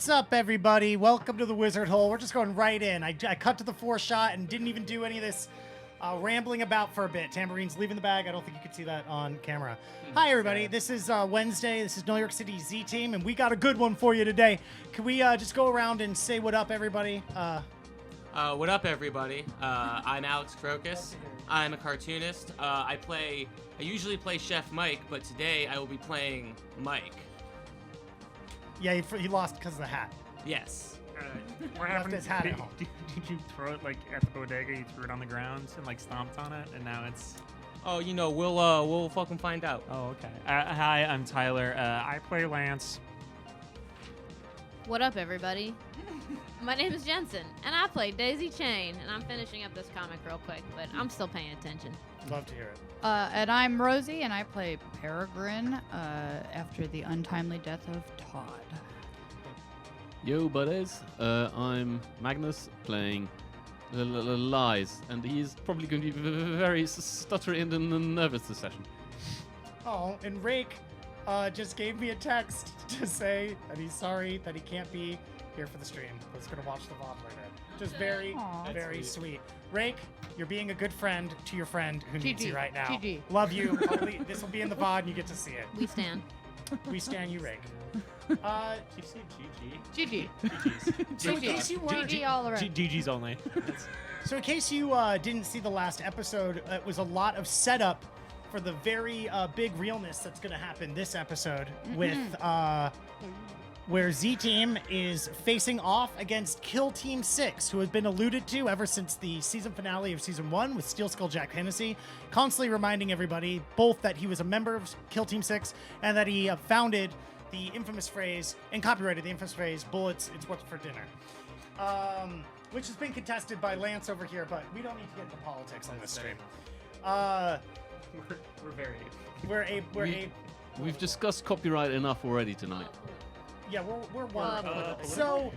What's up, everybody? Welcome to the Wizard Hole. We're just going right in. I cut to the 4-shot and didn't even do any of this rambling about for a bit. Tamperine's leaving the bag. I don't think you could see that on camera. Hi, everybody. This is Wednesday. This is Null York City Z-team, and we got a good one for you today. Can we just go around and say what up, everybody? What up, everybody? I'm Alex Crocus. I'm a cartoonist. I usually play Chef Mike, but today I will be playing Mike. Yeah, he lost because of the hat. Yes. What happened? His hat at home. Did you throw it like at the bodega? You threw it on the ground and like stomped on it, and now it's. Oh, we'll fucking find out. Oh, okay. Hi, I'm Tyler. I play Lance. What up, everybody? My name is Jensen, and I play Daisy Chain, and I'm finishing up this comic real quick, but I'm still paying attention. Love to hear it. And I'm Rosie, and I play Peregrine after the untimely death of Todd. Yo, buddies. I'm Magnus playing Lies, and he's probably going to be very stuttery and nervous this session. Oh, and Rake just gave me a text to say that he's sorry that he can't be here for the stream. He's going to watch the VOD later. Just very, very sweet. Rake, you're being a good friend to your friend who needs you right now. GG. Love you. This will be in the VOD and you get to see it. We stand. We stand you, Rake. Did you say GG? GG. So in case you weren't, GG all around. GG's only. So in case you didn't see the last episode, it was a lot of setup for the very big realness that's going to happen this episode with where Z-team is facing off against Kill Team Sixx, who has been alluded to ever since the season finale of season 1 with Steel Skull Jack Hennessy, constantly reminding everybody both that he was a member of Kill Team Sixx and that he founded the infamous phrase and copyrighted the infamous phrase, "Bullets, it's what's for dinner." Which has been contested by Lance over here, but we don't need to get into politics on this stream. We've discussed copyright enough already tonight. Yeah, we're one. So,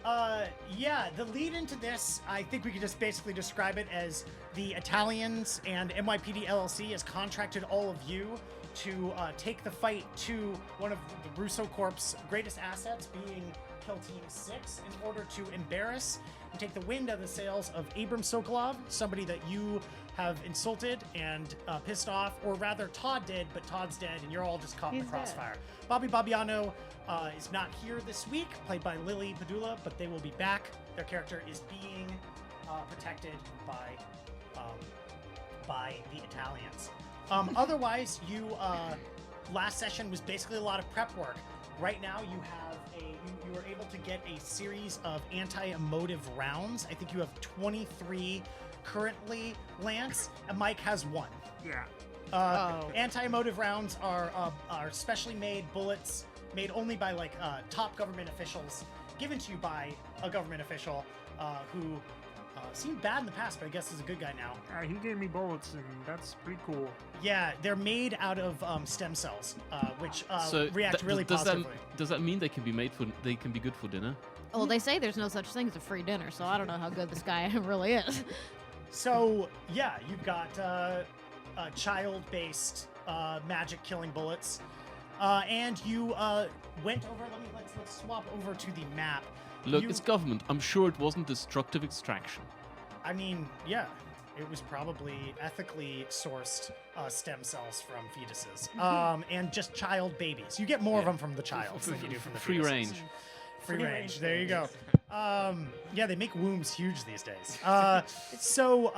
the lead into this, I think we could just basically describe it as the Italians and NYPD LLC has contracted all of you to take the fight to one of the Russo Corp's greatest assets, being Kill Team Sixx, in order to embarrass and take the wind out of the sails of Abram Sokolov, somebody that you have insulted and pissed off, or rather Todd did, but Todd's dead and you're all just caught in the crossfire. Bobby Bobbiano is not here this week, played by Lily Padula, but they will be back. Their character is being protected by the Italians. Otherwise, last session was basically a lot of prep work. Right now, you were able to get a series of anti-emotive rounds. I think you have 23 currently, Lance, and Mike has 1. Yeah. Anti-emotive rounds are specially made bullets made only by top government officials, given to you by a government official who seemed bad in the past, but I guess is a good guy now. He gave me bullets, and that's pretty cool. Yeah, they're made out of stem cells, which So react really positively. Does that mean they can be good for dinner? Well, they say there's no such thing as a free dinner, so I don't know how good this guy really is. So, yeah, you've got child-based magic-killing bullets. And you went over... Let's swap over to the map. Look, it's government. I'm sure it wasn't destructive extraction. I mean, yeah. It was probably ethically sourced stem cells from fetuses. And just child babies. You get more of them from the childs than you do from the free fetuses. range. Free range. There you go. Yeah, they make wombs huge these days. So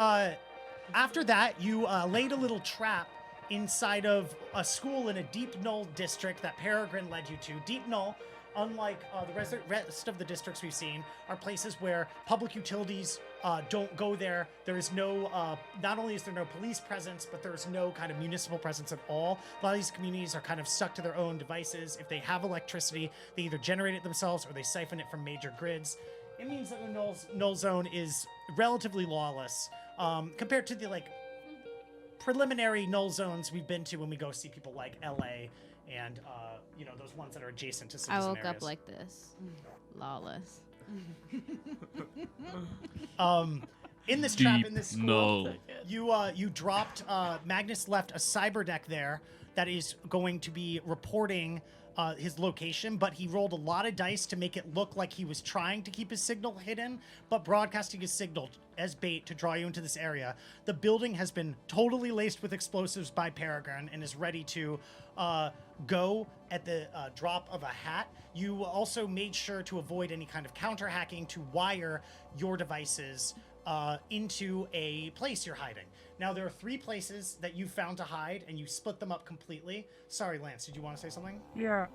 after that, you laid a little trap inside of a school in a Deep Null district that Peregrine led you to. Deep Null, unlike the rest of the districts we've seen, are places where public utilities don't go there. There is no, not only is there no police presence, but there's no kind of municipal presence at all. A lot of these communities are kind of stuck to their own devices. If they have electricity, they either generate it themselves or they siphon it from major grids. It means that the Null Zone is relatively lawless compared to the preliminary Null Zones we've been to when we go see people like LA and those ones that are adjacent to cities I woke and areas. up like this. Lawless. In this trap, in this Deep school, Null. you dropped. Magnus left a cyber deck there that is going to be reporting his location, but he rolled a lot of dice to make it look like he was trying to keep his signal hidden, but broadcasting his signal as bait to draw you into this area. The building has been totally laced with explosives by Peregrine and is ready to go at the drop of a hat. You also made sure to avoid any kind of counter hacking to wire your devices into a place you're hiding. Now, there are 3 places that you found to hide, and you split them up completely. Sorry, Lance, did you want to say something? Yeah,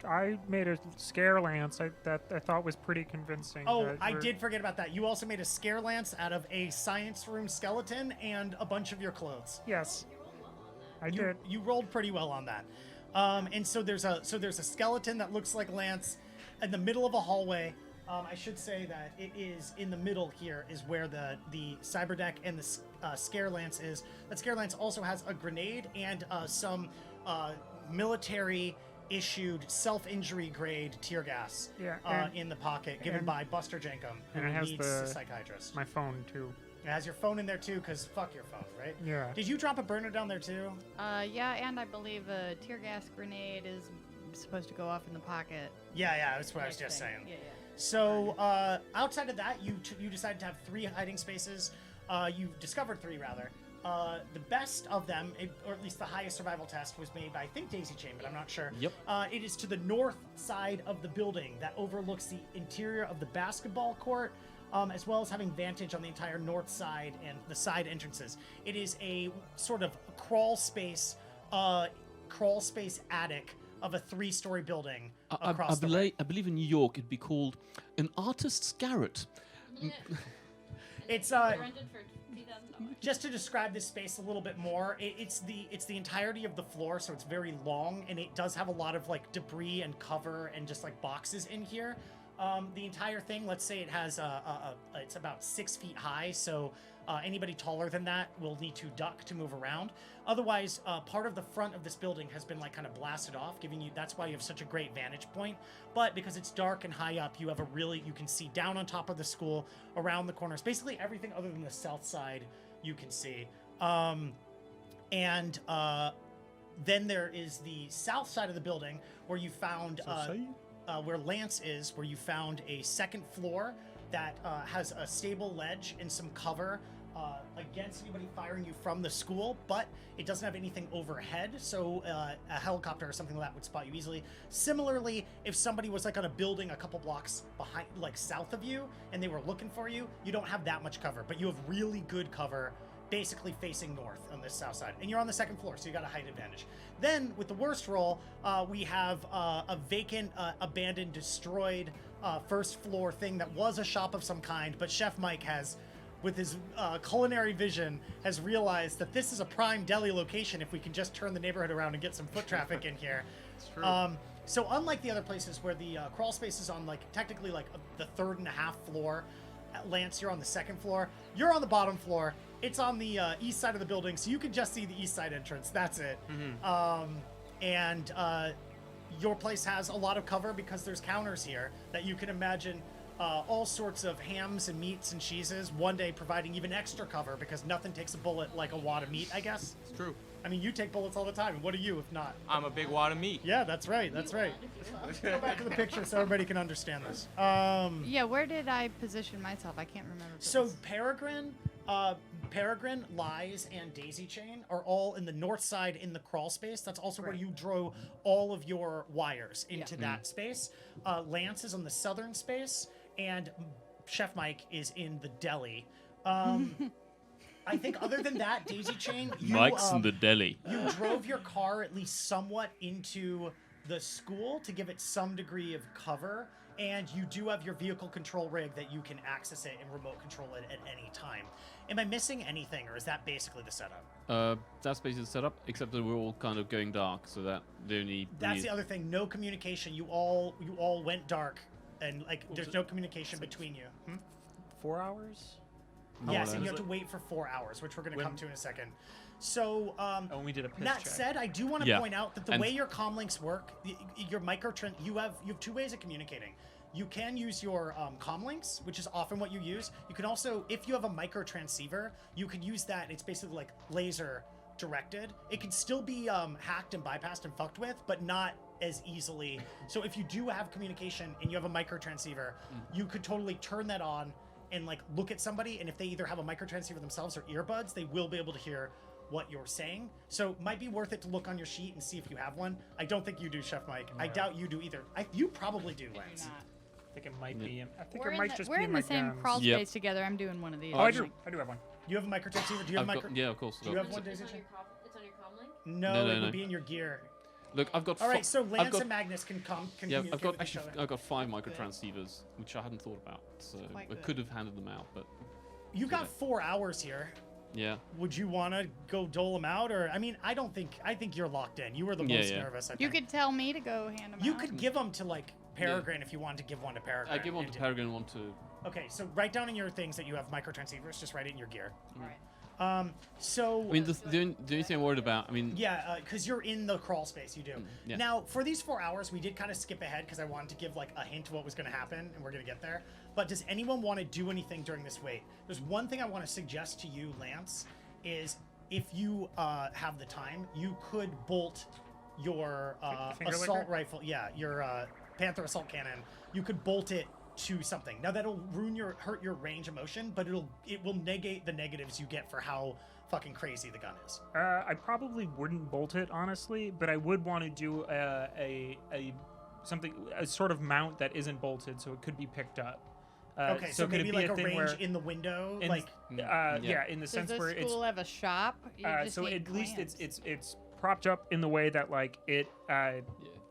I made a scare lance that I thought was pretty convincing. Oh, I did forget about that. You also made a scare lance out of a science room skeleton and a bunch of your clothes. Yes, I did. You rolled pretty well on that. And so there's a skeleton that looks like Lance in the middle of a hallway. I should say that it is in the middle here is where the cyber deck and the scare lance is. That scare lance also has a grenade and some military issued self-injury grade tear gas in the pocket given by Buster Jankum, who and it has needs a psychiatrist. My phone too. It has your phone in there too, because fuck your phone, right? Yeah. Did you drop a burner down there too? Yeah, and I believe a tear gas grenade is supposed to go off in the pocket. Yeah, that's what I was just saying. Yeah. So outside of that, you decided to have 3 hiding spaces. You discovered 3 rather. The best of them, or at least the highest survival test, was made by I think Daisy Chain, but I'm not sure. Yep. It is to the north side of the building that overlooks the interior of the basketball court, as well as having vantage on the entire north side and the side entrances. It is a sort of crawl space attic of a 3-story building across the way. I believe in New York it'd be called an artist's garret. It's Rented for $2,000. just to describe this space a little bit more. It's the entirety of the floor, so it's very long, and it does have a lot of like debris and cover and just like boxes in here. The entire thing, let's say it has it's about 6 feet high, so anybody taller than that will need to duck to move around. Otherwise, part of the front of this building has been like kind of blasted off, that's why you have such a great vantage point. But because it's dark and high up, you can see down on top of the school, around the corners, basically everything other than the south side you can see. And then there is the south side of the building where you found where Lance is, where you found a second floor that has a stable ledge and some cover against anybody firing you from the school, but it doesn't have anything overhead, so a helicopter or something like that would spot you easily. Similarly, if somebody was like on a building a couple blocks behind, like south of you, and they were looking for you, you don't have that much cover, but you have really good cover basically facing north on this south side, and you're on the second floor, so you got a height advantage. Then with the worst roll, we have a vacant, abandoned, destroyed first floor thing that was a shop of some kind, but Chef Mike has, with his culinary vision, has realized that this is a prime deli location if we can just turn the neighborhood around and get some foot traffic in here. It's true. So unlike the other places where the crawl space is on like technically like the 3rd and a half floor, Lance, you're on the 2nd floor, you're on the bottom floor. It's on the east side of the building, so you can just see the east side entrance. That's it. And your place has a lot of cover because there's counters here that you can imagine all sorts of hams and meats and cheeses, one day providing even extra cover because nothing takes a bullet like a wad of meat, I guess. It's true. I mean, you take bullets all the time. What are you if not? I'm a big wad of meat. Yeah, that's right. That's right. Go back to the picture so everybody can understand this. Yeah, where did I position myself? I can't remember. So Peregrine, Lies, and Daisy Chain are all in the north side in the crawl space. That's also where you drove all of your wires into that space. Lance is on the southern space, and Chef Mike is in the deli. I think other than that, Daisy Chain, Mike's in the deli. you drove your car at least somewhat into the school to give it some degree of cover, and you do have your vehicle control rig that you can access it and remote control it at any time. Am I missing anything, or is that basically the setup? That's basically the setup, except that we're all kind of going dark, so that the only... That's the other thing. No communication. You all went dark, and like there's no communication between you. 4 hours? Yes, and you have to wait for 4 hours, which we're going to come to in a second. So, when we did a piss that check. said, I do want to point out that the And- way your comlinks work, your you have 2 ways of communicating. You can use your comlinks, which is often what you use. You can also, if you have a micro transceiver, you can use that. It's basically like laser directed. It can still be hacked and bypassed and fucked with, but not as easily. So if you do have communication and you have a micro transceiver, you could totally turn that on and like look at somebody, and if they either have a micro transceiver themselves or earbuds, they will be able to hear what you're saying. So might be worth it to look on your sheet and see if you have one. I don't think you do, Chef Mike. I doubt you do either. You probably do, Lance. I think it might be. I think We're it might just we're be in my the same guns. crawl Yep. space together. I'm doing one of these. Oh, I do have one. You have a micro transceiver? Do you have a I've micro? got, yeah, of course. Do you have one, It's Daisy on Chain? it's on your comm link? No, it No. would be in your gear. Look, I've got. All right, so I've Lance got, and Magnus can yeah, communicate I've got with each actually. other. I've got 5 micro transceivers, which I hadn't thought about. So Quite I good. could have handed them out, but You got 4 hours here. yeah. Would you want to go dole them out, or I mean, I think you're locked in. You were the Yeah, most yeah. nervous. I You think. could tell me to go hand them You out. could give them to like Peregrine if you wanted to give one to Peregrine. I give one to Peregrine, one to. Okay, so write down in your things that you have micro transceivers. Just write it in your gear. All right. So I mean, the only thing I'm worried about. I mean, yeah, because you're in the crawl space, you do. yeah. Now, for these 4 hours, we did kind of skip ahead because I wanted to give like a hint of what was going to happen, and we're going to get there. But does anyone want to do anything during this wait? There's one thing I want to suggest to you, Lance, is if you have the time, you could bolt your Finger assault licker? rifle. Yeah, your Panther assault cannon. You could bolt it to something. Now that'll hurt your range of motion, but it will negate the negatives you get for how fucking crazy the gun is. I probably wouldn't bolt it honestly, but I would want to do a sort of mount that isn't bolted, so it could be picked up. Okay, so could it maybe be like a thing range where in the window, in- like yeah, in the Does sense this where it's school have a shop? You just so need at least clamps. it's propped up in the way that like it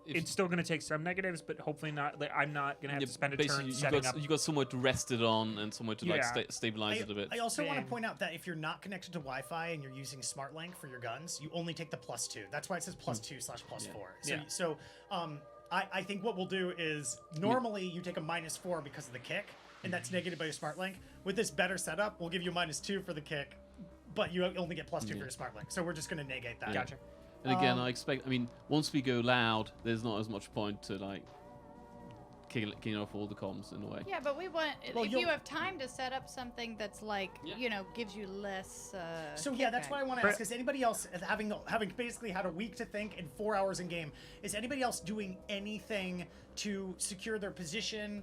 if- it's still going to take some negatives, but hopefully not. Like, I'm not going to have yeah, to spend a basically, turn setting up. you got somewhere to rest it on and somewhere to like Yeah. stabilize it a bit. I also want to Bang. point out that if you're not connected to Wi-Fi and you're using SmartLink for your guns, you only take the +2. That's why it says +2/+4. So, Yeah. so I think what we'll do is normally you take a -4 because of the kick, and that's negated by your SmartLink. With this better setup, we'll give you -2 for the kick, but you only get +2 for your SmartLink. So we're just going to negate that. Gotcha. And again, I expect. I mean, once we go loud, there's not as much point to like kicking off all the comms in a way. Yeah, but we want Well, if you'll- you have time to set up something that's like gives you less. So yeah, that's kickback. what I want to ask. Is anybody else having basically had a week to think and 4 hours in game? Is anybody else doing anything to secure their position,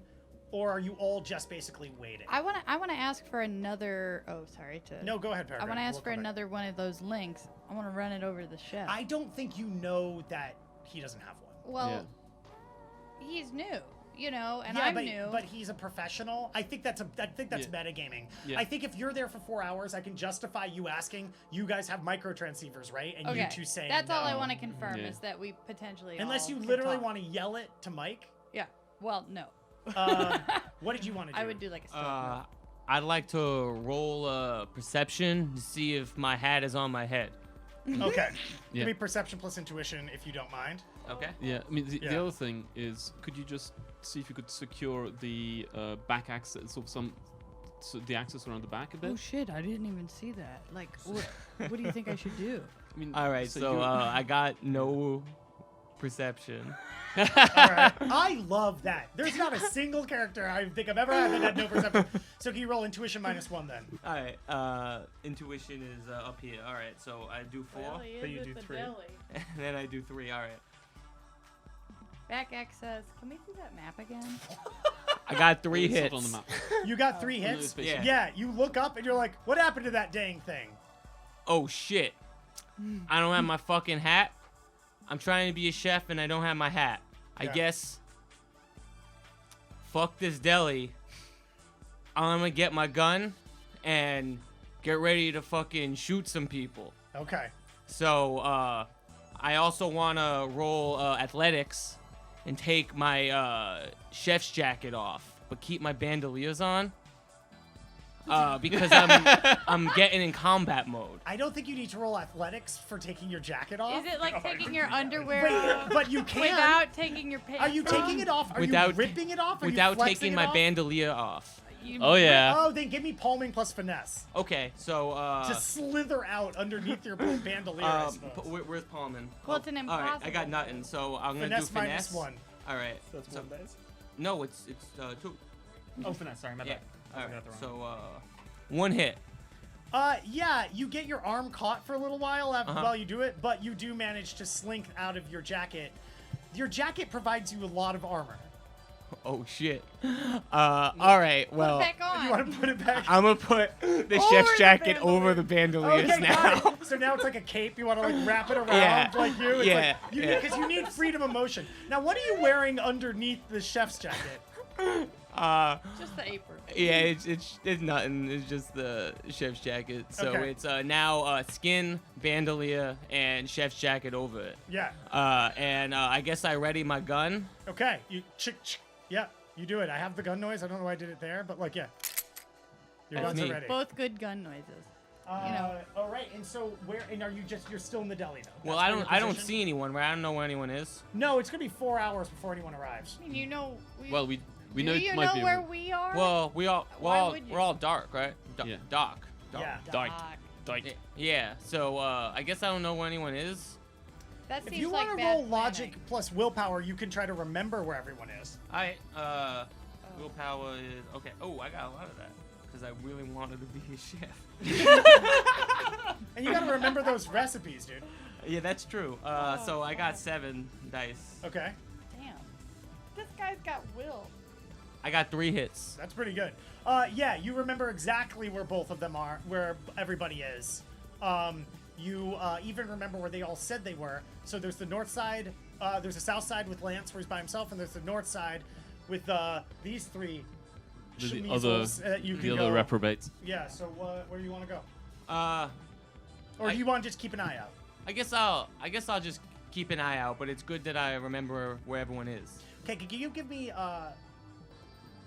or are you all just basically waiting? I want to ask for another. Oh, sorry to. No, go ahead, Peregrine. I want to ask We'll for come back. another one of those links. I want to run it over to the chef. I don't think you know that he doesn't have one. well, he's new, and yeah, I'm but, new. but he's a professional. I think that's Yeah. metagaming. Yeah. I think if you're there for 4 hours, I can justify you asking. You guys have micro transceivers, right? And okay, you two saying that's all I no. want to confirm Yeah. is that we potentially. Unless all you can literally talk. want to yell it to Mike. Yeah. Well, no. What did you want to do? I would do like a stealth. I'd like to roll a perception to see if my hat is on my head. Okay. Yeah. Give me perception plus intuition if you don't mind. Okay. Yeah, I mean, the Yeah. other thing is, could you just see if you could secure the back access, the access around the back a bit? Oh shit! I didn't even see that. Like, what do you think I should do? I mean, All right. So you- I got no perception. All right. I love that. There's not a single character I think I've ever had that had no perception. So can you roll intuition -1 then? All right. Intuition is up here. All right. So I do 4, So you do 3. and then I do 3. All right. Back access. Can we see that map again? I got 3 it's not hits. on the map. You got 3 no, hits? it's basically- Yeah. You look up and you're like, what happened to that dang thing? Oh shit! I don't have my fucking hat. I'm trying to be a chef and I don't have my hat. I Yeah. guess. Fuck this deli. I'm gonna get my gun and get ready to fucking shoot some people. Okay. So, I also wanna roll athletics and take my chef's jacket off, but keep my bandoliers on. Because I'm getting in combat mode. I don't think you need to roll athletics for taking your jacket off. Is it like taking your underwear Wait, off but you can. without taking your pants Are you off? taking it off? Are Without- you ripping it off? Are Without you flexing taking it my off? bandolier off. Oh yeah. Oh, then give me palming plus finesse Okay, so to slither out underneath your bandolier. I suppose. where's Palman? Well, it's an All right, I got impossible. nothing, so I'm gonna Finesse do finesse. -1. All right. That's so, 1 dice. no, it's 2. Oh, finesse. Sorry, my Yeah. bad. All I right. got the wrong So 1 hit. Yeah, you get your arm caught for a little while Uh-huh. while you do it, but you do manage to slink out of your jacket. your jacket provides you a lot of armor. Oh shit. All right. Well, Put it back on. You want to put it back? I'm gonna put the Over chef's the jacket bandolier. over the bandoliers Okay, now. got it. So now it's like a cape. You want to like wrap it around Yeah. like you. It's Yeah, Like, you yeah. Because you need freedom of motion. Now, what are you wearing underneath the chef's jacket? Just the apron. Yeah, it's nothing. It's just the chef's jacket. So Okay. it's now skin, bandolier, and chef's jacket over it. Yeah. And I guess I ready my gun. Okay. You yeah. You do it. I have the gun noise. I don't know why I did it there, but like yeah. Your That's guns are me. ready. Both good gun noises. All right. And so where? And are you you're still in the deli though? Well, That's I where don't you're I don't positioned? see anyone. Right? I don't know where anyone is. No, it's gonna be 4 hours before anyone arrives. I mean, you know. Well, we know Do it you might know be. where we are? Well, Why would you? we're all dark, right? Yeah. Dark. Yeah. Doc. Yeah. So I guess I don't know where anyone is. That If seems you like want to bad roll logic planning. plus willpower, you can try to remember where everyone is. Willpower is okay. Oh, I got a lot of that because I really wanted to be a chef. And you gotta remember those recipes, dude. Yeah, that's true. So I got 7 dice. Okay. Damn. This guy's got will. I got 3 hits. That's pretty good. Yeah, you remember exactly where both of them are, where everybody is. You even remember where they all said they were. So there's the north side, there's the south side with Lance where he's by himself, and there's the north side with these 3 The other, schmeezels that you the can other go. reprobates. Yeah, so where do you want to go? Or I- do you want to just keep an eye out? I guess I'll just keep an eye out, but it's good that I remember where everyone is. Okay, can you give me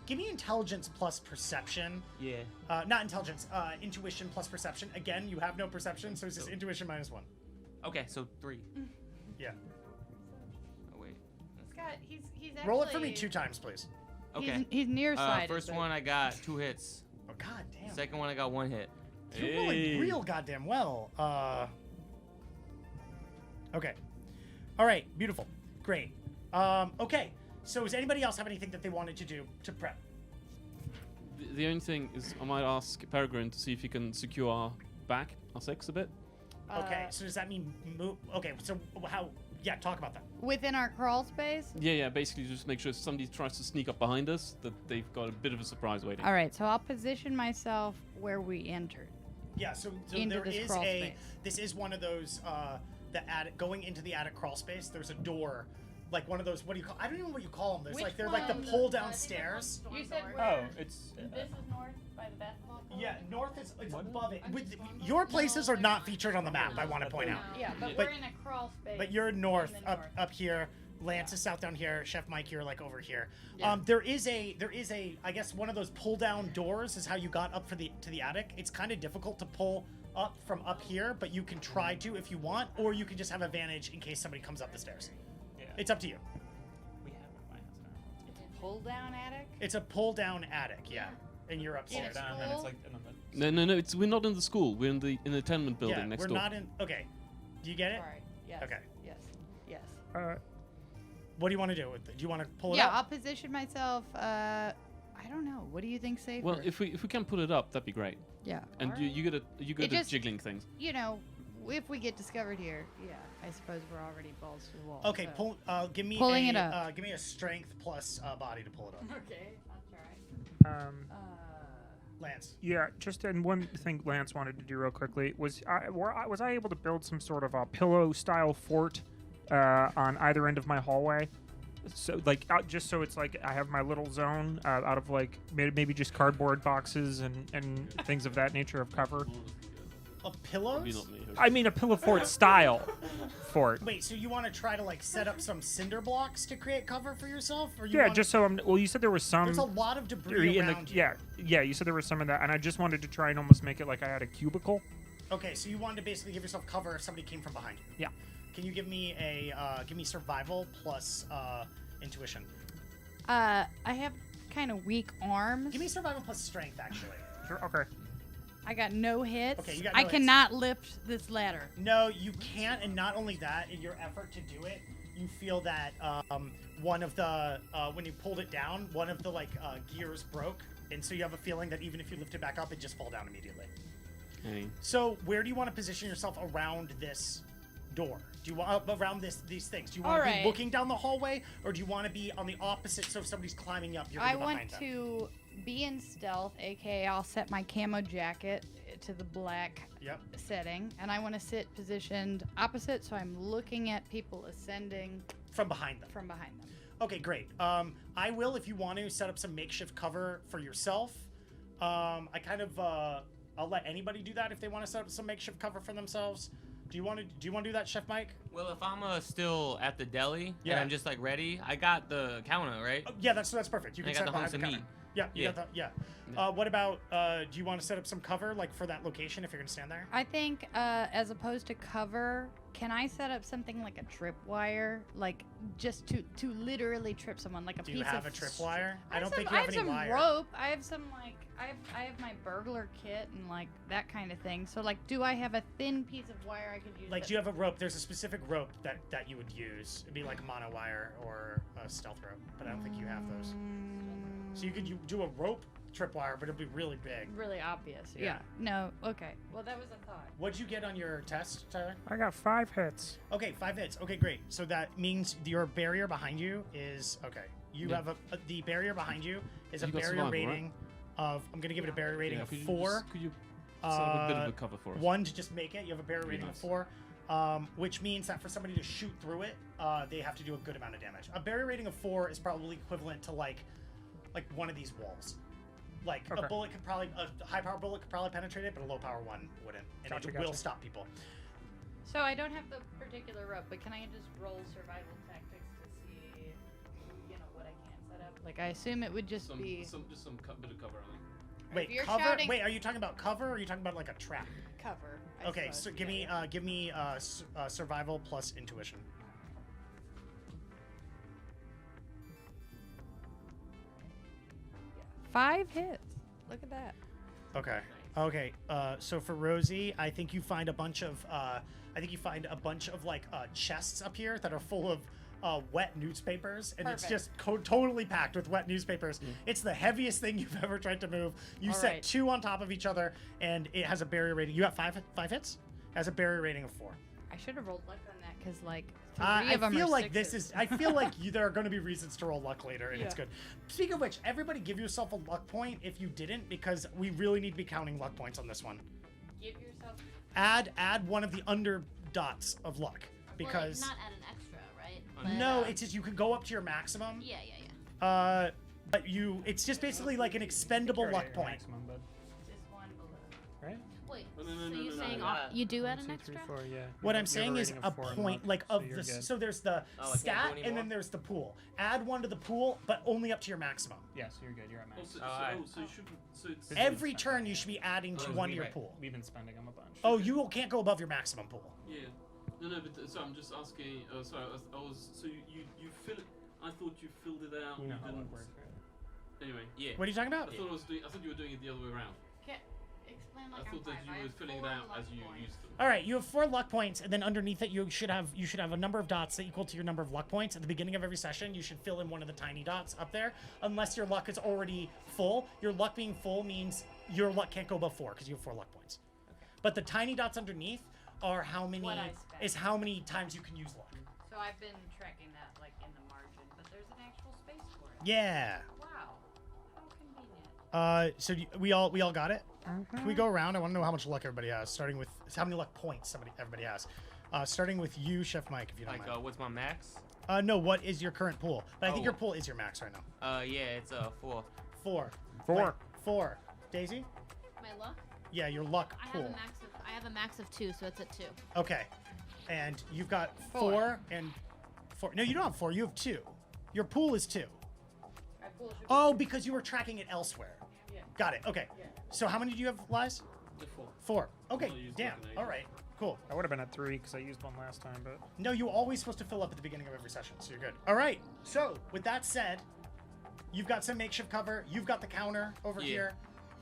intelligence plus perception? Yeah. Not intelligence, intuition plus perception. Again, you have no perception, so it's just intuition minus 1. Okay, so 3. Yeah. Oh wait. He's actually. Roll it for me 2 times, please. Okay. He's nearsighted. First but- one I got 2 hits. Oh god damn. Second one I got 1 hit. You're rolling real goddamn well. Okay. All right. Beautiful. Great. Okay. So does anybody else have anything that they wanted to do to prep? The only thing is, I might ask Peregrine to see if he can secure our Sixx a bit. Okay. So does that mean move? Okay. So how? Yeah. Talk about that. Within our crawl space? Yeah, basically just make sure if somebody tries to sneak up behind us, that they've got a bit of a surprise waiting. All right, so I'll position myself where we entered. Yeah. So Into there this is crawl a. space. This is one of those. The attic going into the attic crawl space. There's a door. Like one of those, what do you call? I don't even know what you call them. There's Which like they're like the one? pull down stairs. You said Oh, it's. This is north by the basketball court? Yeah, north is it's above it. Your places are not featured on the map. I want to point out. Yeah, but But- we're in a crawl space. But you're north, in the north. up here. Lance is south down here. Chef Mike, you're like over here. Yeah. There is a I guess one of those pull down doors is how you got up to the attic. It's kind of difficult to pull up from up here, but you can try to if you want, or you can just have advantage in case somebody comes up the stairs. Yeah. It's up to you. We have it by us now. It's a pull down attic? It's a pull down attic, yeah, and you're upstairs. Yeah. Down, and it's like. No, we're not in the school. We're in the tenement building Yeah, next we're door. not in. Okay, do you get it? Sorry. Yes. Okay. Yes. What do you want to do with it? Do you want to pull it Yeah, up? I'll position myself. I don't know. What do you think safer? Well, if we can put it up, that'd be great. yeah. And you good at just- jiggling things. You know, if we get discovered here, yeah, I suppose we're already balls to the wall. Okay, so. give me Pulling a, it up. give me a strength plus body to pull it up. Okay, I'll try. Lance. Yeah, just and one thing Lance wanted to do real quickly was was I able to build some sort of a pillow style fort on either end of my hallway? So like just so it's like I have my little zone out of like maybe just cardboard boxes and things of that nature of cover. Of Probably pillows? not me. I mean a pillow fort style fort. Wait, so you want to try to like set up some cinder blocks to create cover for yourself, or you Yeah, wanna- just so I'm. Well, you said there was some. There's a lot of debris in the, around you. yeah, you said there was some of that, and I just wanted to try and almost make it like I had a cubicle. Okay, so you wanted to basically give yourself cover if somebody came from behind you. Yeah. Can you give me survival plus intuition? I have kind of weak arms. Give me survival plus strength, actually. Sure. Okay. I got no hits. Okay, you got I no hits. cannot lift this ladder. No, you can't, and not only that, in your effort to do it, you feel that one of the when you pulled it down, one of the gears broke, and so you have a feeling that even if you lift it back up, it'd just fall down immediately. Okay. So where do you want to position yourself around this door? Do you want around these things? Do you want to Alright. be looking down the hallway, or do you want to be on the opposite? So if somebody's climbing up, you're I behind want them? to be in stealth, aka I'll set my camo jacket to the black Yep. setting, and I want to sit positioned opposite, so I'm looking at people ascending From behind them. from behind them. Okay, great. I will, if you want to, set up some makeshift cover for yourself. I kind of, I'll let anybody do that if they want to set up some makeshift cover for themselves. Do you want to do that, Chef Mike? Well, if I'm still at the deli Yeah. and I'm just like ready, I got the counter, right? Yeah, that's perfect. You I can got set the up behind hunks of counter. meat. Yeah, you Yeah. got that. Yeah. What about? Do you want to set up some cover, like for that location, if you're gonna stand there? I think, as opposed to cover, can I set up something like a tripwire, like just to literally trip someone, like a Do piece you have of a tripwire? I don't some, think you have any some wire. rope. I have some like I have my burglar kit and like that kind of thing. So like, do I have a thin piece of wire I could use? Like, that- do you have a rope? There's a specific rope that you would use. It'd be like a monowire or a stealth rope, but I don't think you have those. So you could do a rope tripwire, but it'll be really big. Really obvious. Yeah. Yeah. No. Okay. Well, that was a thought. What'd you get on your test, Tyler? I got 5 hits. Okay, 5 hits. Okay, great. So that means your barrier behind you is okay. You Yeah. have the barrier behind you is a You got barrier survival, right? rating of. I'm gonna give it a barrier rating of could you 4. Could you set up a bit of a cover for us? 1 to just make it. You have a barrier Pretty rating nice. of 4, which means that for somebody to shoot through it, they have to do a good amount of damage. A barrier rating of 4 is probably equivalent to like one of these walls. Like a Okay. bullet could probably, a high power bullet could probably penetrate it, but a low power one wouldn't, and Gotcha, it will gotcha. stop people. So I don't have the particular rope, but can I just roll survival tactics to see, what I can set up? Like I assume it would just be Just some bit of cover on it. Wait, you're cover? shouting- Wait, are you talking about cover, or are you talking about like a trap? cover. I Okay, suppose. so give me survival plus intuition. Five hits. Look at that. Okay. Okay. So for Rosie, I think you find a bunch of like chests up here that are full of wet newspapers, and it's Perfect. just totally packed with wet newspapers. It's the heaviest thing you've ever tried to move. You All set right. 2 on top of each other, and it has a barrier rating. You got five hits. It has a barrier rating of 4. I should have rolled luck on that because like 3 I of them feel are like this sixes. is. I feel like there are going to be reasons to roll luck later, and it's Yeah. good. Speaking of which, everybody give yourself a luck point if you didn't, because we really need to be counting luck points on this one. Give yourself. Add one of the under dots of luck, because not add an extra, right? no, it's just you can go up to your maximum. Yeah, yeah, yeah. But it's just basically like an expendable Already luck at point. maximum, but, Just one below. right? Wait, No, so no, no, you're no, no, saying no. you do add 1, an 2, 3, extra? 4, yeah. What You I'm have saying is rating a of 4 and point, luck, like so of you're the. good. So there's the Oh, I can't do stat, any and then more? there's the pool. Add 1 to the pool, but only up to your maximum. Yes, you're good. You're at max. Alright. So you shouldn't. So it's. Good. Every turn, you should be adding to Oh, 1 to your right. pool. We've been spending them a bunch. Oh, you can't go above your maximum pool. Yeah. No, but so I'm just asking. Sorry, I was. So you fill it. I thought you filled it out. You know how didn't. that works, right? Anyway, Yeah. What are you talking about? I thought you were doing it the other way around. Explain I like thought that you were filling it out as you used them. All right, you have 4 luck points, and then underneath it, you should have a number of dots that equal to your number of luck points. At the beginning of every session, you should fill in one of the tiny dots up there, unless your luck is already full. Your luck being full means your luck can't go above 4 because you have 4 luck points. But the tiny dots underneath are how many how many times you can use luck. So I've been tracking that like in the margin, but there's an actual space for it. Yeah. Wow. How convenient. So we all got it. Can we go around? I want to know how much luck everybody has, starting with how many luck points everybody has. Starting with you, Chef Mike, if you don't Like, mind. what's my max? No, what is your current pool? But I think Oh. your pool is your max right now. Yeah, it's 4. 4. 4. Wait, 4. Daisy? My luck? Yeah, your luck I pool. have a max of 2, so it's at 2. Okay. And you've got 4 4. and 4. No, you don't have 4. You have 2. Your pool is 2. My pool should be Oh, because you were tracking it elsewhere. Yeah. Got it. Okay. Yeah. So how many do you have, Lies? The 4. 4. Okay. I'll use Damn. luck and All aid. right. Cool. I would have been at 3 because I used one last time, but No, you're always supposed to fill up at the beginning of every session, so you're good. All right. So with that said, you've got some makeshift cover. You've got the counter over Yeah.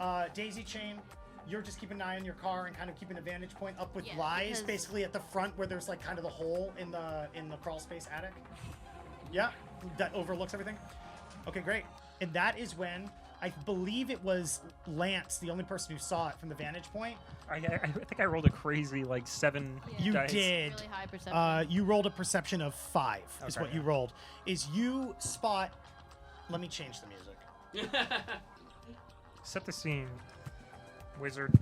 here. Daisy Chain, you're just keeping an eye on your car and kind of keeping a vantage point up with Yeah, Lies, because- basically at the front where there's like kind of the hole in the crawl space attic. Yeah, that overlooks everything. Okay, great. And that is when I believe it was Lance, the only person who saw it from the vantage point. I think I rolled a crazy like 7 You dice. did. Really high perception. You rolled a perception of 5, is Okay, what you yeah. rolled. Is you spot. Let me change the music. Set the scene, wizard.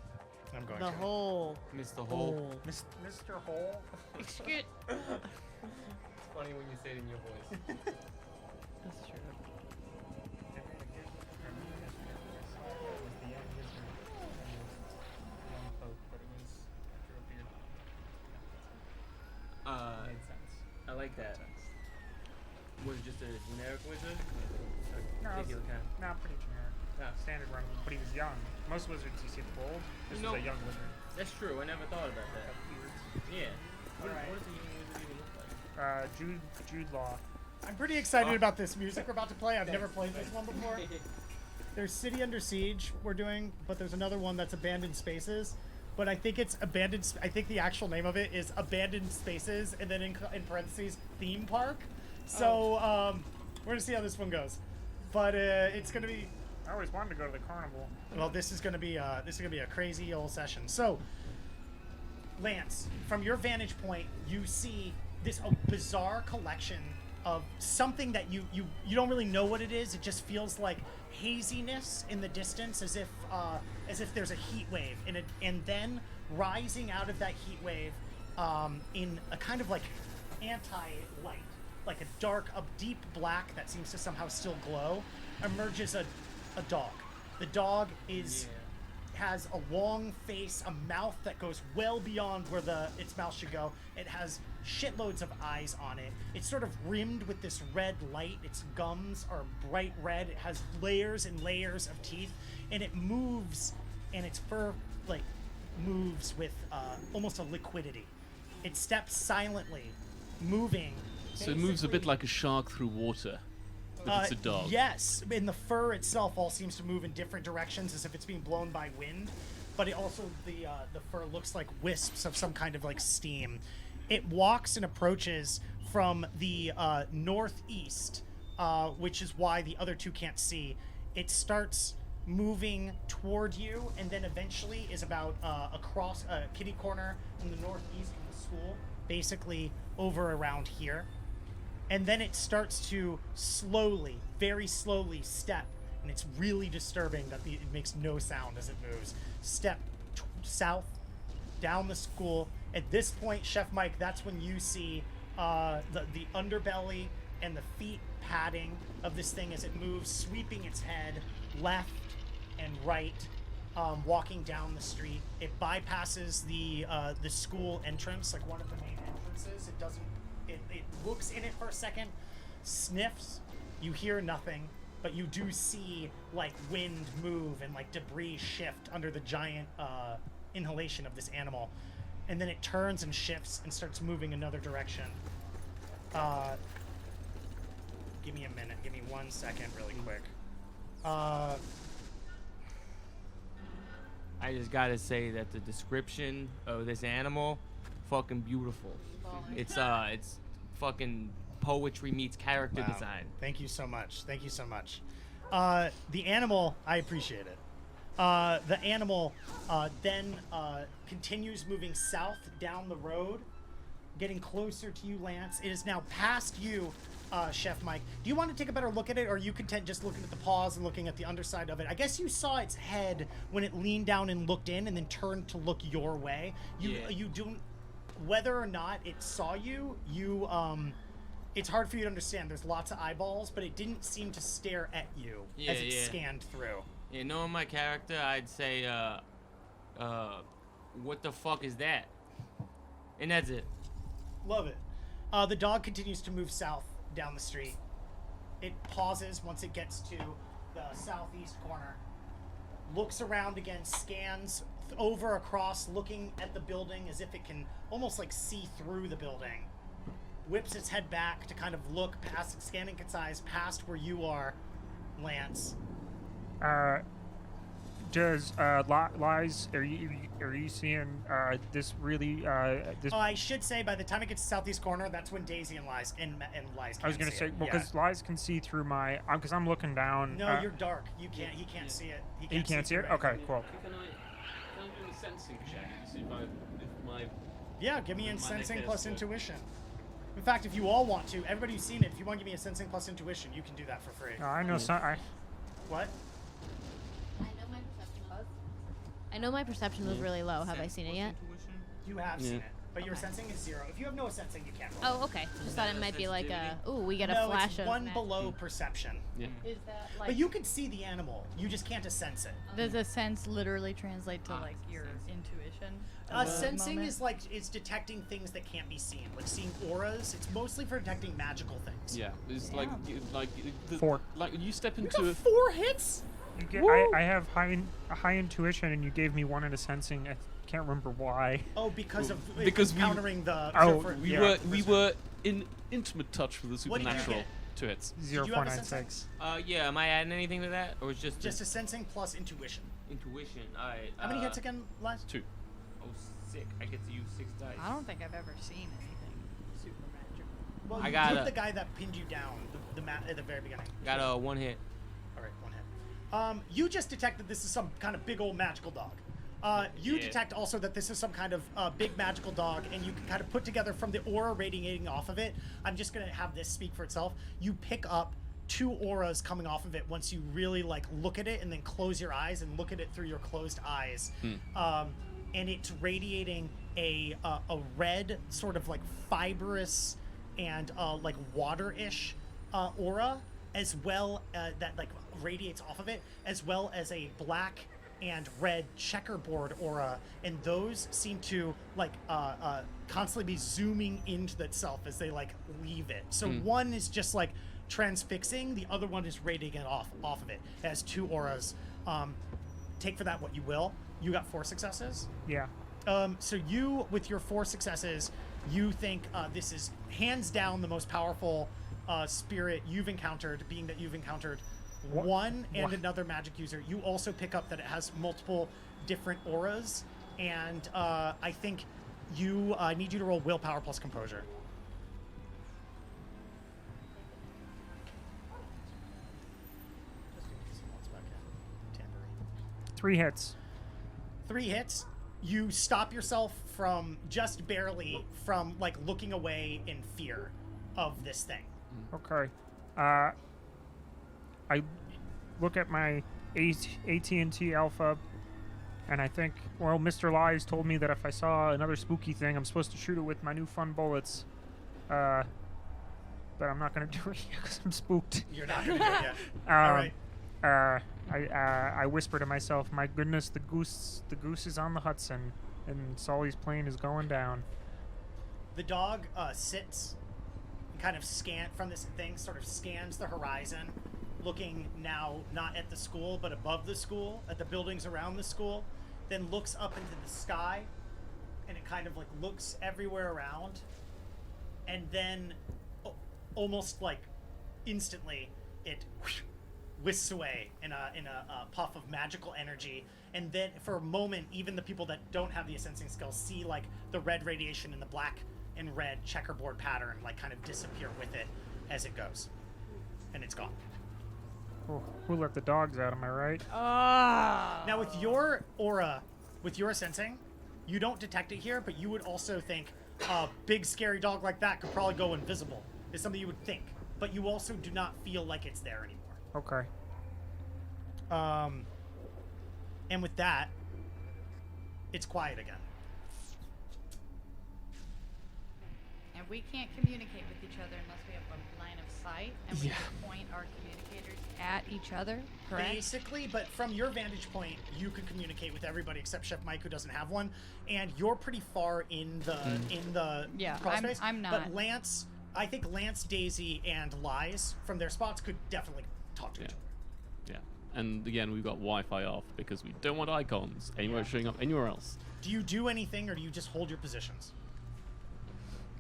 I'm going The to. hole. Mr. Hole. Mr. Hole. Excuse. It's funny when you say it in your voice. That's true. I like that. Was it just a generic wizard? No, Particular kind? no, pretty generic. Yeah. Standard run, but he was young. Most wizards you see the gold. This No. is a young wizard. That's true. I never thought about that. Yeah. What Alright. does a young wizard even look like? Jude Law. I'm pretty excited about this music we're about to play. I've never played this one before. There's City Under Siege we're doing, but there's another one that's Abandoned Spaces. But I think it's Abandoned. I think the actual name of it is Abandoned Spaces, and then in parentheses Theme Park. So we're gonna see how this one goes. But it's gonna be. I always wanted to go to the carnival. Well, this is gonna be a crazy old session. So, Lance, from your vantage point, you see this bizarre collection of something that you don't really know what it is. It just feels like haziness in the distance, as if there's a heat wave, and then rising out of that heat wave in a kind of like anti-light, like a deep black that seems to somehow still glow, emerges a dog. The dog has a long face, a mouth that goes well beyond where its mouth should go. It has shitloads of eyes on it. It's sort of rimmed with this red light. Its gums are bright red. It has layers and layers of teeth, and it moves, and its fur moves with almost a liquidity. It steps silently, moving. So it moves a bit like a shark through water, but it's a dog. Yes, and the fur itself all seems to move in different directions, as if it's being blown by wind. But it also the fur looks like wisps of some kind of like steam. It walks and approaches from the northeast, which is why the other two can't see. It starts moving toward you, and then eventually is about across a kitty corner in the northeast of the school, basically over around here. And then it starts to slowly, very slowly step, and it's really disturbing that it makes no sound as it moves. Step south, down the school. At this point, Chef Mike, that's when you see the underbelly and the feet padding of this thing as it moves, sweeping its head left and right, walking down the street. It bypasses the school entrance, like one of the main entrances. It doesn't. It looks in it for a second, sniffs. You hear nothing, but you do see like wind move and like debris shift under the giant inhalation of this animal, and then it turns and shifts and starts moving another direction. Give me a minute. Give me 1 second, really quick. I just gotta say that the description of this animal, fucking beautiful. It's fucking poetry meets character Wow. design. Thank you so much. Thank you so much. The animal, I appreciate it. The animal then continues moving south down the road, getting closer to you, Lance. It is now past you, Chef Mike. Do you want to take a better look at it, or are you content just looking at the paws and looking at the underside of it? I guess you saw its head when it leaned down and looked in, and then turned to look your way. You don't. Whether or not it saw you, it's hard for you to understand. There's lots of eyeballs, but it didn't seem to stare at you as it scanned through. Yeah, knowing my character, I'd say, what the fuck is that? And that's it. Love it. The dog continues to move south down the street. It pauses once it gets to the southeast corner, looks around again, scans over across, looking at the building as if it can almost like see through the building, whips its head back to kind of look past, scanning its eyes past where you are, Lance. Does Lies? Are you seeing this really? This I should say by the time it gets to southeast corner, that's when Daisy and Lies and Lies. I was gonna see say, it. well, because Lies can see through my, because I'm looking down. No, you're dark. You can't. He can't see it. He can't see it. through Okay, cool. Can I do a sensing check to see if my Yeah, give me a My sensing neck plus is, intuition. In fact, if you all want to, everybody who's seen it, if you want to give me a sensing plus intuition, you can do that for free. I know some. What? I know my perception was really low. Have I seen it yet? You have seen Yeah. it, but your Okay. sensing is 0. If you have no sensing, you can't roll. Oh, okay. Just thought it might be like a. Ooh, we get a No, flash it's of. one magic. below perception. yeah. Is that like? But you can see the animal. You just can't sense it. Does a sense literally translate to like your intuition? Sensing is like it's detecting things that can't be seen, like seeing auras. It's mostly for detecting magical things. Yeah, it's Yeah. like the, 4. Like you step You into got 4 hits. You get, Woo! I have high intuition, and you gave me 1 in a sensing. I can't remember why. Oh, because of Because we- countering the. Oh, we yeah. we were in intimate touch with the What did you supernatural. get? 2 hits. you have a 0.96. Yeah, am I adding anything to that, or is just Just a sensing plus intuition. intuition? All right. How many hits again, Lies? 2. Oh, sick! I get to use 6 dice. I don't think I've ever seen anything super magical. Well, I you got put a- the guy that pinned you down at the very beginning. Got a 1 hit. All right, 1 hit. You just detected this is some kind of big old magical dog. You Yeah. detect also that this is some kind of big magical dog, and you can kind of put together from the aura radiating off of it. I'm just gonna have this speak for itself. You pick up 2 auras coming off of it once you really like look at it, and then close your eyes and look at it through your closed eyes. And it's radiating a red sort of like fibrous and like water-ish aura, as well that like radiates off of it, as well as a black and red checkerboard aura, and those seem to like constantly be zooming into itself as they like leave it. So one is just like transfixing, the other one is radiating it off of it. It has 2 auras. Take for that what you will. You got 4 successes. Yeah. So you, with your 4 successes, you think this is hands down the most powerful spirit you've encountered, being that you've encountered one and another magic user. You also pick up that it has multiple different auras, and I think you need you to roll willpower plus composure. Just in case he wants back in. Tambourine. 3 hits. 3 hits. You stop yourself from just barely from like looking away in fear of this thing. Okay. I look at my AT&T Alpha, and I think, well, Mr. Lies told me that if I saw another spooky thing, I'm supposed to shoot it with my new fun bullets. But I'm not gonna do it because I'm spooked. You're not gonna do it yet. All right. I whisper to myself, "My goodness, the goose is on the Hudson, and Sully's plane is going down." The dog sits and kind of from this thing, sort of scans the horizon, looking now not at the school, but above the school, at the buildings around the school, then looks up into the sky, and it kind of like looks everywhere around, and then almost like instantly it whisks away in a puff of magical energy, and then for a moment even the people that don't have the sensing skill see like the red radiation and the black and red checkerboard pattern like kind of disappear with it as it goes, and it's gone. Oh, who let the dogs out? Am I right? Now with your aura, with your sensing, you don't detect it here, but you would also think a big scary dog like that could probably go invisible, is something you would think, but you also do not feel like it's there anymore. Okay. And with that, it's quiet again. And we can't communicate with each other unless we have a line of sight, and we can point our communicators at each other, correct? Basically, but from your vantage point, you can communicate with everybody except Chef Mike, who doesn't have one, and you're pretty far in the Yeah, crawl space. I'm not. But Lance, I think Lance, Daisy, and Lies from their spots could definitely talk to each other. Yeah. And again, we've got Wi-Fi off because we don't want icons anywhere showing up anywhere else. Do you do anything, or do you just hold your positions?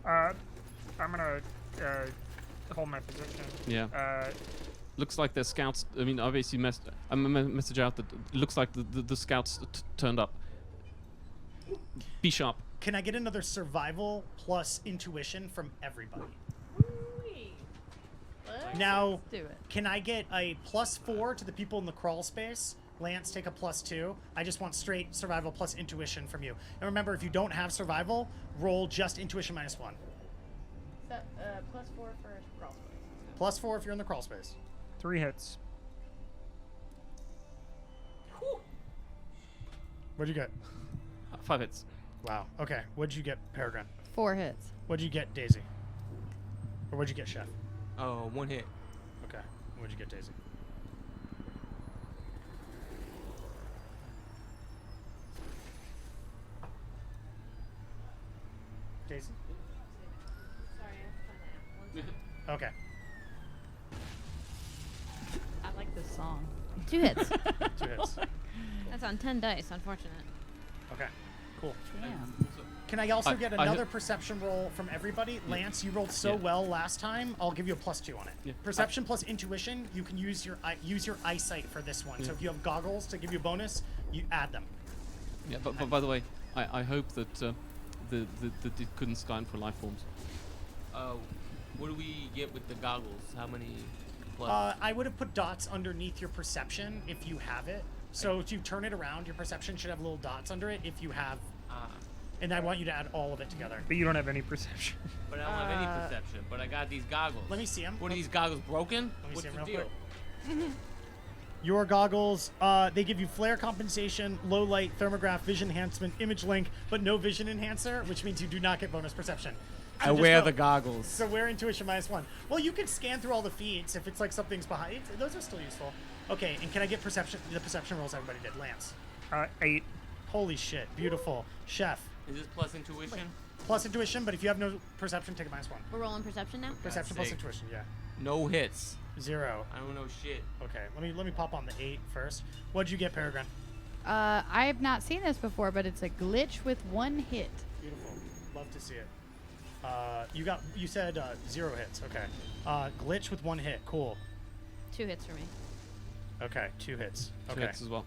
I'm gonna hold my position. Yeah. Looks like their scouts. I mean, obviously, message out that it looks like the scouts turned up. Be sharp. Can I get another survival plus intuition from everybody? Now, do it. can I get a +4 to the people in the crawl space? Lance, take a +2. I just want straight survival plus intuition from you. And remember, if you don't have survival, roll just intuition -1. So, +4 for crawl space. +4 if you're in the crawl space. 3 hits. What'd you get? 5 hits. Wow. Okay. What'd you get, Peregrine? 4 hits. What'd you get, Daisy? Or what'd you get, Chef? Oh, 1 hit. Okay. What'd you get, Daisy? Daisy? Sorry, I have to find that. Okay. I like this song. 2 hits. 2 hits. That's on 10 dice, unfortunate. Okay. Cool. Damn. Can I also get I another perception roll from everybody? Lance, you rolled so Yeah. well last time. I'll give you a +2 on it. Yeah. Perception plus intuition. You can use your eyesight for this one. So Yeah. if you have goggles to give you a bonus, you add them. Yeah, but by the way, I hope that that it couldn't scan for life forms. What do we get with the goggles? How many plus? I would have put dots underneath your perception if you have it. So if you turn it around, your perception should have little dots under it if you have. And I want you to add all of it together. But you don't have any perception. But I don't have any perception. But I got these goggles. Let me see them. What are these goggles broken? Let me What's see 'em the real deal? Your goggles, they give you flare compensation, low light, thermograph, vision enhancement, image link, but no vision enhancer, which means you do not get bonus perception. I So just wear know- the goggles. So wear intuition -1. Well, you can scan through all the feeds if it's like something's behind it. Those are still useful. Okay, and can I get perception? The perception rolls everybody did. Lance. 8. Holy shit, beautiful. Chef. Is this plus intuition? Plus intuition, but if you have no perception, take a -1. We're rolling perception now? Perception plus sake. intuition, yeah. No hits. 0. I don't know shit. Okay, let me pop on the 8 first. What'd you get, Peregrine? I have not seen this before, but it's a glitch with 1 hit. Beautiful. Love to see it. You said 0 hits. Okay. Glitch with 1 hit. Cool. 2 hits for me. Okay, 2 hits. 2 Okay. hits as well.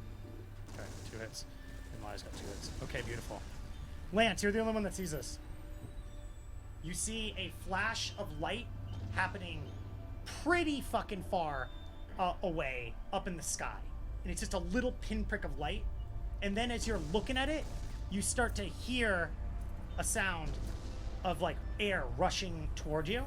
Okay, 2 hits. And Maya's got 2 hits. Okay, beautiful. Lance, you're the only one that sees this. You see a flash of light happening pretty fucking far away up in the sky. And it's just a little pinprick of light. And then as you're looking at it, you start to hear a sound of like air rushing toward you.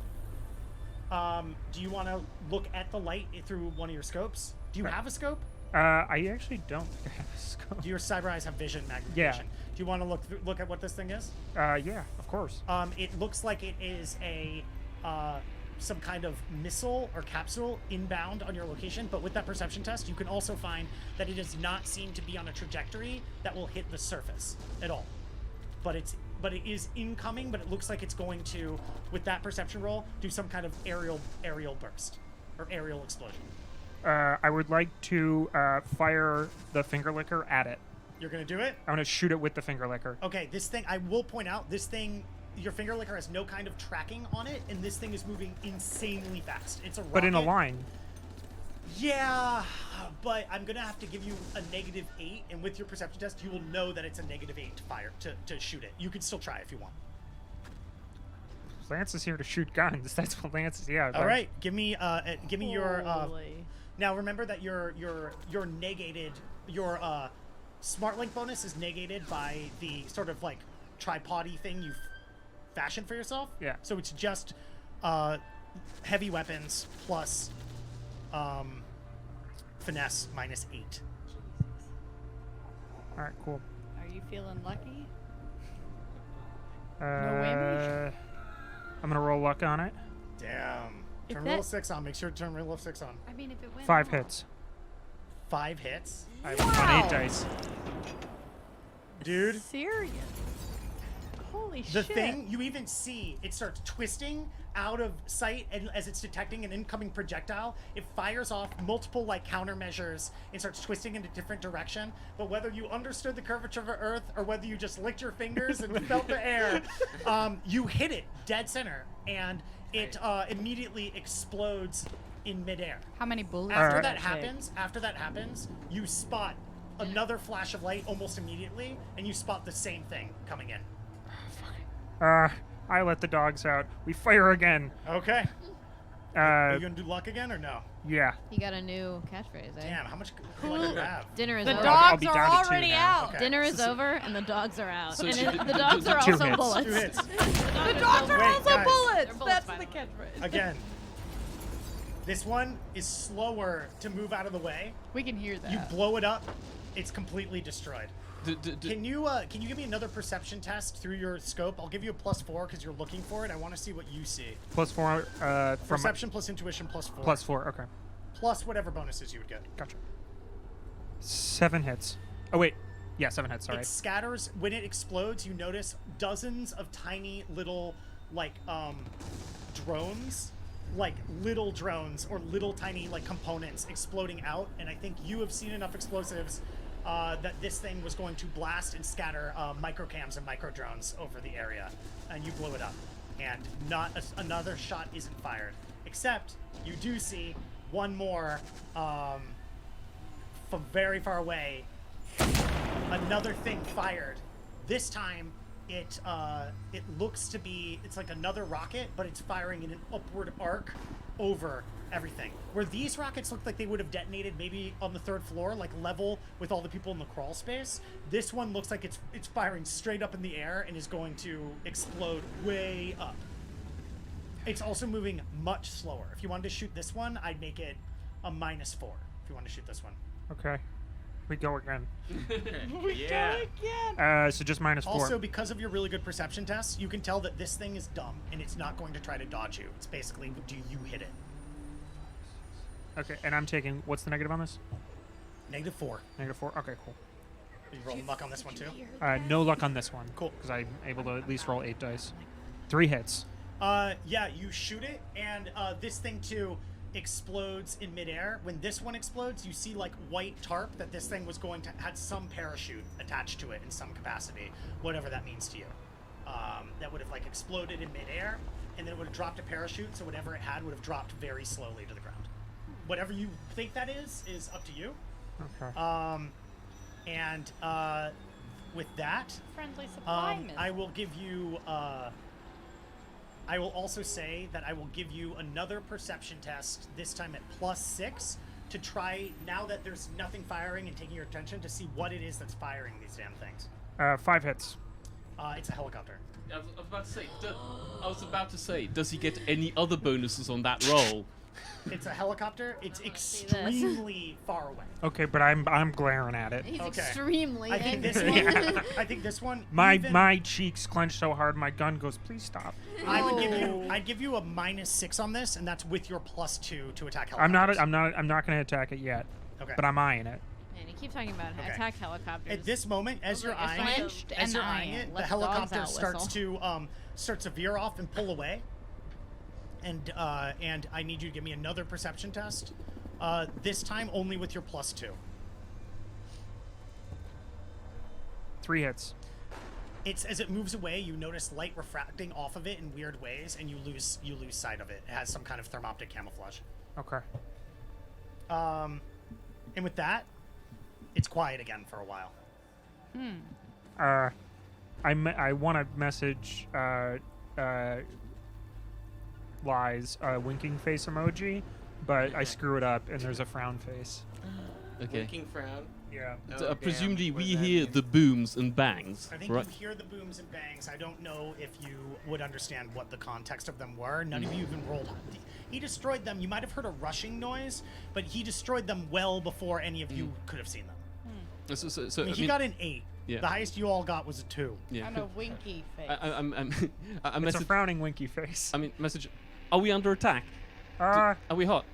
Do you want to look at the light through one of your scopes? Do you have a scope? I actually don't think I have a scope. Do your cyber eyes have vision magnification? Do you want to look at what this thing is? Yeah, of course. It looks like it is a some kind of missile or capsule inbound on your location, but with that perception test, you can also find that it does not seem to be on a trajectory that will hit the surface at all. But it is incoming, but it looks like it's going to, with that perception roll, do some kind of aerial burst or aerial explosion. I would like to fire the finger licker at it. You're gonna do it? I'm gonna shoot it with the finger licker. Okay, this thing, I will point out, this thing, your finger licker has no kind of tracking on it, and this thing is moving insanely fast. It's a rocket. But in a line. Yeah, but I'm gonna have to give you a -8, and with your perception test, you will know that it's a -8 to fire, to shoot it. You can still try if you want. Lance is here to shoot guns. That's what Lance is. Yeah. All right, give me your. Holy. Now remember that you're negated. Your smart link bonus is negated by the sort of like tripod-y thing you've fashioned for yourself. Yeah. So it's just heavy weapons plus finesse -8. All right. Cool. Are you feeling lucky? Uh, I'm gonna roll luck on it. Damn. If Turn that- roll 6 on. Make sure to turn roll 6 on. I mean, if it went 5 off. hits. 5 hits. I'm on 8 dice. Dude. Serious? Holy The shit. thing, you even see it starts twisting out of sight, and as it's detecting an incoming projectile, it fires off multiple like countermeasures and starts twisting in a different direction. But whether you understood the curvature of Earth or whether you just licked your fingers and felt the air, you hit it dead center, and it immediately explodes in midair. How many bullets? After did that take? happens, you spot another flash of light almost immediately, and you spot the same thing coming in. I let the dogs out. We fire again. Okay. Are Uh, you gonna do luck again or no? yeah. You got a new catchphrase, eh? Damn, how much luck do you have? Dinner is The over. I'll dogs be are down to 2 already now. out. Okay. Dinner is over and the dogs are out. So and she- the dogs are 2 also hits. bullets. 2 hits. The dogs are Wait, also guys. bullets. They're bullets, That's by the the way. catchphrase. Again. This one is slower to move out of the way. We can hear that. You blow it up, it's completely destroyed. D- Can you give me another perception test through your scope? I'll give you a +4 because you're looking for it. I want to see what you see. +4 from Perception plus intuition +4. +4. Okay. Plus whatever bonuses you would get. Gotcha. 7 hits. Oh wait. Yeah, 7 hits. Sorry. It scatters. When it explodes, you notice dozens of tiny little, like, drones. Like, little drones or little tiny, like, components exploding out. And I think you have seen enough explosives that this thing was going to blast and scatter microcams and micro drones over the area. And you blow it up. And not another shot isn't fired. Except you do see one more from very far away. Another thing fired. This time it looks to be, it's like another rocket, but it's firing in an upward arc over everything. Where these rockets look like they would have detonated maybe on the 3rd floor, like level with all the people in the crawl space. This one looks like it's firing straight up in the air and is going to explode way up. It's also moving much slower. If you wanted to shoot this one, I'd make it a -4. If you want to shoot this one. Okay. We go again. Yeah. So just -4. Also, because of your really good perception tests, you can tell that this thing is dumb and it's not going to try to dodge you. It's basically, do you hit it? Okay, and I'm taking. What's the negative on this? -4. -4. Okay, cool. Are you rolling luck on this one too? No luck on this one. Cool. Because I'm able to at least roll 8 dice. 3 hits. Yeah, you shoot it, and this thing too explodes in midair. When this one explodes, you see like white tarp that this thing was going to had some parachute attached to it in some capacity, whatever that means to you. That would have like exploded in midair, and then it would have dropped a parachute. So whatever it had would have dropped very slowly to the ground. Whatever you think that is up to you. Okay. And with that, Friendly supply missile. I will give you. I will also say that I will give you another perception test, this time at +6, to try, now that there's nothing firing and taking your attention, to see what it is that's firing these damn things. 5 hits. It's a helicopter. I was about to say, does he get any other bonuses on that roll? It's a helicopter. It's see this. extremely far away. Okay, but I'm glaring at it. He's Okay. extremely I think this angry. one. I think this one. My even- my cheeks clench so hard, my gun goes. Please stop. I would give you. Oh. I'd give you a -6 on this, and that's with your +2 to attack I'm helicopters. not going to attack it yet. Okay. But I'm eyeing it. Man, you keep talking about Okay. attack helicopters. At this moment, as Those you're are eyeing flinched it, as and you're eyeing eyeing. it, the Let the dogs helicopter out starts to veer off and pull away. And I need you to give me another perception test. This time only with your +2. 3 hits. It's as it moves away, you notice light refracting off of it in weird ways, and you lose sight of it. It has some kind of thermoptic camouflage. Okay. And with that, it's quiet again for a while. I want to message Lies winking face emoji, but I screw it up and there's a frown face. Okay. Winking frown. Yeah. So, Oh, presumably damn. What we does that hear mean? the booms and bangs, I think right? you hear the booms and bangs. I don't know if you would understand what the context of them were. None of you even rolled. He destroyed them. You might have heard a rushing noise, but he destroyed them well before any of you could have seen them. So, I mean, he got an 8. Yeah. The highest you all got was a 2. yeah. And a winky face. I'm It's a message. frowning winky face. I mean, message. Are we under attack? Uh, Are we hot?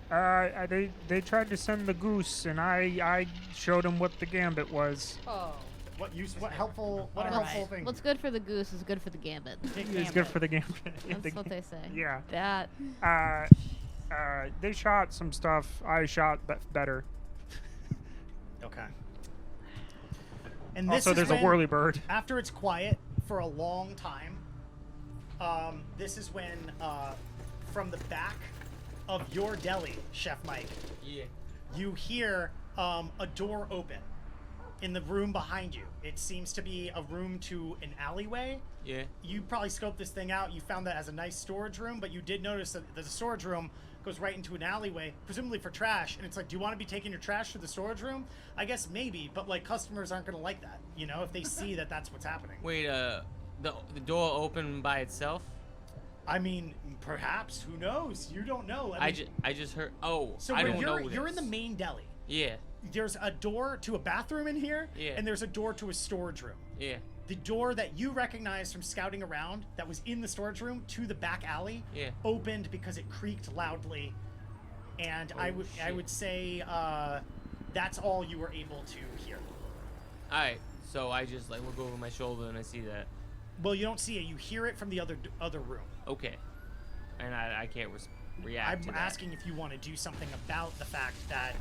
they tried to send the goose, and I showed them what the gambit was. oh. What helpful All helpful right. thing. What's good for the goose is good for the gambit. It's good for the gambit. That's what they say. Yeah. That. They shot some stuff. I shot better. Okay. And this Also, is there's a when, whirlybird. after it's quiet for a long time, this is when from the back of your deli, Chef Mike, Yeah. you hear a door open in the room behind you. It seems to be a room to an alleyway. Yeah. You probably scoped this thing out. You found that as a nice storage room, but you did notice that the storage room goes right into an alleyway, presumably for trash. And it's like, do you want to be taking your trash to the storage room? I guess maybe, but like customers aren't going to like that, you know, if they see that that's what's happening. Wait, the door opened by itself? I mean, perhaps. Who knows? You don't know. I just heard. Oh, so I where don't know. you're in the this. main deli. Yeah. There's a door to a bathroom in here, Yeah. and there's a door to a storage room. Yeah. The door that you recognized from scouting around that was in the storage room to the back alley Yeah. opened because it creaked loudly, and Oh, I would say that's all you were able to hear. All right. So I just like look over my shoulder and I see that. Well, you don't see it. You hear it from the other room. Okay. And I can't react. I'm to that. asking if you want to do something about the fact that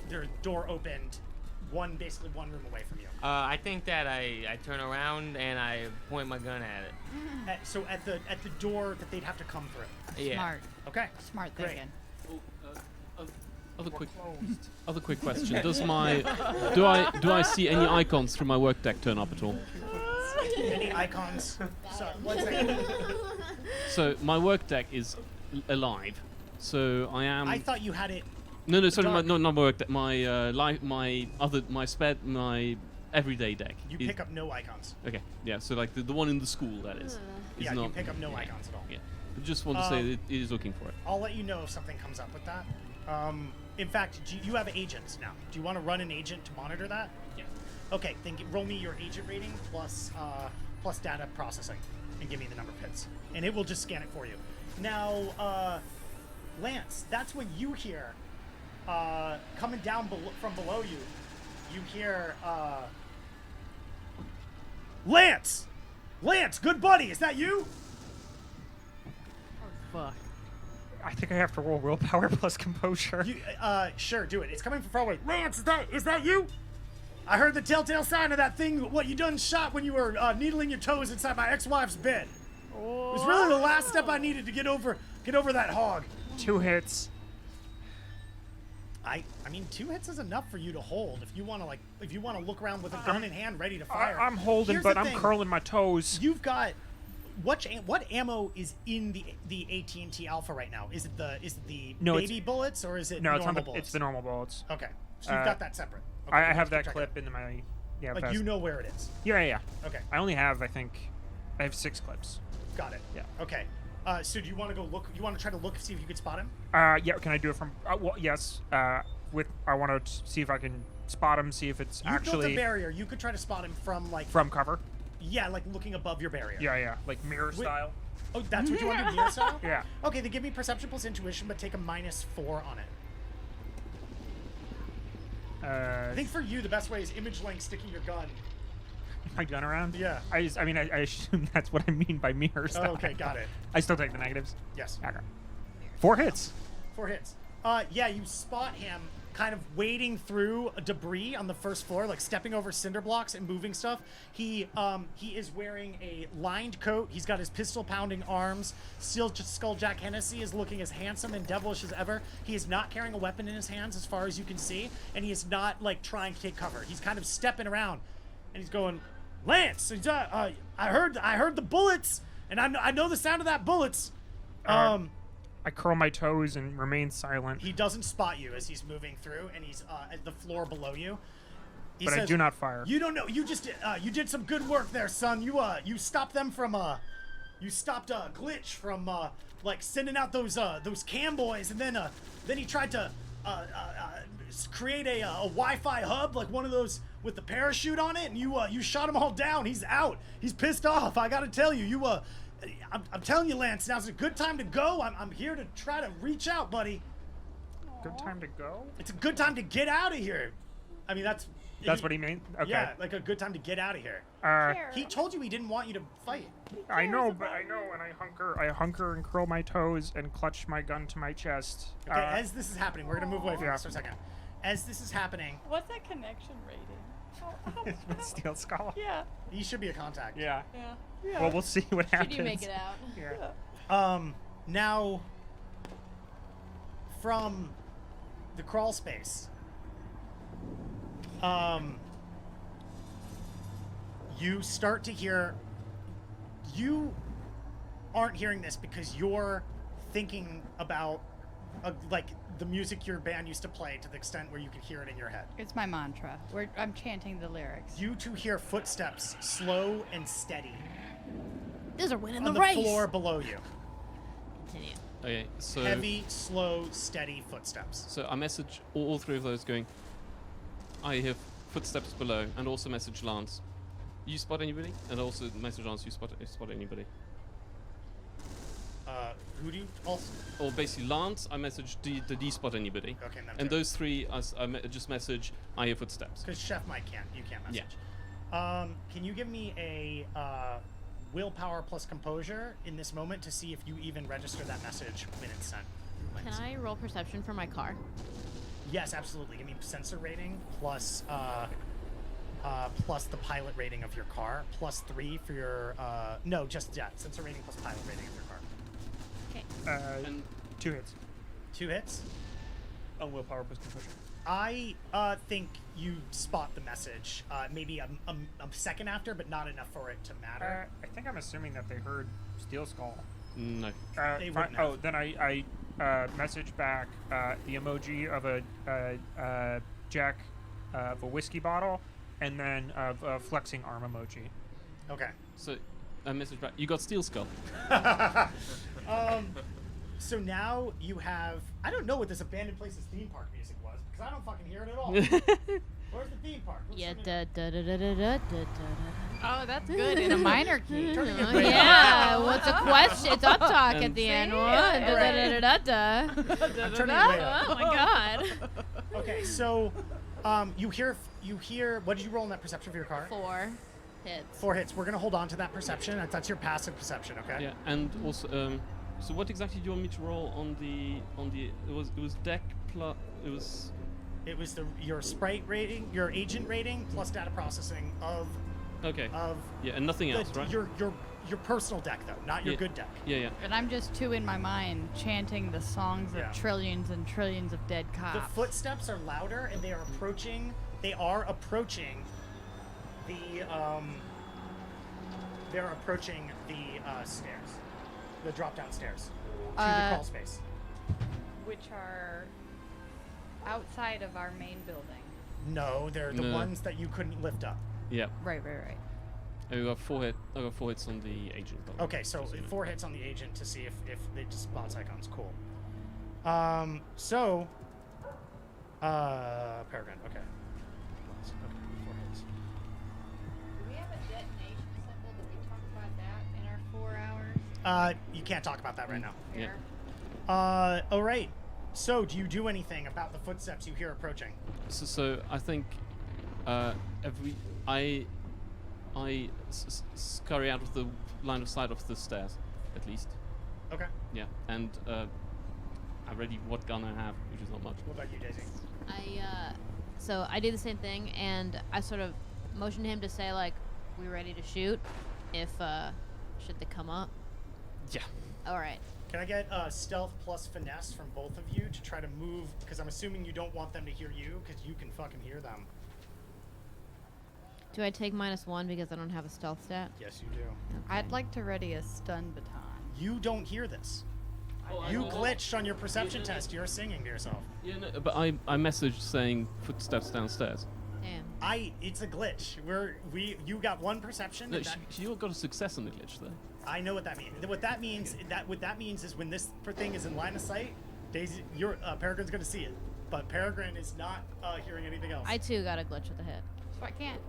their door opened basically one room away from you. I think that I turn around and I point my gun at it. So at the door that they'd have to come through. Yeah. Smart. Okay. Smart Great. thinking. Other quick question. Does my do I see any icons from my work deck turn up at all? Any icons? So, one second. So my work deck is alive. So I am. I thought you had it. No, sorry, dark. not my work deck. My my everyday deck. You is- pick up no icons. Okay, yeah. So like the one in the school that is. Yeah, not, you pick up no icons at all. Yeah. I just want to say that it is looking for it. I'll let you know if something comes up with that. In fact, you have agents now. Do you want to run an agent to monitor that? Yeah. Okay, then roll me your agent rating plus data processing and give me the number of hits. And it will just scan it for you. Now, Lance, that's when you hear, coming down from below you, you hear, Lance! Lance, good buddy, is that you? Fuck. I think I have to roll willpower plus composure. You, sure, do it. It's coming from far away. Lance, is that you? I heard the telltale sign of that thing, what you done shot when you were needling your toes inside my ex-wife's bed. It was really the last step I needed to get over that hog. 2 hits. I mean, 2 hits is enough for you to hold if you want to look around with a gun in hand ready to fire. I'm holding, Here's but the I'm thing. curling my toes. You've got what ammo is in the AT&T Alpha right now? Is it the No, baby bullets or is it No, normal it's not. bullets? It's the normal bullets. Okay, so you've got that separate. Okay, I have let's that keep track of clip into my. Yeah. Like vest. you know where it is. Yeah. Okay, I only have, I think, I have 6 clips. got it. Yeah. Okay. So do you want to go look? You want to try to look see if you could spot him? Yeah. Can I do it from? Well, yes. I want to see if I can spot him. See if it's You built actually a barrier. You could try to spot him from like from cover. yeah, like looking above your barrier. Yeah. Like mirror style. Oh, that's what you want to do, mirror style? Yeah. Okay, then give me perception plus intuition, but take a -4 on it. I think for you, the best way is image link sticking your gun. My gun around. Yeah. I assume that's what I mean by mirror style. Oh, okay, got it. I still take the negatives. Yes. Okay. 4 hits. 4 hits. Yeah, you spot him kind of wading through debris on the first floor, like stepping over cinder blocks and moving stuff. He is wearing a lined coat. He's got his pistol pounding arms. Still, Skulljack Hennessy is looking as handsome and devilish as ever. He is not carrying a weapon in his hands as far as you can see, and he is not like trying to take cover. He's kind of stepping around, and he's going, Lance, I heard the bullets, and I know the sound of that bullets. I curl my toes and remain silent. He doesn't spot you as he's moving through, and he's at the floor below you. He But I says, do not fire. You don't know. You just you did some good work there, son. You stopped them from you stopped a glitch from like sending out those cam boys, and then he tried to create a Wi-Fi hub, like one of those with the parachute on it, and you shot them all down. He's out. He's pissed off. I gotta tell you, I'm telling you, Lance, now's a good time to go. I'm here to try to reach out, buddy. Good time to go. It's a good time to get out of here. I mean, that's what he meant. Okay. Yeah, like a good time to get out of here. He told you he didn't want you to fight. I know, and I hunker and curl my toes and clutch my gun to my chest. Okay, as this is happening, we're gonna move away from Yeah. this for a second. As this is happening, What's that connection rating? Steel skull. Yeah. you should be a contact. Yeah. Yeah. Well, we'll see what Should happens. you make it out? Yeah. Now, from the crawl space, you start to hear. You aren't hearing this because you're thinking about like the music your band used to play to the extent where you can hear it in your head. It's my mantra. I'm chanting the lyrics. You two hear footsteps, slow and steady, These are winning on the the race. floor below you. Continue. Okay, so Heavy, slow, steady footsteps. so I message all three of those going. I hear footsteps below, and also message Lance. You spot anybody? And also message Lance. You spot anybody? Who do you also? Or basically Lance. I message do you spot anybody? Okay, And those three, just message. I hear footsteps. Because Chef Mike can't. You can't Yeah. message. Can you give me a willpower plus composure in this moment to see if you even register that message when it's sent? Can I roll perception for my car? Yes, absolutely. Give me sensor rating plus the pilot rating of your car, plus 3 for your sensor rating plus pilot rating of your car. Okay. And 2 hits. 2 hits. On willpower plus composure. I think you spot the message maybe a second after, but not enough for it to matter. I think I'm assuming that they heard Steel Skull. No. They Fine. wouldn't Oh, have. then I message back the emoji of a jack of a whiskey bottle, and then of a flexing arm emoji. Okay. So I message back. You got Steel Skull. So now you have. I don't know what this abandoned place's theme park music was because I don't fucking hear it at all. Where's the theme park? What's Yeah. the Da, name? da, da, da, da, da, da. Oh, that's good in a minor key. Turning it Oh, way yeah. What's a question? It's up talk at And- the end. See? What? Da, Alright. da, da, da, da. I'm turning it way up. Oh my god. Okay, so you hear. What did you roll in that perception for your car? 4 hits. 4 hits. We're gonna hold on to that perception. That's your passive perception. Okay. Yeah, and also, so what exactly do you want me to roll on the? It was deck plus. It was your sprite rating, your agent rating, plus data processing of Okay. of Yeah, and nothing else, right? your personal deck though, not your Yeah. good deck. Yeah. And I'm just too in my mind chanting the songs Yeah. of trillions and trillions of dead The cops. footsteps are louder and they are approaching. They are approaching the They're approaching the stairs, the drop down stairs to the crawl space. which are outside of our main building. No, they're the No. ones that you couldn't lift up. Yeah. Right. I got 4 hits. I got 4 hits on the agent. Okay, so Just so you know. 4 hits on the agent to see if they just spots icons. Cool. Peregrine. Okay. Okay, 4 hits. Do we have a detonation symbol? Did we talk about that in our 4 hours? You can't talk about that right now. Yeah. All right. So, do you do anything about the footsteps you hear approaching? So I think I scurry out of the line of sight of the stairs, at least. Okay. Yeah, and I'm ready what gun I have, which is not much. What about you, Daisy? So I do the same thing, and I sort of motion him to say like, "We ready to shoot?" If should they come up. Yeah. All right. Can I get stealth plus finesse from both of you to try to move? Because I'm assuming you don't want them to hear you, because you can fucking hear them. Do I take -1 because I don't have a stealth stat? Yes, you do. I'd like to ready a stun baton. You don't hear this. You glitched on your perception test. You're singing to yourself. Yeah, no, but I messaged saying footsteps downstairs. Damn. It's a glitch. You got 1 perception. No, and that- she got a success on the glitch though. I know what that means. What that means is when this thing is in line of sight, Daisy, Peregrine's going to see it, but Peregrine is not hearing anything else. I too got a glitch with the hit. So I can't.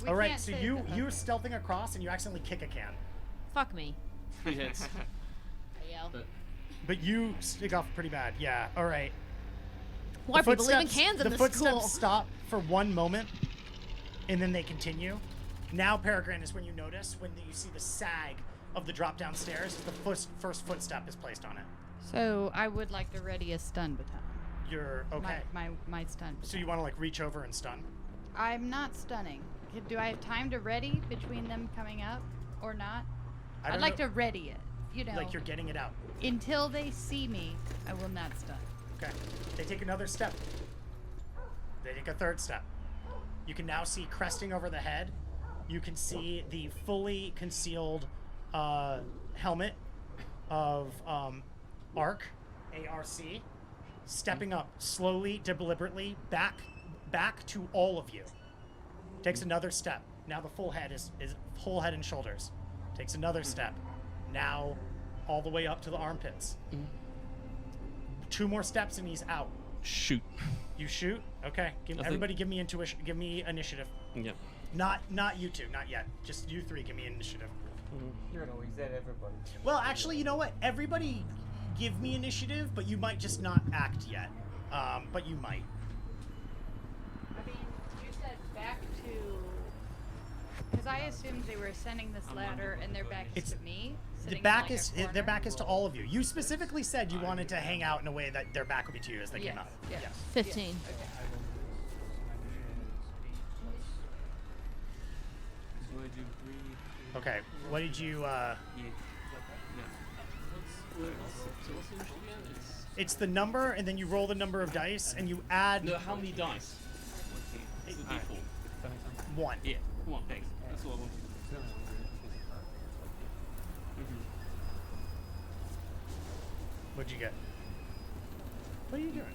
we All right, can't so say you're that- stealthing across and you accidentally kick a can, Fuck me. 3 hits. I yell. but you stick off pretty bad. Yeah. All right. Why The people leaving footsteps- cans in the this footsteps school? stop for 1 moment, and then they continue. Now, Peregrine, is when you notice when you see the sag of the drop down stairs. The first footstep is placed on it. So I would like to ready a stun baton. You're okay. My stun baton. So you want to like reach over and stun? I'm not stunning. Do I have time to ready between them coming up or not? I I'd don't like know. to ready it. You know, Like you're getting it out. until they see me, I will not stun. Okay. They take another step. They take a third step. You can now see cresting over the head. You can see the fully concealed helmet of ARC, A-R-C, stepping up slowly, deliberately, back to all of you. Takes another step. Now the full head is full head and shoulders. Takes another step. Now all the way up to the armpits. 2 more steps and he's out. Shoot. You shoot? Okay. Everybody give me intuition. Give me initiative. Yeah. Not you two, not yet. Just you 3 give me initiative. No, he said everybody. Well, actually, you know what? Everybody give me initiative, but you might just not act yet. But you might. I mean, you said back to... Because I assumed they were ascending this ladder and their back is to me. Their back is to all of you. You specifically said you wanted to hang out in a way that their back would be to you as they came up. Yes. 15. Okay. What did you? It's the number, and then you roll the number of dice, and you add No, how many dice? It's a D4. 1. Yeah, 1. Thanks. That's all I wanted. What'd you get? What are you doing?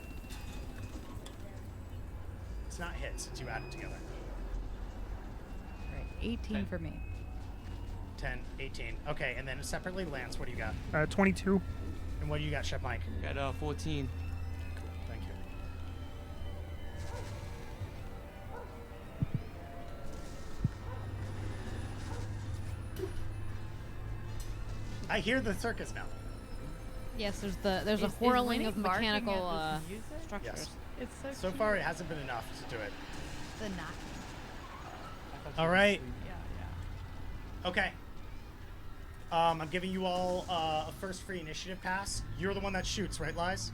It's not hit since you added together. Right, 18 for me. 10, 18. Okay, and then separately, Lance, what do you got? 22. And what do you got, Chef Mike? Got 14. Thank you. I hear the circus now. Yes, there's a Is whirling Winnie of barking at mechanical this music? structures. Yes. It's so So cute. far, it hasn't been enough to do it. The knocking. All right. Yeah. Okay. I'm giving you all a first free initiative pass. You're the one that shoots, right, Lies?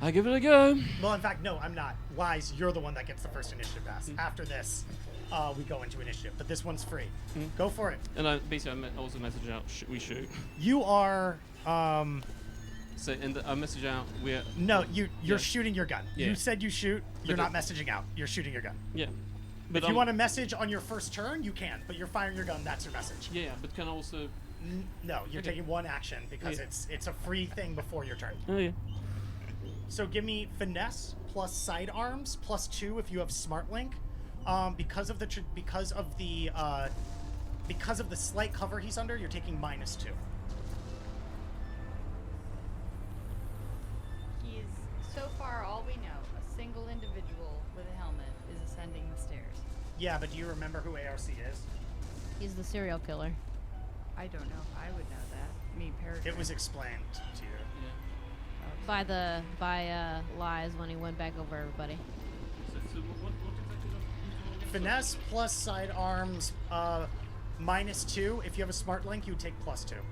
I give it a go. Well, in fact, no, I'm not. Lies, you're the one that gets the first initiative pass. After this, we go into initiative, but this one's free. Go for it. And I basically also message out, we shoot. You are, So I message out, we're... no, you're Yeah. shooting your gun. Yeah. You said you shoot. You're But not messaging out. You're shooting your gun. Yeah. If you want to message on your first turn, you can, but you're firing your gun. That's your message. Yeah, but can I also... No, you're taking one action because Yeah. it's a free thing before your turn. Oh, yeah. So give me finesse plus sidearms plus 2 if you have smart link. Because of the slight cover he's under, you're taking -2. He's, so far, all we know, a single individual with a helmet is ascending the stairs. Yeah, but do you remember who ARC is? He's the serial killer. I don't know if I would know that. Me, Peregrine. It was explained to you. By Lies when he went back over everybody. So what exactly Finesse plus sidearms -2. If you have a smart link, you take +2.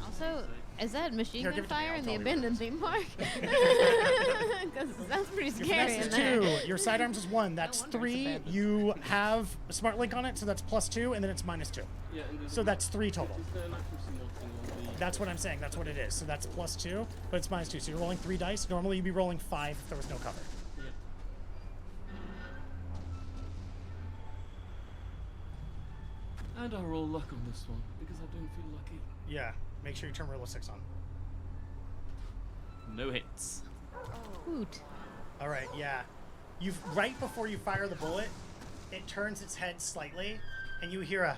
Also, is that machine Here, gun give it to me, fire I'll in the tell you abandoned theme park? Because it sounds pretty Your scary finesse in is there. 2. Your sidearms is 1. That's wonder it's 3. abandoned. You have a smart link on it, so that's +2, and then it's -2. Yeah, and So that's 3 total. Is there an accuracy mod thing on the... That's what I'm saying. That's what it is. So that's +2, but it's -2. So you're rolling 3 dice. Normally you'd be rolling 5 if there was no cover. Yeah. And I roll luck on this one, because I don't feel lucky. Yeah. Make sure you turn roll of 6 on. No hits. Hoot. All right. Yeah. You've right before you fire the bullet, it turns its head slightly, and you hear a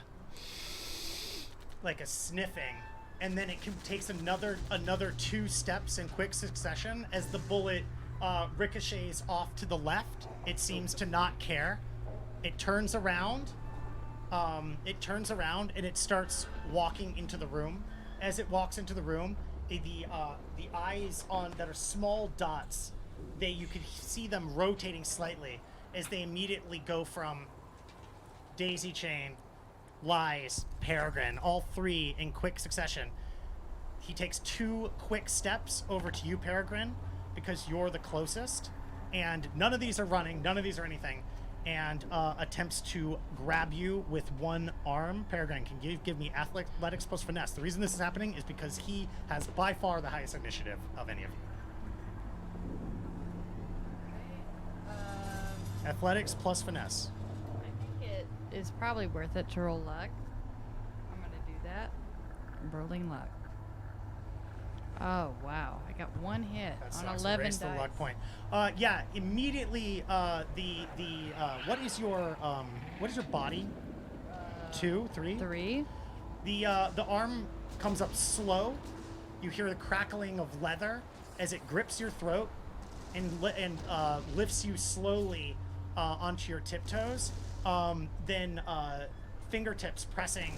sniffing, and then it takes another 2 steps in quick succession as the bullet ricochets off to the left. It seems to not care. It turns around. And it starts walking into the room. As it walks into the room, the eyes that are small dots, you could see them rotating slightly as they immediately go from Daisy Chain, Lies, Peregrine, all 3 in quick succession. He takes 2 quick steps over to you, Peregrine, because you're the closest, and none of these are running, none of these are anything. and attempts to grab you with one arm. Peregrine, can you give me athletics plus finesse? The reason this is happening is because he has by far the highest initiative of any of you. Athletics plus finesse. I think it is probably worth it to roll luck. I'm gonna do that. I'm rolling luck. Oh wow! I got one hit That on sucks. 11 Erase dice. the luck point. Yeah, immediately. What is your body? 2, 3. 3. The arm comes up slow. You hear the crackling of leather as it grips your throat and lifts you slowly onto your tiptoes. Then fingertips pressing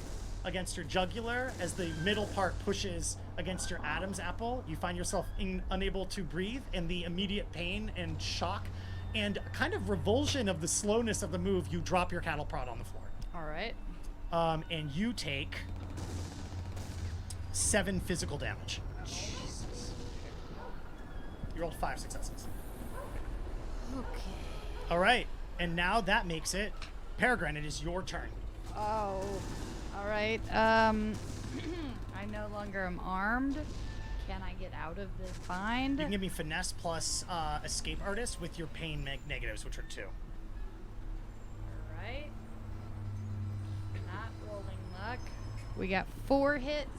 against your jugular as the middle part pushes against your Adam's apple. You find yourself unable to breathe, and the immediate pain and shock and kind of revulsion of the slowness of the move, you drop your cattle prod on the floor. All right. And you take 7 physical damage. Jesus. You rolled 5 successes. Okay. All right, and now that makes it, Peregrine, it is your turn. Oh. All right. I no longer am armed. Can I get out of this bind? You can give me finesse plus escape artist with your pain negatives, which are 2. All right. Not rolling luck. We got 4 hits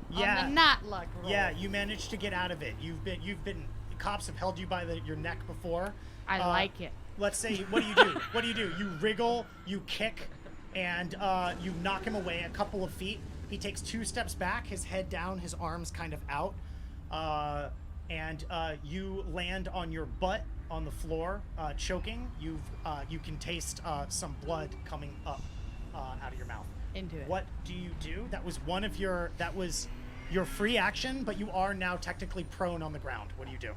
Yeah. on the not luck roll. Yeah, you managed to get out of it. You've been. Cops have held you by your neck before. I like it. Let's say, what do you do? What do you do? You wriggle, you kick, and you knock him away a couple of feet. He takes 2 steps back, his head down, his arms kind of out, and you land on your butt on the floor, choking. You can taste some blood coming up out of your mouth. Into it. What do you do? That was your free action, but you are now technically prone on the ground. What do you do?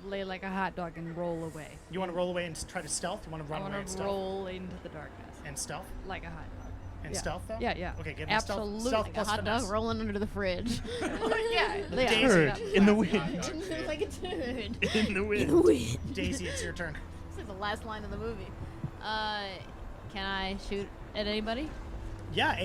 Lay like a hot dog and roll away. You want to roll away and try to stealth? You want to run I away want and to stealth? roll into the darkness. And stealth? Like a hot dog. And Yeah. stealth, though? Yeah, yeah. Okay, give me Absolutely. stealth Like a plus hot finesse. dog rolling under the fridge. yeah. Daisy. Turd in the wind. Like a turd. In the wind. Wind. Daisy, it's your turn. It's like the last line of the movie. Can I shoot at anybody? Yeah,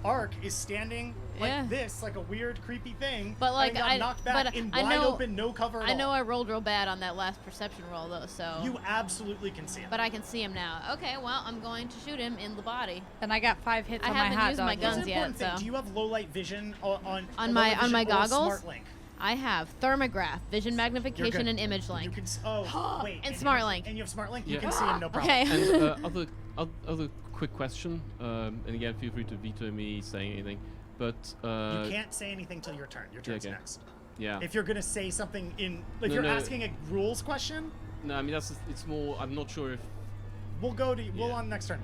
ARC is standing like Yeah. this, like a weird, creepy thing. But, like, and got I- knocked back but in I wide know- open, no cover at I know all. I rolled real bad on that last perception roll, though, so. You absolutely can see it. But I can see him now. Okay, well, I'm going to shoot him in the body. And I got 5 hits I on my haven't hot used dog. my yet. Here's guns an yet, important thing. so. Do you have low light vision on On low my- light on my vision or goggles? Smart Link? I have thermograph, vision You're magnification, good. and image You link. can wait. And you Smart have- Link. And you have Smart Link. You Yeah. can see him, no problem. Okay. And other quick question, and again, feel free to veto me saying anything. But You can't say anything till your turn. Your turn's okay. next. yeah, If you're gonna say something if No, you're no. asking a rules question, no, I mean it's more. I'm not sure if we'll Yeah. on next turn.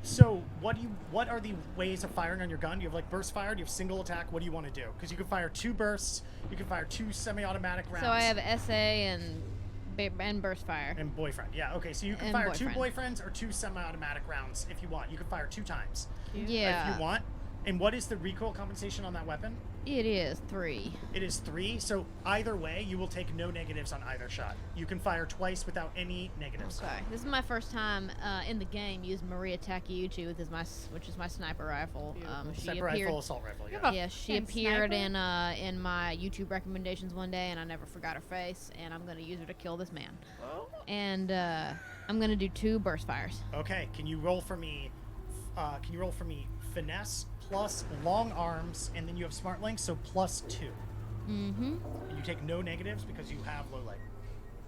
So what are the ways of firing on your gun? Do you have like burst fire? Do you have single attack? What do you want to do? Because you can fire 2 bursts. You can fire 2 semi-automatic rounds. So I have SA and burst fire. And boyfriend. Yeah. Okay. So you can And fire 2 boyfriend. boyfriends or 2 semi-automatic rounds if you want. You can fire 2 times Yeah. if you want. And what is the recoil compensation on that weapon? It is 3. It is 3. So either way, you will take no negatives on either shot. You can fire twice without any negatives. Sorry. This is my first time in the game using Maria Takeuchi which is my sniper rifle. She Sniper appeared. rifle, assault rifle. You have Yeah. a Yeah, she fucking appeared sniper? in my YouTube recommendations one day, and I never forgot her face. And I'm gonna use her to kill this man. And I'm gonna do 2 burst fires. Okay. Can you roll for me? Finesse plus long arms, and then you have smart link, so plus 2. Mm-hmm. And you take no negatives because you have low light.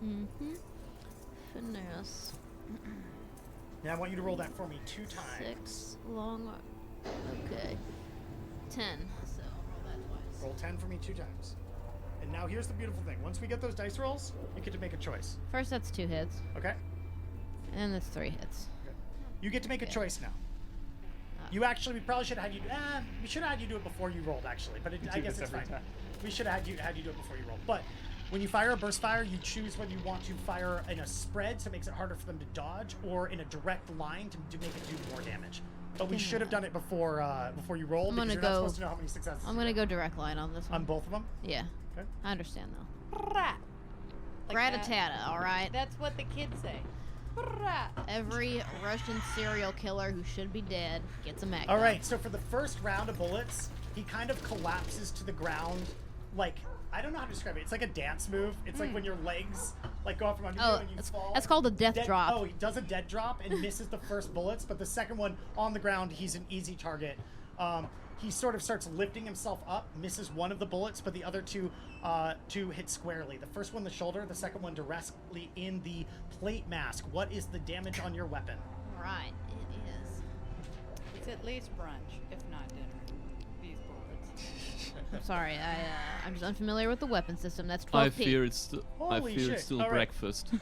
Mm-hmm. Finesse. Now I want you to roll that for me 2 times. 6 long. Okay. 10. So I'll roll that twice. Roll 10 for me 2 times. And now here's the beautiful thing. Once we get those dice rolls, you get to make a choice. First, that's 2 hits, Okay? and that's 3 hits. You get to make a choice now. We probably should have had you. We should have had you do it before you rolled, actually. But I guess it's fine. We should have had you do it before you rolled. But when you fire a burst fire, you choose whether you want to fire in a spread, so it makes it harder for them to dodge, or in a direct line to make it do more damage. But we should have done it before you rolled, I'm because gonna you're not go- supposed to know how many successes. I'm you gonna get. go direct line on this one. On both of them. Yeah. Okay. I understand though. Like that. Gratatata, all right? That's what the kids say. Every Russian serial killer who should be dead gets a Magnum. All right, so for the first round of bullets, he kind of collapses to the ground, like, I don't know how to describe it. It's like a dance move. It's like when your legs like go out from under you and you fall. That's called a death drop. Oh, he does a dead drop and misses the first bullets, but the second one on the ground, he's an easy target. He sort of starts lifting himself up, misses one of the bullets, but the other two hit squarely. The first one the shoulder, the second one directly in the plate mask. What is the damage on your weapon? All right, it is. It's at least brunch, if not dinner. These bullets. I'm sorry, I'm just unfamiliar with the weapon system. That's 12p. I fear it's still Holy shit. All right. breakfast.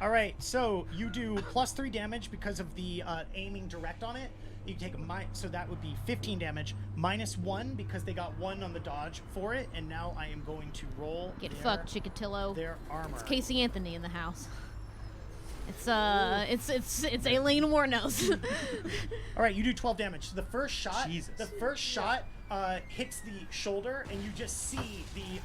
All right, so you do +3 damage because of the aiming direct on it. You take so that would be 15 damage, -1 because they got 1 on the dodge for it, and now I am going to roll. Get fucked, Chikatilo. Their armor. It's Casey Anthony in the house. It's Aileen Warnos. All right, you do 12 damage. So the first shot, Jesus. hits the shoulder, and you just see the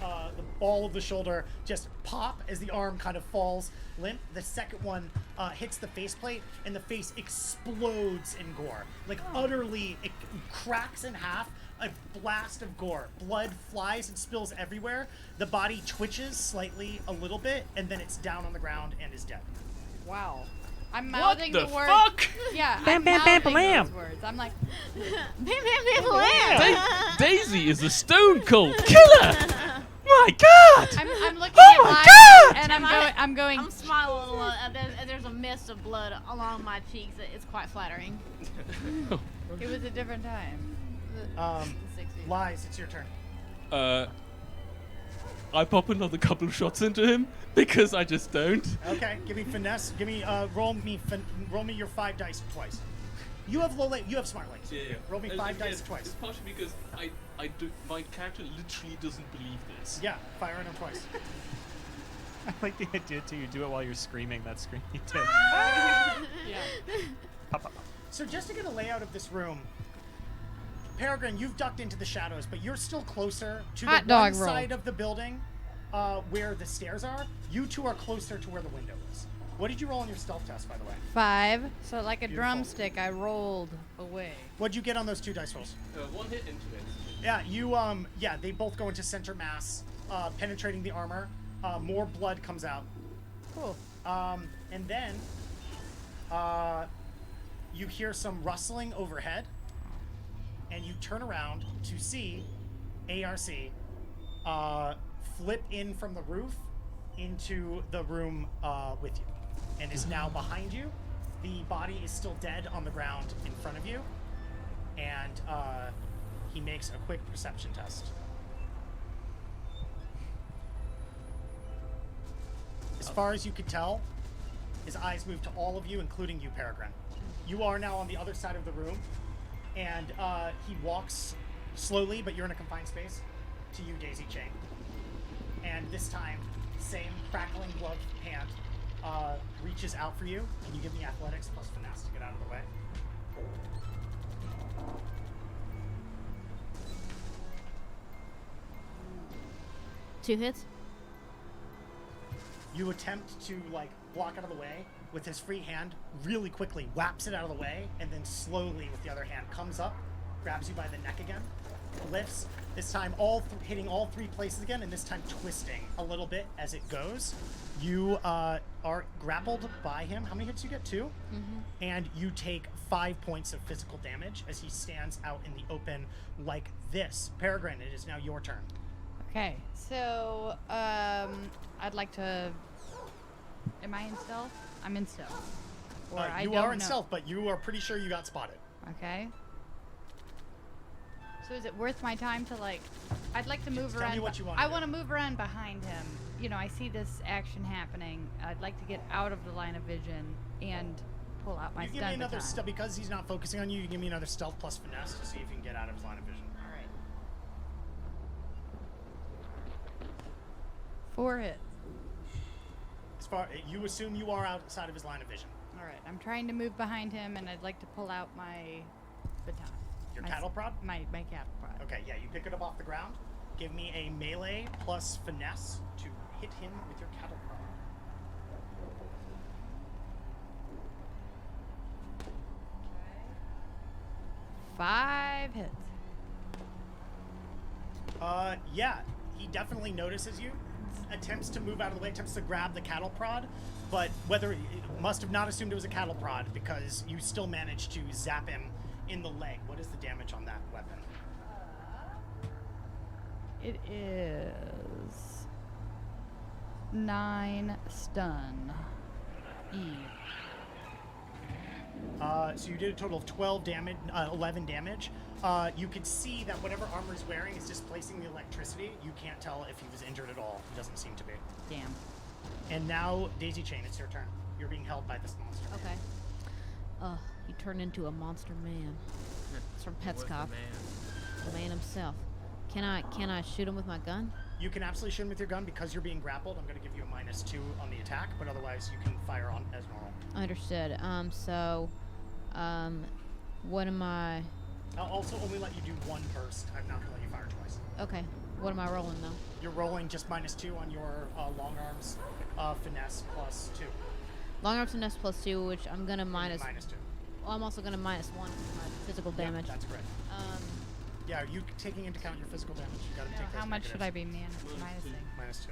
ball of the shoulder just pop as the arm kind of falls limp. The second one hits the faceplate, and the face explodes in gore, like utterly. It cracks in half. A blast of gore. Blood flies and spills everywhere. The body twitches slightly a little bit, and then it's down on the ground and is dead. Wow. I'm What mouthing the the words. fuck? Yeah, Bam, I'm bam, bam, mouthing blam. those words. I'm like, Bam, bam, bam, bam. Daisy is a stone cold killer. My God! I'm looking Oh at my mine, God! and I'm going. I'm smiling a little. There's a mist of blood along my cheeks. It's quite flattering. It was a different time. The 60s. Lies, it's your turn. I pop another couple of shots into him because I just don't. Okay, give me finesse. Give me roll me your 5 dice twice. You have you have smart legs. Yeah. Roll me 5 dice twice. It's partially because my character literally doesn't believe this. Yeah, fire on him twice. I like the idea too. You do it while you're screaming. That scream you did. Yeah. Pop, pop, pop. So just to get a layout of this room, Peregrine, you've ducked into the shadows, but you're still closer to Hot the dog one roll. side of the building where the stairs are. You two are closer to where the window is. What did you roll on your stealth test, by the way? 5. So like a Beautiful. drumstick, I rolled away. What'd you get on those 2 dice rolls? 1 hit into it. Yeah, they both go into center mass, penetrating the armor. More blood comes out. Cool. And then you hear some rustling overhead, and you turn around to see ARC flip in from the roof into the room with you, and is now behind you. The body is still dead on the ground in front of you, and he makes a quick perception test. As far as you could tell, his eyes move to all of you, including you, Peregrine. You are now on the other side of the room, and he walks slowly, but you're in a confined space, to you, Daisy Chain. And this time, same crackling gloved hand reaches out for you. Can you give me athletics plus finesse to get out of the way? Two hits. You attempt to block out of the way with his free hand, really quickly whaps it out of the way, and then slowly with the other hand comes up, grabs you by the neck again, lifts, this time hitting all 3 places again, and this time twisting a little bit as it goes. You are grappled by him. How many hits you get? 2? Mm-hmm. And you take 5 points of physical damage as he stands out in the open like this. Peregrine, it is now your turn. Okay. So I'd like to. Am I in stealth? I'm in stealth. Or I You don't are in know. stealth, but you are pretty sure you got spotted. Okay. So is it worth my time to I'd like to move Tell around. me what you wanna I do. want to move around behind him. You know, I see this action happening. I'd like to get out of the line of vision and pull out my You give me stun another baton. because he's not focusing on you. You give me another stealth plus finesse to see if you can get out of his line of vision. All right. 4 hits. As far you assume you are outside of his line of vision. All right. I'm trying to move behind him, and I'd like to pull out my baton. Your My cattle prod? My cattle prod. Okay, yeah, you pick it up off the ground. Give me a melee plus finesse to hit him with your cattle prod. 5 hits. Yeah, he definitely notices you, attempts to move out of the way, attempts to grab the cattle prod, but whether it must have not assumed it was a cattle prod because you still managed to zap him in the leg. What is the damage on that weapon? It is 9 stun. So you did a total of 12 damage, 11 damage. You could see that whatever armor he's wearing is displacing the electricity. You can't tell if he was injured at all. He doesn't seem to be. Damn. And now, Daisy Chain, it's your turn. You're being held by this monster. Okay. He turned into a monster man. It's from What's the Petscop. man? The man himself. Can I shoot him with my gun? You can absolutely shoot him with your gun because you're being grappled. I'm going to give you a -2 on the attack, but otherwise you can fire on as normal. Understood. What am I? I'll also only let you do one burst. I'm not going to let you fire twice. Okay. What am I rolling though? You're rolling just -2 on your long arms, finesse +2. Long arms finesse +2, which I'm gonna minus. -2. Well, I'm also gonna -1 for my physical damage. Yeah, that's correct. Yeah, you taking into account your physical damage. You got to take those How much should I negatives. be minusing? -2.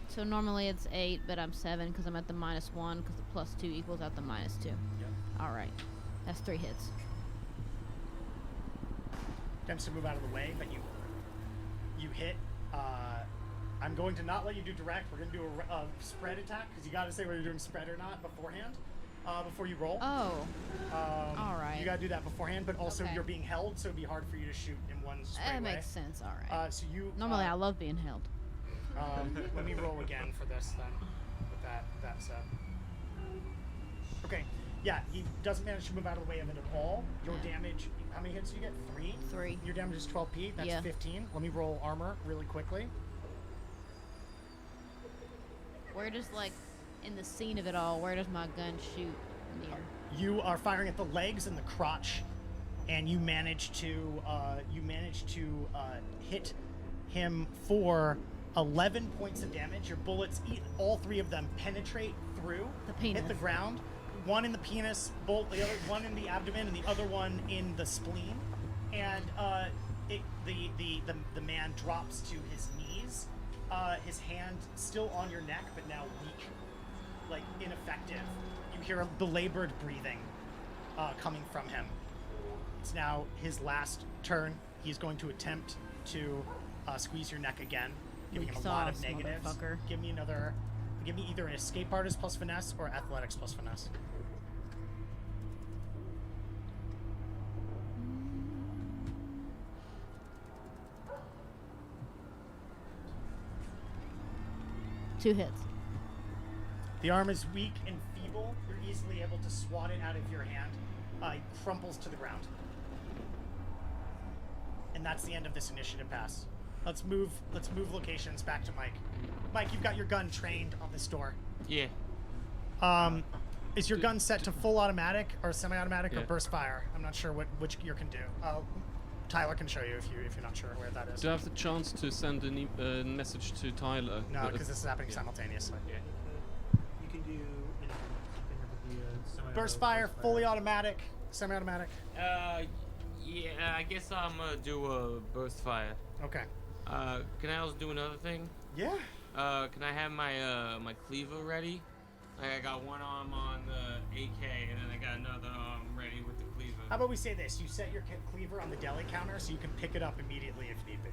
So normally it's 8, but I'm 7 because I'm at the -1 because the +2 equals out the -2. Yep. All right, that's 3 hits. Attempts to move out of the way, but you hit. I'm going to not let you do direct. We're going to do a spread attack because you got to say whether you're doing spread or not beforehand. Before you roll. Oh. All right. You got to do that beforehand, but also Okay. you're being held, so it'd be hard for you to shoot in one straight That way. makes sense. All right. So you Normally I love being held. let me roll again for this then. With that set. Okay. Yeah, he doesn't manage to move out of the way of it at all. Your damage. How many hits do you get? 3. 3. Your damage is 12p. That's Yeah. 15. Let me roll armor really quickly. Where does in the scene of it all, where does my gun shoot near? You are firing at the legs and the crotch, and you manage to hit him for 11 points of damage. Your bullets, all 3 of them, penetrate through, The penis. hit the ground. One in the penis, the other one in the abdomen, and the other one in the spleen. And the man drops to his knees. His hand still on your neck, but now weak, ineffective. You hear a belabored breathing coming from him. It's now his last turn. He's going to attempt to squeeze your neck again, giving him a lot of sauce, negatives. motherfucker. Give me either an escape artist plus finesse or athletics plus finesse. Two hits. The arm is weak and feeble. You're easily able to swat it out of your hand. It crumples to the ground. And that's the end of this initiative pass. Let's move locations back to Mike. Mike, you've got your gun trained on this door. Yeah. Is your gun set to full automatic or semi-automatic or Yeah. burst fire? I'm not sure which you can do. Tyler can show you if you're not sure where that is. Do I have the chance to send a message to Tyler? No, because this is happening simultaneously. You can do Burst fire, fully automatic, semi-automatic. Yeah, I guess I'm gonna do a burst fire. Okay. Can I also do another thing? Yeah. Can I have my my cleaver ready? I got one arm on the AK, and then I got another arm ready with the cleaver. How about we say this? You set your cleaver on the deli counter so you can pick it up immediately if need be.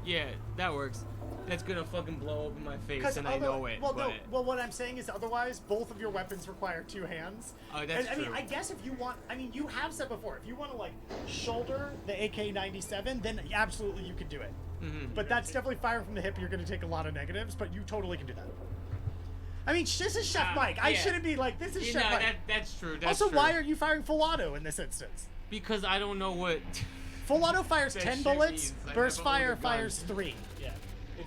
Yeah, that works. That's gonna fucking blow up in my face, and I know it. Well, but no. Well, what I'm saying is otherwise, both of your weapons require 2 hands. Oh, that's I mean, true. I guess if you want, you have said before, if you want to shoulder the AK-97, then absolutely you could do it. Mm-hmm. But that's definitely firing from the hip. You're going to take a lot of negatives, but you totally can do that. I mean, this is Chef Mike. I yeah. shouldn't be like, this is You Chef know, Mike. that's true. That's Also, true. why are you firing full auto in this instance? Because I don't know what. Full auto fires That 10 shit bullets, means. I burst never owned a fire gun. fires 3, Yeah.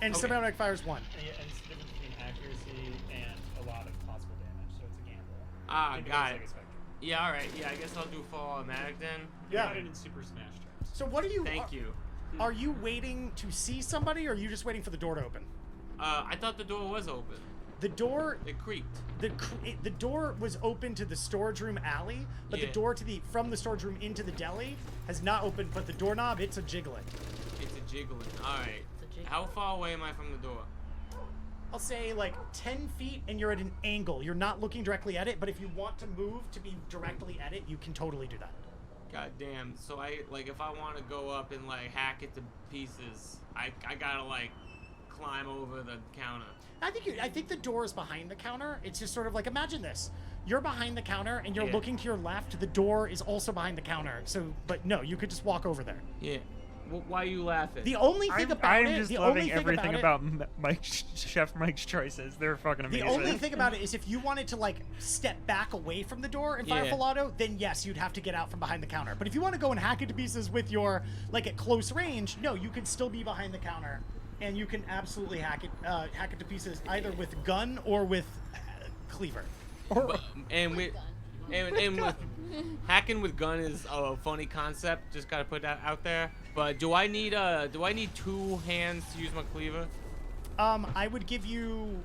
and Okay. semi-automatic fires 1. And it's the difference between accuracy and a lot of possible damage, so it's a gamble. Ah, Think of got as it. like a spectrum. Yeah, all right. Yeah, I guess I'll do full automatic then. Yeah. Got it in Super Smash terms. So what are you... Thank you. Are you waiting to see somebody, or are you just waiting for the door to open? I thought the door was open. The door, It creaked. the door was open to the storage room alley, but the Yeah. door from the storage room into the deli has not opened. But the doorknob, it's a jiggling. It's a jiggling. All right. It's a jiggling. How far away am I from the door? I'll say like 10 feet, and you're at an angle. You're not looking directly at it, but if you want to move to be directly at it, you can totally do that. God damn. So if I want to go up and like hack it to pieces, I gotta like climb over the counter. I think the door is behind the counter. It's just sort of like, imagine this. You're behind the counter and you're Yeah. looking to your left. The door is also behind the counter. So, but no, you could just walk over there. Yeah. Why are you laughing? The only thing about I'm it, just the loving only thing everything about about Chef Mike's choices. They're fucking the amazing. only thing about it is if you wanted to like step back away from the door and fire Yeah. full auto, then yes, you'd have to get out from behind the counter. But if you want to go and hack it to pieces with your like at close range, no, you could still be behind the counter, and you can absolutely hack it to pieces either with gun or with cleaver. and with hacking with gun is a funny concept. Just gotta put that out there. But do I need 2 hands to use my cleaver? I would give you,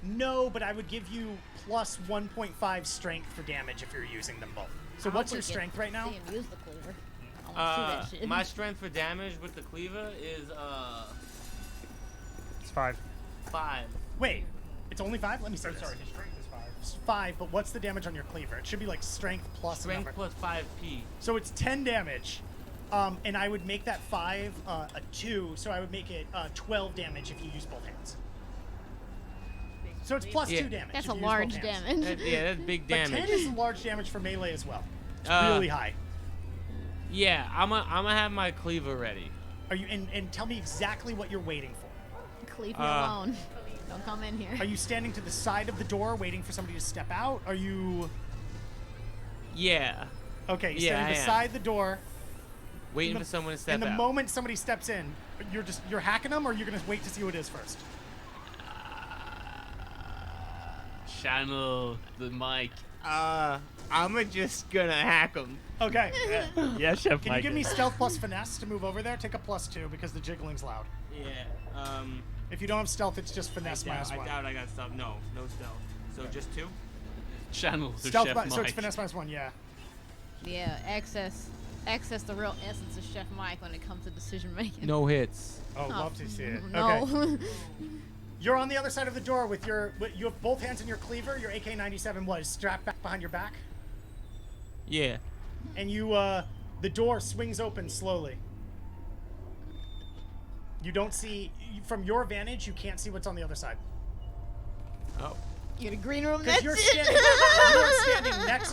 no, but I would give you plus 1.5 strength for damage if you're using them both. So I what's hope your we strength can right now? See him use the cleaver. I wanna see that shit. My strength for damage with the cleaver is It's 5. 5. Wait, it's only 5? Let me see. Oh, this. sorry, his strength is 5. It's 5, but what's the damage on your cleaver? It should be like strength plus Strength number. plus 5p. So it's 10 damage. And I would make that 5 a 2, so I would make it 12 damage if you use both hands. So it's plus Yeah. 2 damage. That's if a you use both large hands. damage. Yeah, that's big But damage. 10 is large damage for melee as well. It's Uh, really high. Yeah, I'm gonna have my cleaver ready. Are you and tell me exactly what you're waiting for. Leave me alone. Don't come in here. Are you standing to the side of the door waiting for somebody to step out? Are you Yeah, okay? You're Yeah, standing I am. beside the door. waiting In the- for someone to step And the out. moment somebody steps in, you're hacking them, or you're gonna wait to see who it is first. Channel the mic. I'm just gonna hack him. Okay. Yeah, Chef Can you give me stealth plus finesse to move over there? Take a +2 because the jiggling's loud. Yeah. If you don't have stealth, it's just finesse minus I 1. doubt I got stuff. No stealth. So just 2. Channel the Stealth, Chef so it's Mike. finesse minus 1. Yeah. Yeah, access the real essence of Chef Mike when it comes to decision making. No hits. Oh, love to see it. No. Okay. You're on the other side of the door with you have both hands in your cleaver. Your AK-97 was strapped back behind your back, Yeah. and you the door swings open slowly. You don't see from your vantage. You can't see what's on the other side. Oh. You get a green room. Because That's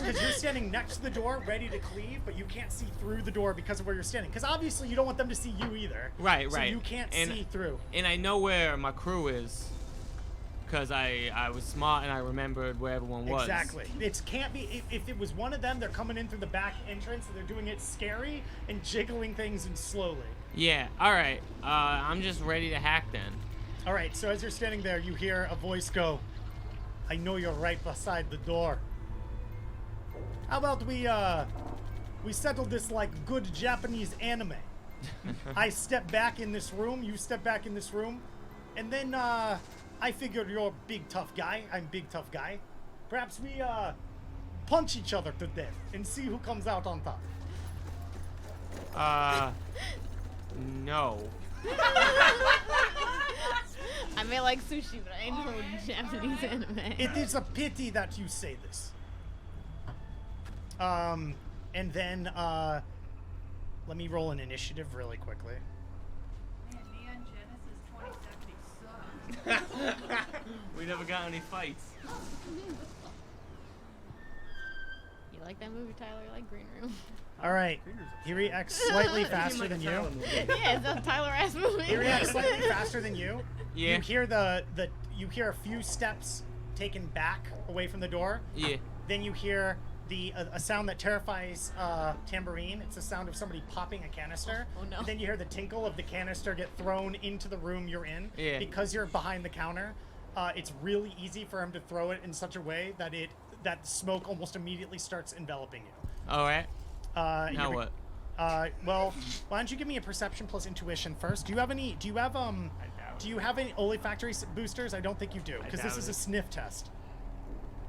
you're it. standing next to the door, ready to cleave, but you can't see through the door because of where you're standing. Because obviously you don't want them to see you either. Right, So right. you can't And- see through. And I know where my crew is, because I was smart and I remembered where everyone was. Exactly. It can't be. If it was one of them, they're coming in through the back entrance and they're doing it scary and jiggling things and slowly. Yeah. All right. I'm just ready to hack then. All right. So as you're standing there, you hear a voice go, "I know you're right beside the door. How about we settle this like good Japanese anime? I step back in this room, you step back in this room, and then I figured you're a big tough guy. I'm big tough guy. Perhaps we punch each other to death and see who comes out on top." No. I may like sushi, but I ain't no Japanese anime. It is a pity that you say this. And then let me roll an initiative really quickly. Man, Neon Genesis 2070 sucks. We never got any fights. You like that movie, Tyler? You like Green Room? All right, he reacts slightly faster than you. Yeah, it's a Tyler ass movie. He reacts slightly faster than you. Yeah. You hear you hear a few steps taken back away from the door. Yeah. Then you hear a sound that terrifies Tambourine. It's the sound of somebody popping a canister. Oh, no. And then you hear the tinkle of the canister get thrown into the room you're in. Yeah. Because you're behind the counter, it's really easy for him to throw it in such a way that that smoke almost immediately starts enveloping you. All right. Now Now what? Well, why don't you give me a perception plus intuition first? Do you have Do you have any olfactory boosters? I don't think you do, because this doubt is a it. sniff test.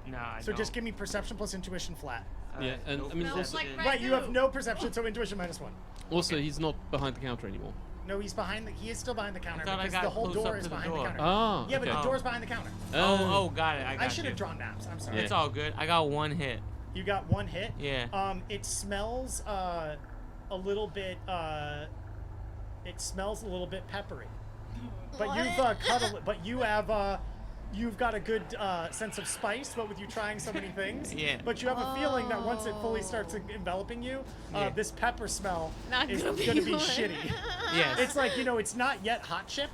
No, I So don't. just give me perception plus intuition flat. Yeah, and I mean, Smells also, like Right, you have no perception, so intuition -1. also he's not behind the counter anymore. No, he's behind the. He is still behind the counter thought I because got the whole close door up is to the behind door. the counter. Ah, Yeah, but okay. the door's behind the counter. Oh, got it. I got I should you. have drawn maps. I'm sorry. Yeah. It's all good. I got one hit. You got one hit. Yeah. It smells a little bit. It smells a little bit peppery. But you've cut a. But you have. You've got a good sense of spice, but with you trying so many things. Yeah. But you have a feeling that once it fully starts enveloping you, Yeah. this pepper smell Not is gonna going to be good. shitty. Yes. It's like, it's not yet hot chip.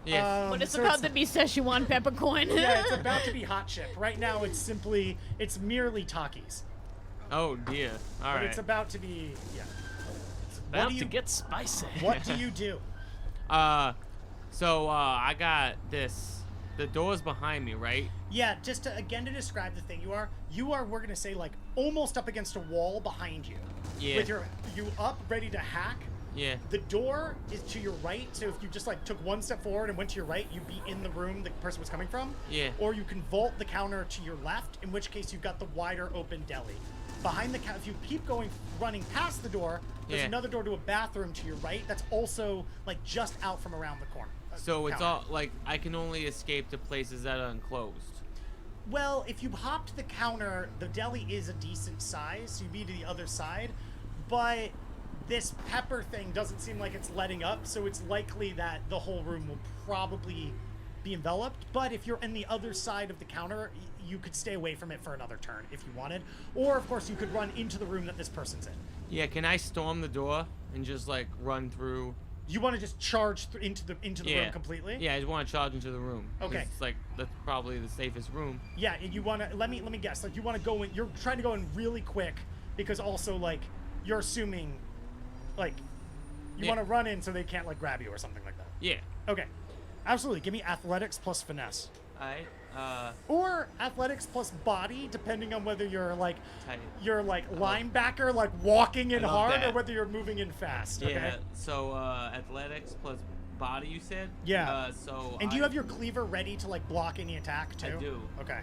Yes. But it's so about to be Szechuan peppercorn. Yeah, it's about to be hot chip. Right now, it's merely Takis. Oh dear. All But right. it's about to be, yeah. About do to you- get spicy. What do you do? So I got this. The door's behind me, right? Yeah, just to describe the thing, you are, we're gonna say, like, almost up against a wall behind you. Yeah. With you up, ready to hack. Yeah. The door is to your right, so if you just like took one step forward and went to your right, you'd be in the room the person was coming from. Yeah. Or you can vault the counter to your left, in which case you've got the wider open deli. Behind the counter, if you keep running past the door, there's Yeah. another door to a bathroom to your right that's also like just out from around the corner. So it's counter. all like I can only escape to places that are enclosed. Well, if you hopped the counter, the deli is a decent size, so you'd be to the other side. But this pepper thing doesn't seem like it's letting up, so it's likely that the whole room will probably be enveloped. But if you're in the other side of the counter, you could stay away from it for another turn if you wanted. Or, of course, you could run into the room that this person's in. Yeah. Can I storm the door and just like run through? You want to just charge into the Yeah. room completely? Yeah. I just want to charge into the room. 'cause Okay. It's like that's probably the safest room. Yeah, and you want to let me guess. Like you want to go in. You're trying to go in really quick because also like you're assuming like you Yeah. want to run in so they can't like grab you or something like that. Yeah. Okay, absolutely. Give me athletics plus finesse, Alright. or athletics plus body, depending on whether you're like Tight. linebacker, like walking in I love hard, or that. whether you're moving in fast. Okay. Yeah. So athletics plus body, you said? Yeah. So. And do you have your cleaver ready to like block any attack too? I do. Okay.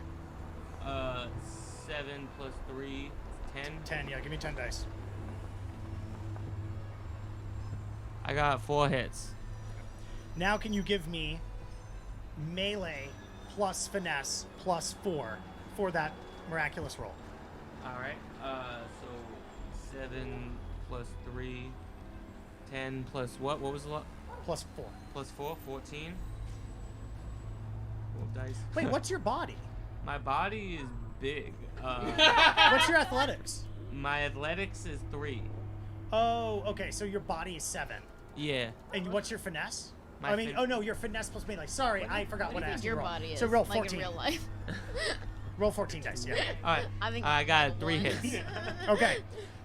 7 plus 3, 10. 10. Yeah. Give me 10 dice. I got 4 hits. Now can you give me melee plus finesse plus 4 for that miraculous roll? All right. So 7 plus 3, 10 plus what? What was the lot? Plus 4. Plus 4, 14. 4 dice. Wait, what's your body? My body is big. What's your athletics? My athletics is 3. Oh, okay. So your body is 7. Yeah. And what's your finesse? My I mean, fin- oh no, your finesse plus melee. Sorry, I forgot what I What do you asked think you your to roll. body is? So roll like 14. in real life. Roll 14 dice. Yeah. All right. I think I got level 3 one. hits. Okay.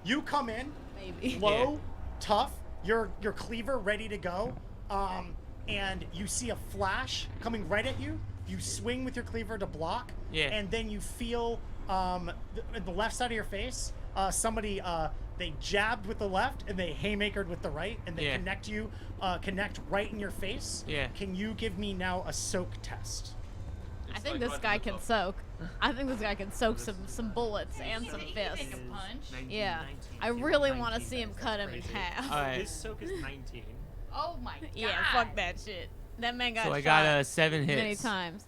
You come in Maybe. low, tough. Your cleaver ready to go. And you see a flash coming right at you. You swing with your cleaver to block. Yeah. And then you feel the left side of your face. Somebody they jabbed with the left and they haymakered with the right, and they Yeah. connect right in your face. Yeah. Can you give me now a soak test? I think this guy can soak. I think this guy can soak some bullets and some fists. Take a punch. Yeah. I really want to see him cut him in half. All right. His soak is 19. Oh my god. Yeah, fuck that shit. That man got So I shot got 7 hits. many times.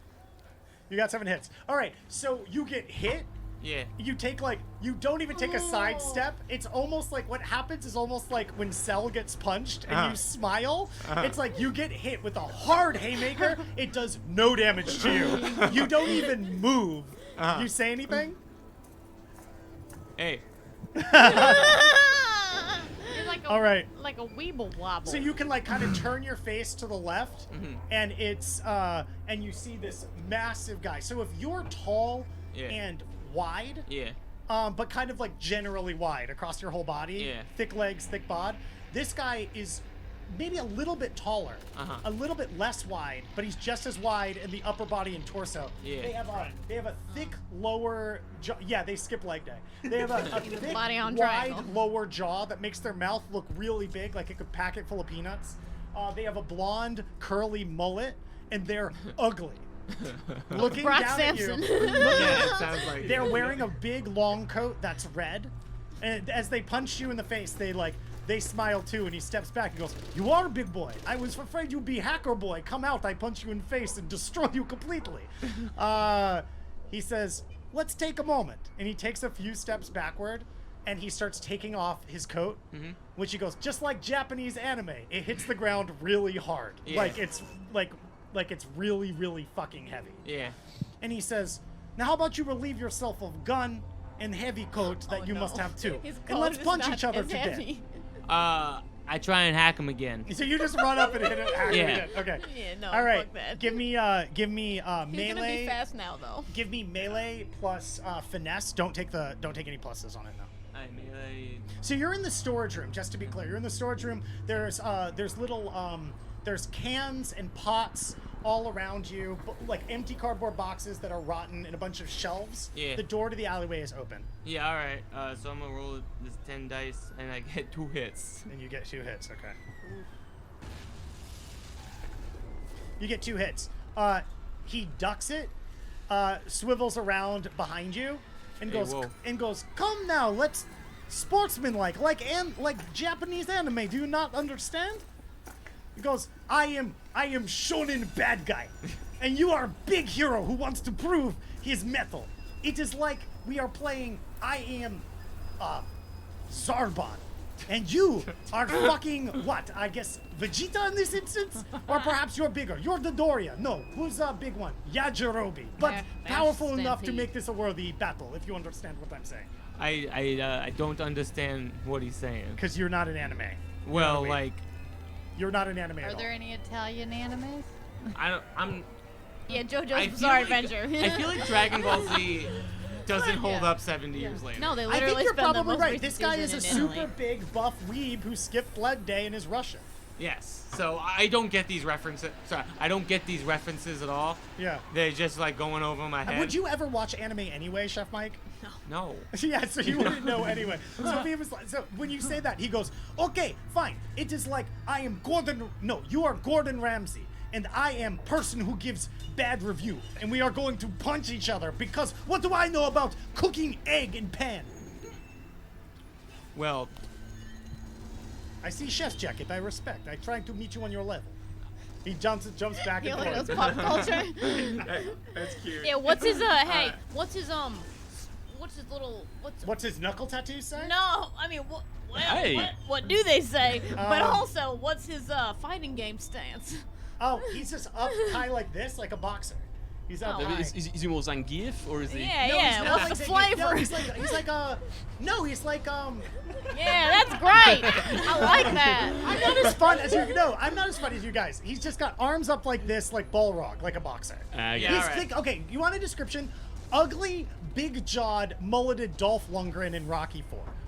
You got 7 hits. All right. So you get hit. Yeah. You take you don't even take a side step. It's almost like what happens is almost like when Cell gets punched and you smile. It's like you get hit with a hard haymaker. It does no damage to you. You don't even move. You say anything? Hey. You're like a, All right. like a weeble wobble. So you can like kind of turn your face to the left, and it's and you see this massive guy. So if you're tall Yeah. and wide, Yeah. but kind of like generally wide across your whole body, Yeah. thick legs, thick bod. This guy is maybe a little bit taller, a little bit less wide, but he's just as wide in the upper body and torso. Yeah. They have a thick lower jaw. Yeah, they skip leg day. They have a thick, Body on wide triangle. lower jaw that makes their mouth look really big, like it could pack it full of peanuts. They have a blonde, curly mullet, and they're ugly. Looking Brock down Sampson. at you. Yeah, it sounds like They're wearing a big long coat that's red, and as they punch you in the face, they smile too. And he steps back and goes, "You are a big boy. I was afraid you'd be hacker boy. Come out. I punch you in the face and destroy you completely." He says, "Let's take a moment," and he takes a few steps backward, and he starts taking off his coat, which he goes, just like Japanese anime. It hits the ground really hard, Yeah. like it's really, really fucking heavy. Yeah. And he says, "Now how about you relieve yourself of gun and heavy coat that you must have too, His and coat let's is punch not each other as to heavy. death." I try and hack him again. So you just run up and hit it. Yeah. Okay. Yeah, no, All right. fuck that. Give me He's gonna be melee. fast now, though. Give me melee plus finesse. Don't take any pluses on it though. I melee. So you're in the storage room. Just to be clear, you're in the storage room. There's little there's cans and pots all around you, like empty cardboard boxes that are rotten, and a bunch of shelves. Yeah. The door to the alleyway is open, Yeah, all right. So I'm gonna roll this 10 dice, and I get 2 hits. and you get 2 hits. Okay. You get 2 hits. He ducks it, swivels around behind you, and Hey, goes whoa. "Come now, let's sportsmanlike, like Japanese anime. Do you not understand?" He goes, I am shonen bad guy, and you are a big hero who wants to prove his mettle. It is like we are playing I am Zarbon, and you are fucking what? I guess Vegeta in this instance? Or perhaps you're bigger. You're the Doria. No, who's a big one? Yajirobe. But Mash powerful enough to Stampede. make this a worthy battle, if you understand what I'm saying. I don't understand what he's saying. Because you're not an anime. Well, wait. like, You're not an anime Are at all. there any Italian animes? I'm. Yeah, I JoJo's feel Bizarre like- Adventure. I feel like Dragon Ball Z doesn't hold up 70 years later. No, they I literally think you're spend the probably most right. recent This guy is a season in Italy. super big buff weeb who skipped leg day and is Russian. Yes. So I don't get these references. Sorry, I don't get these references at all. Yeah. They're just like going over my head. Would you ever watch anime anyway, Chef Mike? No. Yeah, so you wouldn't know anyway. So if he was like, so when you say that, he goes, "Okay, fine. It is like I am Gordon. No, you are Gordon Ramsay, and I am person who gives bad review, and we are going to punch each other because what do I know about cooking egg in pan?" Well, I see chef's jacket. I respect. I try to meet you on your level. He jumps back You and look at forth. those pop culture. that's cute. Yeah, what's his hey, what's his little What's his knuckle tattoo say? No, I mean, Hey. what do they say? But Um, also, what's his fighting game stance? Oh, he's just up high like this, like a boxer. He's up Oh. high. Is he more Zangief or is he? Yeah, No, yeah. he's not What's the like- flavor? No, he's like no, he's like Yeah, that's great. I like that. I'm not as fun as you. No, I'm not as fun as you guys. He's just got arms up like this, like Balrog, like a boxer. Yeah, He's alright. thick. Okay, you want a description? Ugly, big-jawed, mulleted Dolph Lundgren in Rocky IV.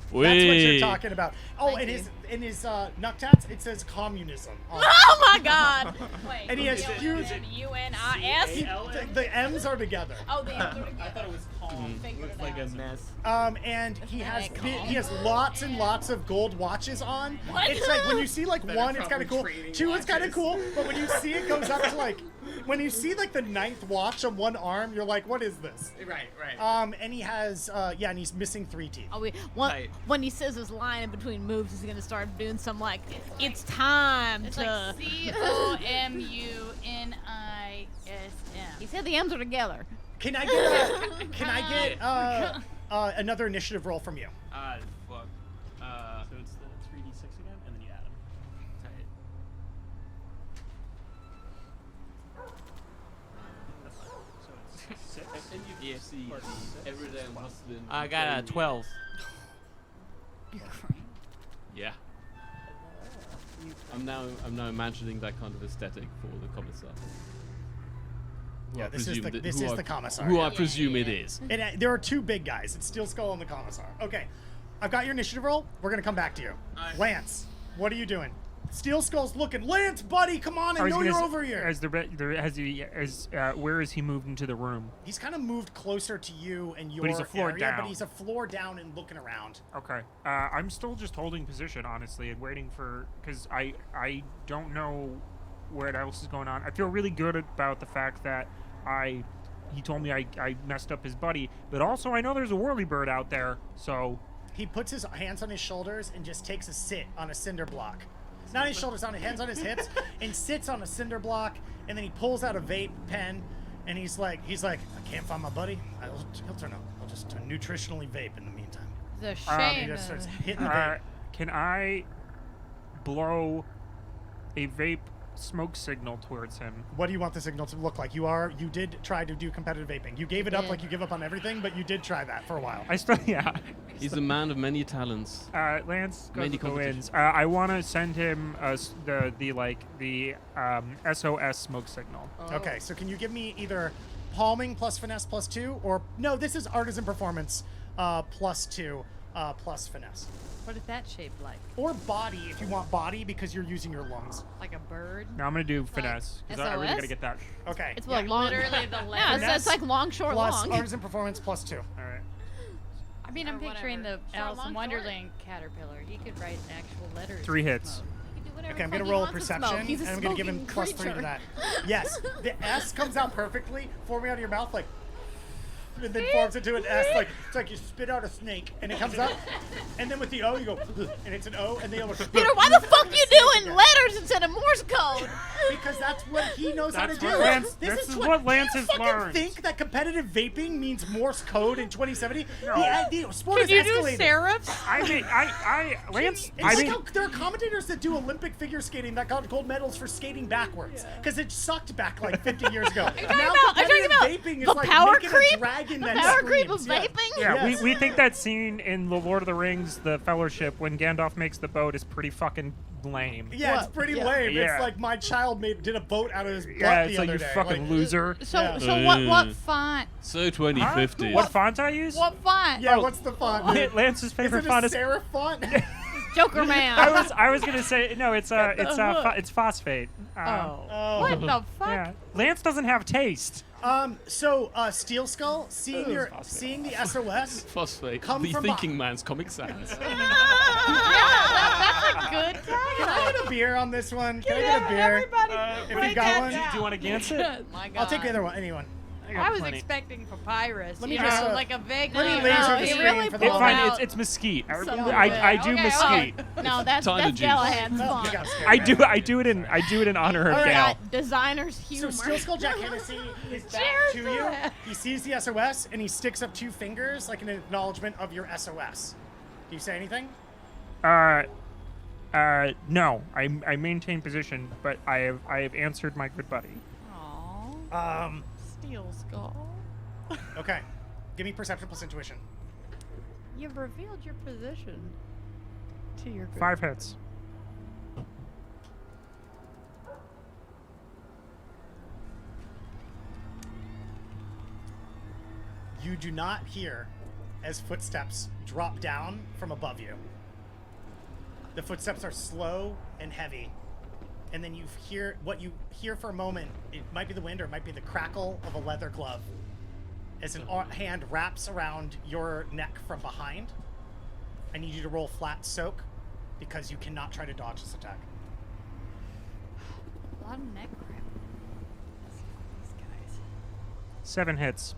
That's what you're Wee. talking about. Oh, Thank and you. his nuktats, it says communism. on it. Oh my God. Wait. And he has huge. UNIS. The M's are together. Oh, the M's are together. I thought it was calm. Looks like a mess. And he has Calm. he has lots and lots of gold watches on. What? It's like when you see like That are one, it's kind of cool. probably 2, it's kind of training cool. But when you see it goes up to like, when you see like the 9th watch on one arm, you're like, what is this? Right. And he has and he's missing 3 teeth. Oh, Tight. when he says his line in between moves, he's gonna start doing some like, it's time It's to. like COMUNISM. He said the M's are together. Can I get another initiative roll from you? Fuck. So it's the 3d6 again, and then you add them. So it's 6. And you Yeah. see Or the everyday hustling. I got a 12. Yeah. I'm now imagining that kind of aesthetic for the commissar. Who Yeah, I this is presume the- that- this who is I- the commissar. Who I Yeah, presume it is. And there are 2 big guys. It's Steel Skull and the Commissar. Okay, I've got your initiative roll. We're gonna come back to you. Alright. Lance, what are you doing? Steel Skull's looking. Lance, buddy, come on! I know you're over here. Where is he moved into the room? He's kind of moved closer to you and your But he's a floor area, down. but he's a floor down and looking around. Okay. I'm still just holding position, honestly, and waiting for... Because I don't know what else is going on. I feel really good about the fact that he told me I messed up his buddy, but also I know there's a whirlybird out there, so... He puts his hands on his shoulders and just takes a sit on a cinder block. Not his shoulders, on his hands on his hips, and sits on a cinder block, and then he pulls out a vape pen, and he's like, I can't find my buddy. He'll turn up. I'll just nutritionally vape in the meantime. It's a He shame. just starts hitting the vape. Can I blow a vape smoke signal towards him? What do you want the signal to look like? You did try to do competitive vaping. You gave it up did. like you give up on everything, but you did try that for a while. Yeah. He's a man of many talents. Lance Many goes competition. wins. I want to send him the SOS smoke signal. Okay, so can you give me either palming plus finesse plus 2, or no, this is artisan performance plus 2 plus finesse. What is that shaped like? Or body, if you want body, because you're using your lungs. Like a bird? No, I'm gonna do finesse because I really SOS? gotta get that. Okay. It's like long. Literally the Yeah, letter. it's like long, short, Plus long. artisan performance plus 2. All right. I mean, I'm Or picturing whatever. the Short, Alice long, in short. Wonderland caterpillar. He could write actual letters. 3 with hits. smoke. He can do whatever Okay, I'm the gonna fuck roll he a wants to perception, smoke. He's a and I'm gonna give him smoking plus 3 to creature. that. Yes, the S comes out perfectly, forming out of your mouth like, and then forms into an S. Like it's like you spit out a snake, and it comes up, and then with the O you go, and it's an O, and then you go. Peter, why the fuck you doing letters instead of Morse code? Because that's what he knows how to That's do. what Lance- this this is is what Lance do you has fucking learned. think that competitive vaping means Morse code in 2070? The sport Could has you do escalated. serifs? I mean, Lance. It's I like mean, how there are commentators that do Olympic figure skating that got gold medals for skating backwards because it sucked back like 50 years ago. Now Are you talking about vaping is the like power making creep? a dragon The that power creep of screams. Yeah. vaping? yeah, Yes. we think that scene in The Lord of the Rings, The Fellowship, when Gandalf makes the boat is pretty fucking lame. Yeah, it's pretty lame. Yeah. It's like my child did a boat out of his butt Yeah, the it's like other you day. fucking Like, loser. So, Yeah. so what font? So 2050. What font I use? What font? Yeah, Oh. what's the font? dude? Lance's Is favorite it a font is. serif font? Joker man. I was gonna say no. It's it's phosphate. Oh. What the fuck? Yeah. Lance doesn't have taste. So Steel Skull, seeing the SOS, Phosphate. Come The from Thinking Man's Comic Sans. That's a good can I get a beer on this one? Can I get a beer? Everybody, if you got one, Do you want to Gance it? My God. I'll take the other one. Anyone? I was plenty. expecting papyrus. Let me you just, know, like a vague. let me name. laser No, the he screen really for the It's pulled fine. out It's mesquite. some I do okay, mesquite. No, that's Ton of juice. Galahad's Oh, font. you got scared. I do it in honor of All right. Gal. Got designer's So humor. Steel Skull Jack Hennessy is back Cheers to to you. that. He sees the SOS and he sticks up 2 fingers like an acknowledgement of your SOS. Do you say anything? No. I maintain position, but I have answered my good buddy. Aw, Um. Steel Skull. Okay. Give me perception plus intuition. You've revealed your position to your group. 5 hits. You do not hear as footsteps drop down from above you. The footsteps are slow and heavy. And then you hear for a moment, it might be the wind or it might be the crackle of a leather glove as an hand wraps around your neck from behind. I need you to roll flat soak because you cannot try to dodge this attack. A lot of neck grip. These guys. 7 hits.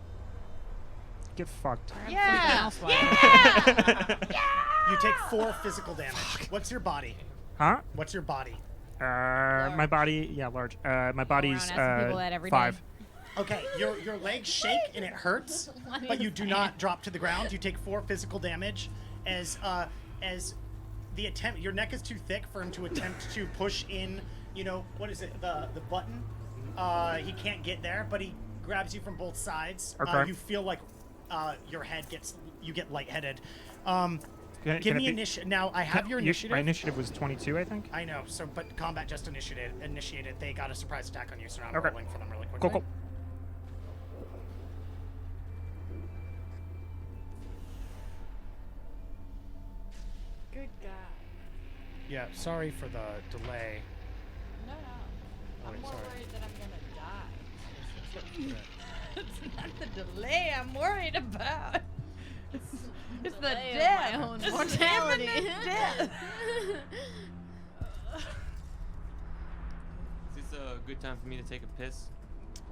Get fucked. Yeah. You take 4 physical damage. What's your body? Huh? What's your body? My body, yeah, large. My body's asking people that every day. 5. Okay, your legs shake and it hurts, but you do not drop to the ground. You take 4 physical damage as the attempt. Your neck is too thick for him to attempt to push in. You know what is it? The button. He can't get there, but he grabs you from both sides. Okay. You feel like your head you get lightheaded. Can Give it me be- initiative. Now I have your initiative. My initiative was 22, I think. I know. So, but combat just initiated. They got a surprise attack on you, so now I'm Okay. rolling for them really quickly. Cool. Good God. Yeah, sorry for the delay. No, no. Oh, I'm wait, more sorry. worried that I'm gonna die. It's not the delay I'm worried about. It's the Delay of death. my own It's mortality. imminent death. Is this a good time for me to take a piss?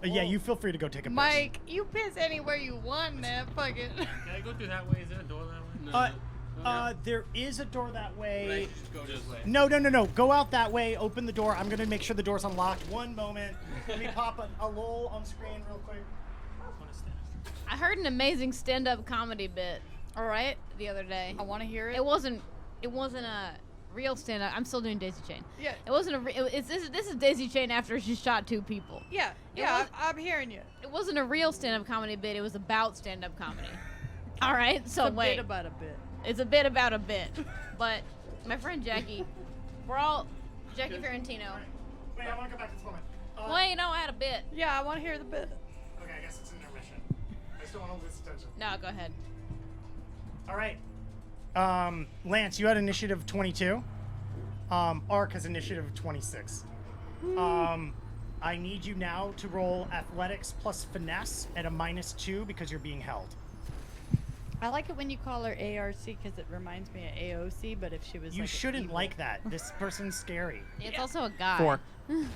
Yeah, you feel free to go take a piss. Mike, you piss anywhere you want, man. Fucking. Can I go through that way? Is there a door that way? There is a door that Or I way. should just go this way. No. Go out that way. Open the door. I'm gonna make sure the door's unlocked. One moment. Let me pop a lol on screen real quick. I heard an amazing stand-up comedy bit. All right, the other day. I want to hear it. It wasn't a real stand-up. I'm still doing Daisy Chain. Yeah. It wasn't a. This is Daisy Chain after she shot 2 people. Yeah, It yeah, was- I'm hearing you. It wasn't a real stand-up comedy bit. It was about stand-up comedy. All right, so It's a wait. bit about a bit. It's a bit about a bit. But my friend Jackie, Jackie Ferrantino. Wait, I want to go back to this moment. Wait, no, I had a bit. Yeah, I want to hear the bit. Okay, I guess it's an intermission. I still want to lose attention. No, go ahead. All right. Lance, you had initiative 22. Ark has initiative 26. I need you now to roll athletics plus finesse at a -2 because you're being held. I like it when you call her ARC because it reminds me of AOC, but if she was You like an shouldn't evil- like that. This person's scary. It's also a guy. 4.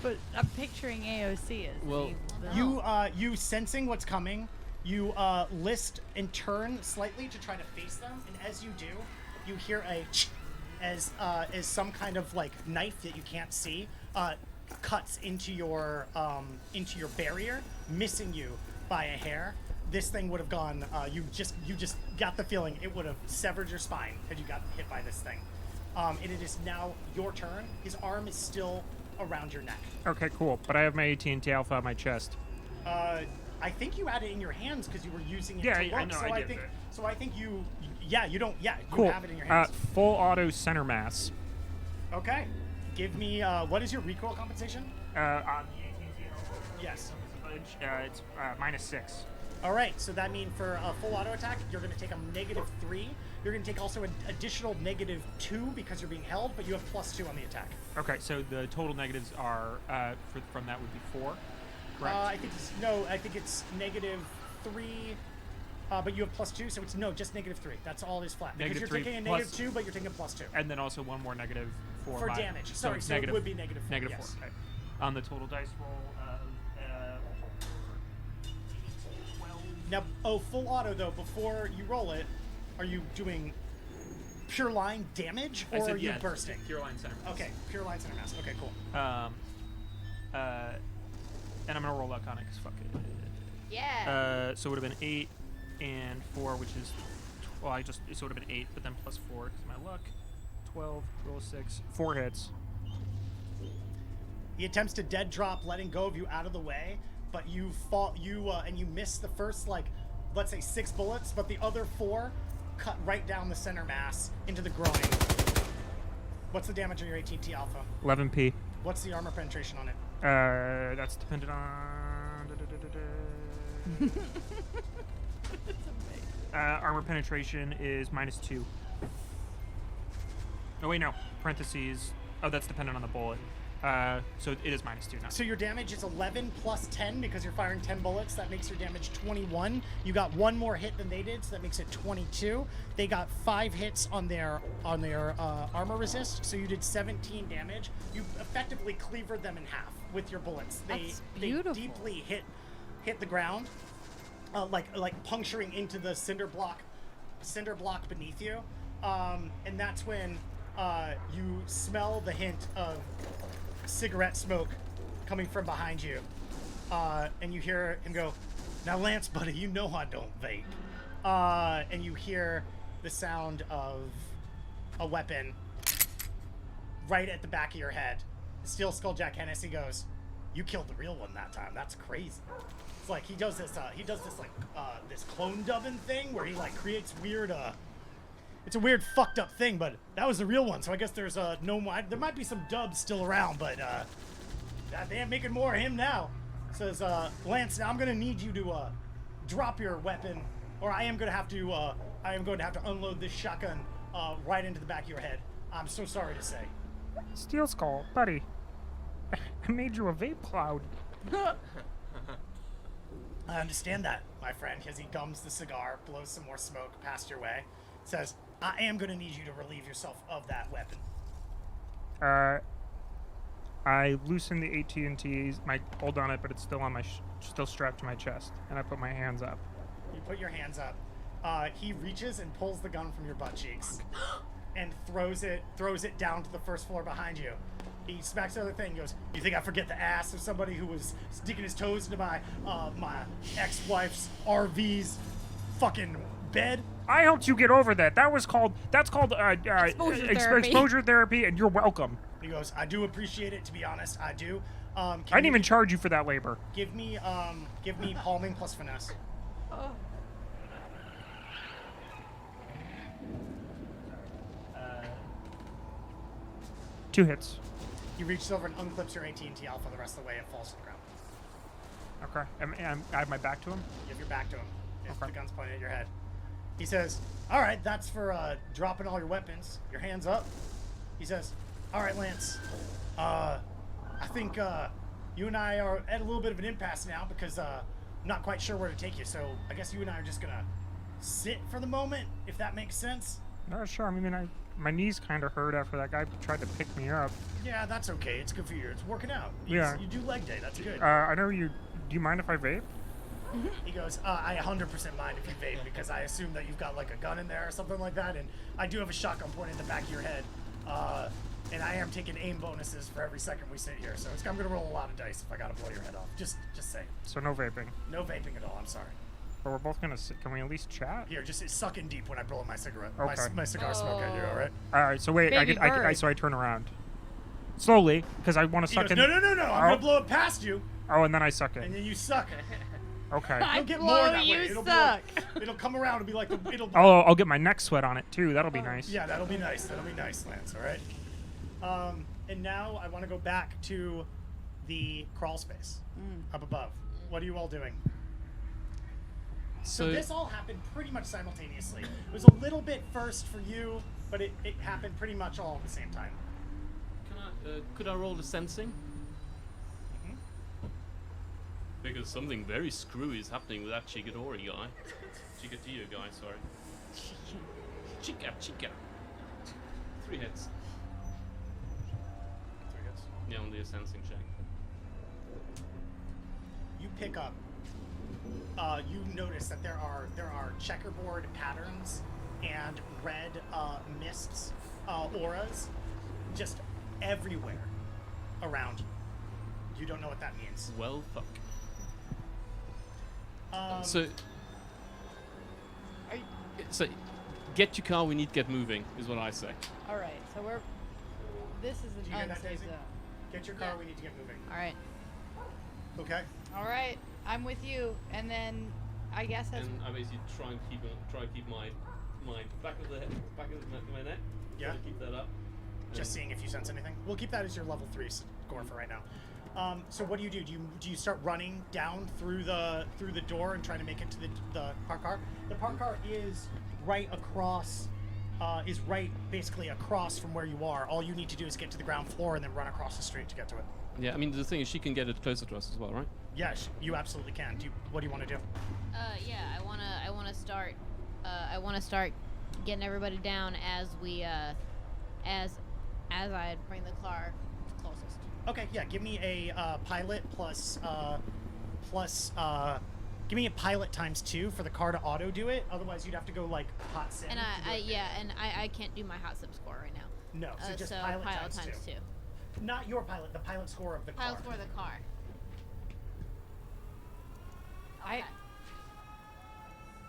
But I'm picturing AOC as Well, evil. You sensing what's coming, you list and turn slightly to try to face them, and as you do, you hear a as some kind of like knife that you can't see cuts into your barrier, missing you by a hair. This thing would have gone. You just got the feeling it would have severed your spine had you got hit by this thing. And it is now your turn. His arm is still around your neck. Okay, cool. But I have my AT&T Alpha on my chest. I think you had it in your hands because you were using it Yeah, to I look. know, So I I did think. that. So I think you. Yeah, you don't. Yeah, you Cool. have it in your hands. Full auto center mass. Okay. Give me. What is your recoil compensation? On the AT&T Alpha. Yes. It's -6. All right. So that means for a full auto attack, you're going to take a -3. You're going to take also an additional -2 because you're being held, but you have +2 on the attack. Okay, so the total negatives are from that would be 4. Correct. I think it's -3. But you have +2, so it's just -3. That's all is flat. Because you're -3 taking a plus- -2, but you're taking a +2. and then also one more negative For my- damage. So Sorry, it's so it would be -4. Negative Yes. 4. Okay. On the total dice roll. 12. Now, full auto though. Before you roll it, are you doing pure line damage or are you bursting? Pure line center. Okay, pure line center mass. Okay, cool. And I'm gonna roll luck on it because fuck it. Yeah. So it would have been 8 and 4, which is so it would have been 8, but then +4 because my luck. 12, roll 6, 4 hits. He attempts to dead drop, letting go of you out of the way, but you fall. And you miss the first let's say 6 bullets, but the other 4 cut right down the center mass into the groin. What's the damage on your ATT Alpha? 11p. What's the armor penetration on it? That's dependent on. Armor penetration is -2. Oh wait, no. Parentheses. Oh, that's dependent on the bullet. So it is -2 now. So your damage is 11 plus 10 because you're firing 10 bullets. That makes your damage 21. You got 1 more hit than they did, so that makes it 22. They got 5 hits on their armor resist, so you did 17 damage. You effectively cleavered them in half with your bullets. That's They beautiful. deeply hit the ground, like puncturing into the cinder block beneath you, and that's when you smell the hint of cigarette smoke coming from behind you, and you hear him go, "Now, Lance, buddy, you know I don't vape." And you hear the sound of a weapon right at the back of your head. Steel Skulljack Hennessy goes, "You killed the real one that time. That's crazy." It's like he does this this clone dubbing thing where he creates weird it's a weird fucked up thing, but that was the real one. So I guess there's no more. There might be some dubs still around, but they ain't making more of him now. Says Lance, now I'm gonna need you to drop your weapon, or I am going to have to unload this shotgun right into the back of your head. I'm so sorry to say. Steel Skull, buddy. I made you a vape cloud. I understand that, my friend, as he gums the cigar, blows some more smoke past your way, says, I am going to need you to relieve yourself of that weapon. I loosen the AT&T's, my hold on it, but it's still on my, still strapped to my chest, and I put my hands up. You put your hands up. He reaches and pulls the gun from your butt cheeks and throws it down to the first floor behind you. He smacks the other thing and goes, you think I forget the ass of somebody who was sticking his toes into my ex-wife's RV's fucking bed? I helped you get over that. That's called exposure therapy, and you're welcome. He goes, I do appreciate it, to be honest, I do. I didn't even charge you for that labor. Give me palming plus finesse. Oh. 2 hits. He reaches over and unclips your AT&T Alpha the rest of the way and falls to the ground. Okay. I have my back to him? You have your back to him. If Okay. the gun's pointed at your head. He says, all right, that's for dropping all your weapons. Your hands up. He says, all right, Lance. I think you and I are at a little bit of an impasse now because I'm not quite sure where to take you. So I guess you and I are just going to sit for the moment, if that makes sense. No, sure. I mean, my knees kind of hurt after that guy tried to pick me up. Yeah, that's okay. It's good for you. It's working out. Yeah. You do leg day. That's good. I know you. Do you mind if I vape? He goes, I 100% mind if you vape because I assume that you've got like a gun in there or something like that, and I do have a shotgun pointed at the back of your head, and I am taking aim bonuses for every second we sit here, so I'm gonna roll a lot of dice if I gotta blow your head off. Just say. So no vaping. No vaping at all. I'm sorry. But we're both gonna sit. Can we at least chat? Here, just suck in deep when I blow my cigarette, Okay. my cigar smoke at you. All right. All right. So wait, Baby bird. so I turn around slowly because I want to He suck goes, in. no. I'm gonna blow it past you, Oh, and then I suck and in. then you suck. Okay. You'll get blow, more that you way. It'll suck. Be like, it'll come around and be like it'll. Oh, I'll get my neck sweat on it too. That'll be nice. Yeah, that'll be nice. That'll be nice, Lance. All right. And now I want to go back to the crawl space up above. What are you all doing? So this all happened pretty much simultaneously. It was a little bit first for you, but it happened pretty much all at the same time. Could I roll the sensing? Because something very screwy is happening with that Chigadori guy. Chigatillo guy, sorry. Chica. 3 hits. 3 hits. Yeah, on the sensing check. You pick up. You notice that there are checkerboard patterns and red mists, auras, just everywhere around you. You don't know what that means. Well, fuck. Are you, So, get your car, we need to get moving, is what I say. all right. So we're. This is Do an you hear that, unsafe Daisy? zone. Get your car. Yeah. We need to get moving. All right. Okay. All right. I'm with you. And then I guess as And I basically try and keep my back of my neck. Yeah. Try to keep that up. Just seeing if you sense anything. We'll keep that as your level 3 score for right now. So what do? Do you start running down through the door and trying to make it to the park car? The park car is right across, basically across from where you are. All you need to do is get to the ground floor and then run across the street to get to it. Yeah, I mean, the thing is, she can get it closer to us as well, right? Yes, you absolutely can. What do you want to do? Yeah, I wanna start getting everybody down as we as I bring the car closest. Okay, yeah. Give me a pilot plus give me a pilot ×2 for the car to auto do it. Otherwise, you'd have to go like hot sim. And to do it. I can't do my hot sim score right now. No, so just so pilot pilot ×2. ×2. Not your pilot, the pilot score of the car. Pilot score of the car. I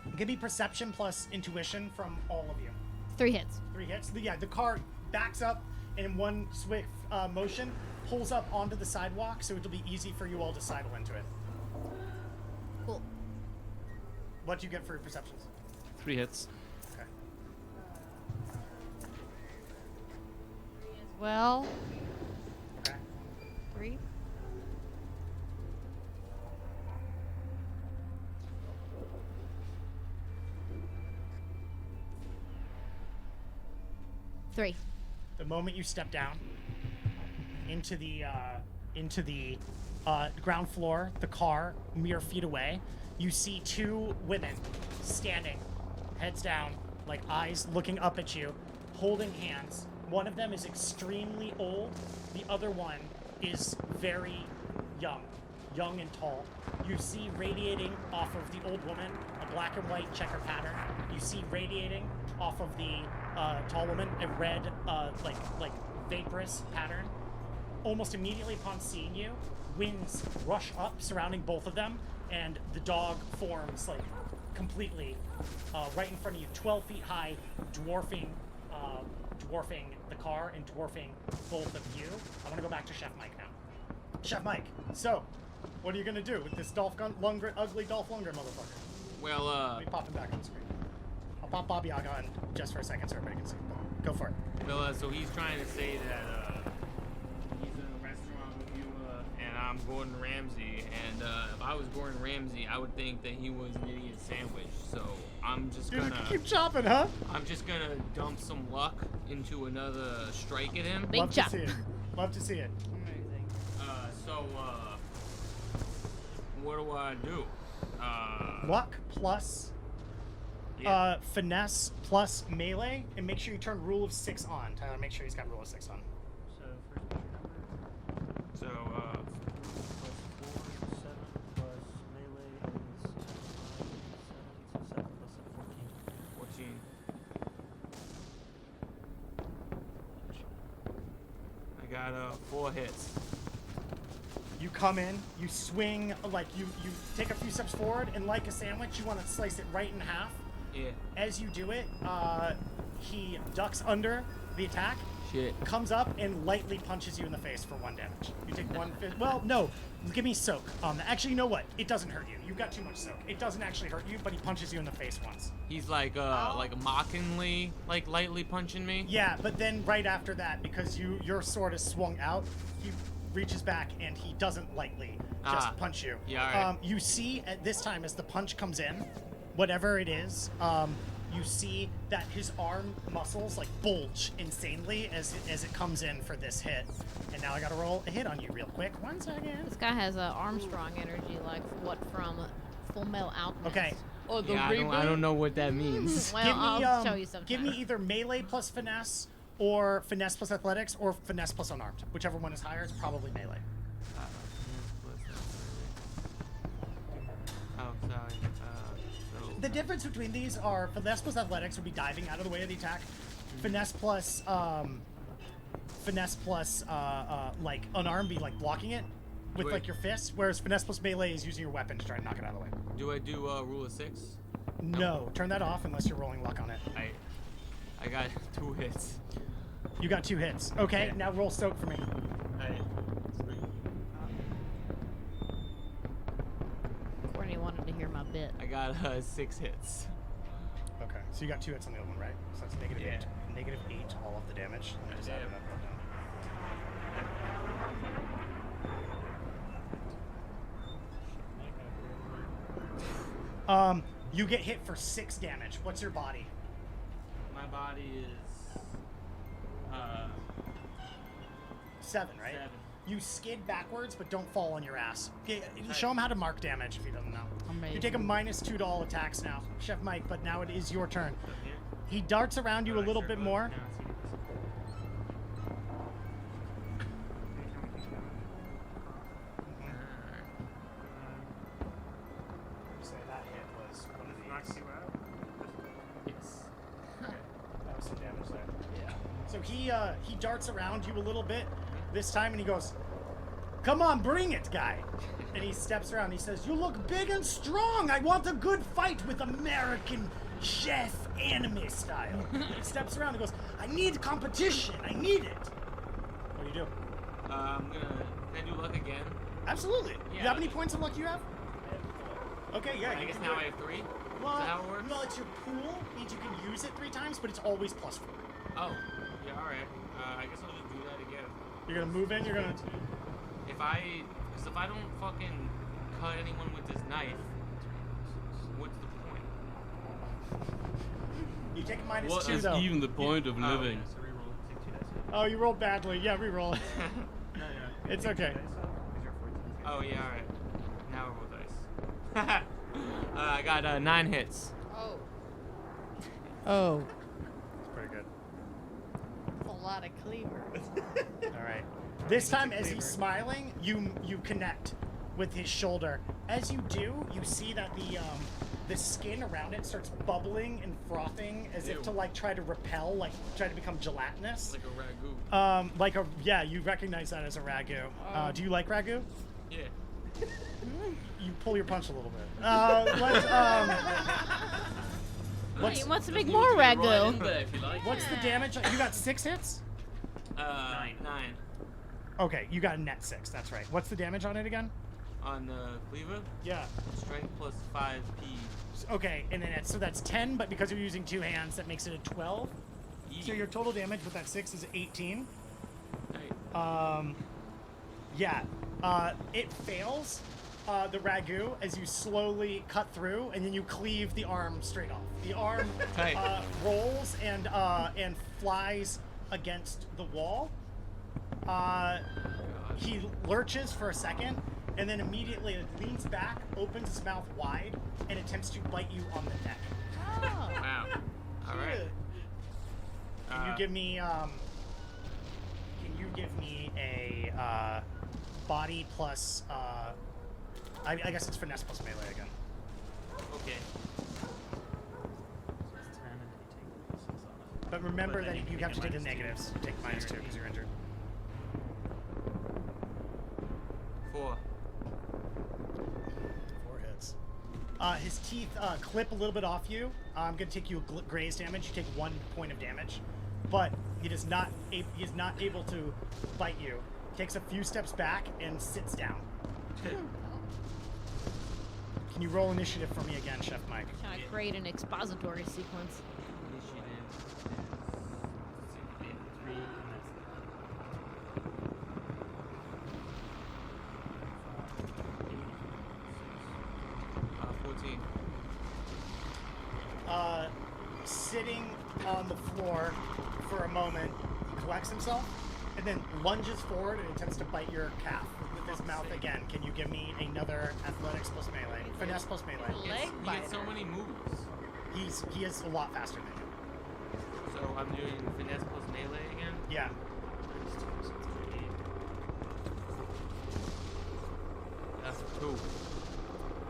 Okay. Give me perception plus intuition from all of you. 3 hits. 3 hits. Yeah, the car backs up and in one swift motion pulls up onto the sidewalk, so it'll be easy for you all to sidle into it. Cool. What do you get for your perceptions? 3 hits. Okay. well. Okay. 3. The moment you step down, into the ground floor, the car, mere feet away. You see two women standing, heads down, like eyes looking up at you, holding hands. One of them is extremely old. The other one is very young and tall. You see radiating off of the old woman a black and white checker pattern. You see radiating off of the tall woman a red, like vaporous pattern. Almost immediately upon seeing you, winds rush up surrounding both of them, and the dog forms like completely right in front of you, 12 feet high, dwarfing the car and dwarfing both of you. I want to go back to Chef Mike now. Chef Mike, so what are you gonna do with this ugly Dolph Lundgren motherfucker? Well, Let me pop him back on the screen. I'll pop Bobby Yaga on just for a second so everybody can see. But go for it. well, so he's trying to say that he's in a restaurant with you, and I'm Gordon Ramsay. And if I was Gordon Ramsay, I would think that he was an idiot sandwich. So I'm just You're gonna gonna keep chopping, huh? I'm just gonna dump some luck into another strike at him. Big Love chop. to see it. Love to see it. Amazing. So what do I do? Luck plus Yeah. finesse plus melee, and make sure you turn rule of 6 on. Tyler, make sure he's got rule of 6 on. So first number. So Plus 4, 7 plus melee is 7, so 7 plus 14. 14. I got 4 hits. You come in, you swing, like you take a few steps forward, and like a sandwich, you want to slice it right in half. Yeah. As you do it, he ducks under the attack, Shit. comes up, and lightly punches you in the face for 1 damage. You take 1. Well, no, give me soak. Actually, you know what? It doesn't hurt you. You've got too much soak. It doesn't actually hurt you, but he punches you in the face once. He's like mockingly, like lightly punching me. Yeah, but then right after that, because your sword is swung out, he reaches back and he doesn't lightly just punch you. Yeah, all right. You see at this time as the punch comes in, whatever it is, you see that his arm muscles like bulge insanely as it comes in for this hit. And now I gotta roll a hit on you real quick. 1 second. This guy has Armstrong energy, like what from Full Metal Alchemist. Okay. Oh, the Yeah, I don't know what that means. Well, Give me, I'll show you sometime. give me either melee plus finesse, or finesse plus athletics, or finesse plus unarmed. Whichever one is higher, it's probably melee. Oh, sorry. So The difference between these are finesse plus athletics would be diving out of the way of the attack. Finesse plus like unarmed be like blocking it with Wait. like your fists, whereas finesse plus melee is using your weapon to try and knock it out of the way. do I do rule of 6? No, turn that off unless you're rolling luck on it. I got 2 hits. You got 2 hits. Okay, Yeah. now roll soak for me. Courtney wanted to hear my bit. I got 6 hits. Okay, so you got 2 hits on the other one, right? So that's negative Yeah. 8. Negative 8 all of the damage. Let me just add it up real down. You get hit for 6 damage. What's your body? My body is 7, right? 7. You skid backwards, but don't fall on your ass. Show him how to mark damage if he doesn't know. You take a -2 to all attacks now, Chef Mike, but now it is your turn. He darts around you a little bit more. Say that hit was one of Knocks these. you out. Yes. That was some damage there. Yeah. So he darts around you a little bit this time, and he goes, "Come on, bring it, guy." And he steps around. He says, "You look big and strong. I want a good fight with American chef anime style." He steps around and goes, "I need competition. I need it." What do you do? Can I do luck again? Absolutely. Yeah. How many points of luck do you have? Okay, yeah. I you guess can now do I it. have 3. Well, Is that how it works? well, it's your pool. Means you can use it 3 times, but it's always +4. Oh, yeah, alright. I guess I'll just do that again. You're gonna move in. You're gonna. If I don't fucking cut anyone with this knife, what's the point? You take a What -2 is though. even the point of living? So reroll. Take 2 dice. Oh, you rolled badly. Yeah, reroll. It's okay. Oh yeah, all right. Now we'll roll dice. I got 9 hits. Oh, Oh. It's pretty good. that's a lot of cleaver. All right. This time, as he's smiling, you connect with his shoulder. As you do, you see that the skin around it starts bubbling and frothing as if to like try to repel, like try to become gelatinous. Like a ragu. You recognize that as a ragu. Do you like ragu? Yeah. You pull your punch a little bit. He wants to make You more can right in ragu. there if you like. What's the damage? You got 6 hits? 9. Okay, you got a net 6. That's right. What's the damage on it again? On the cleaver, Yeah. strength plus 5p. Okay, and then so that's 10, but because you're using 2 hands, that makes it a 12. So your total damage with that 6 is 18. Right. It fails the ragu as you slowly cut through, and then you cleave the arm straight off. The arm Hey. rolls and flies against the wall. He lurches for a second, and then immediately leans back, opens his mouth wide, and attempts to bite you on the neck. Oh. Wow. All right. Can you give me a body plus I guess it's finesse plus melee again. Okay. But remember that you have to take the negatives. Take -2 because you're injured. 4. 4 hits. His teeth clip a little bit off you. I'm gonna take you a graze damage. You take 1 point of damage, but he is not able to bite you. Takes a few steps back and sits down. Can you roll initiative for me again, Chef Mike? Trying to create an expository sequence. Initiative. 3, and 14. Sitting on the floor for a moment, he collects himself, and then lunges forward and attempts to bite your calf with his mouth again. Can you give me another athletics plus melee? Finesse plus melee. Leg He biter. gets so many moves. He is a lot faster than you. So I'm doing finesse plus melee again. Yeah. That's 2.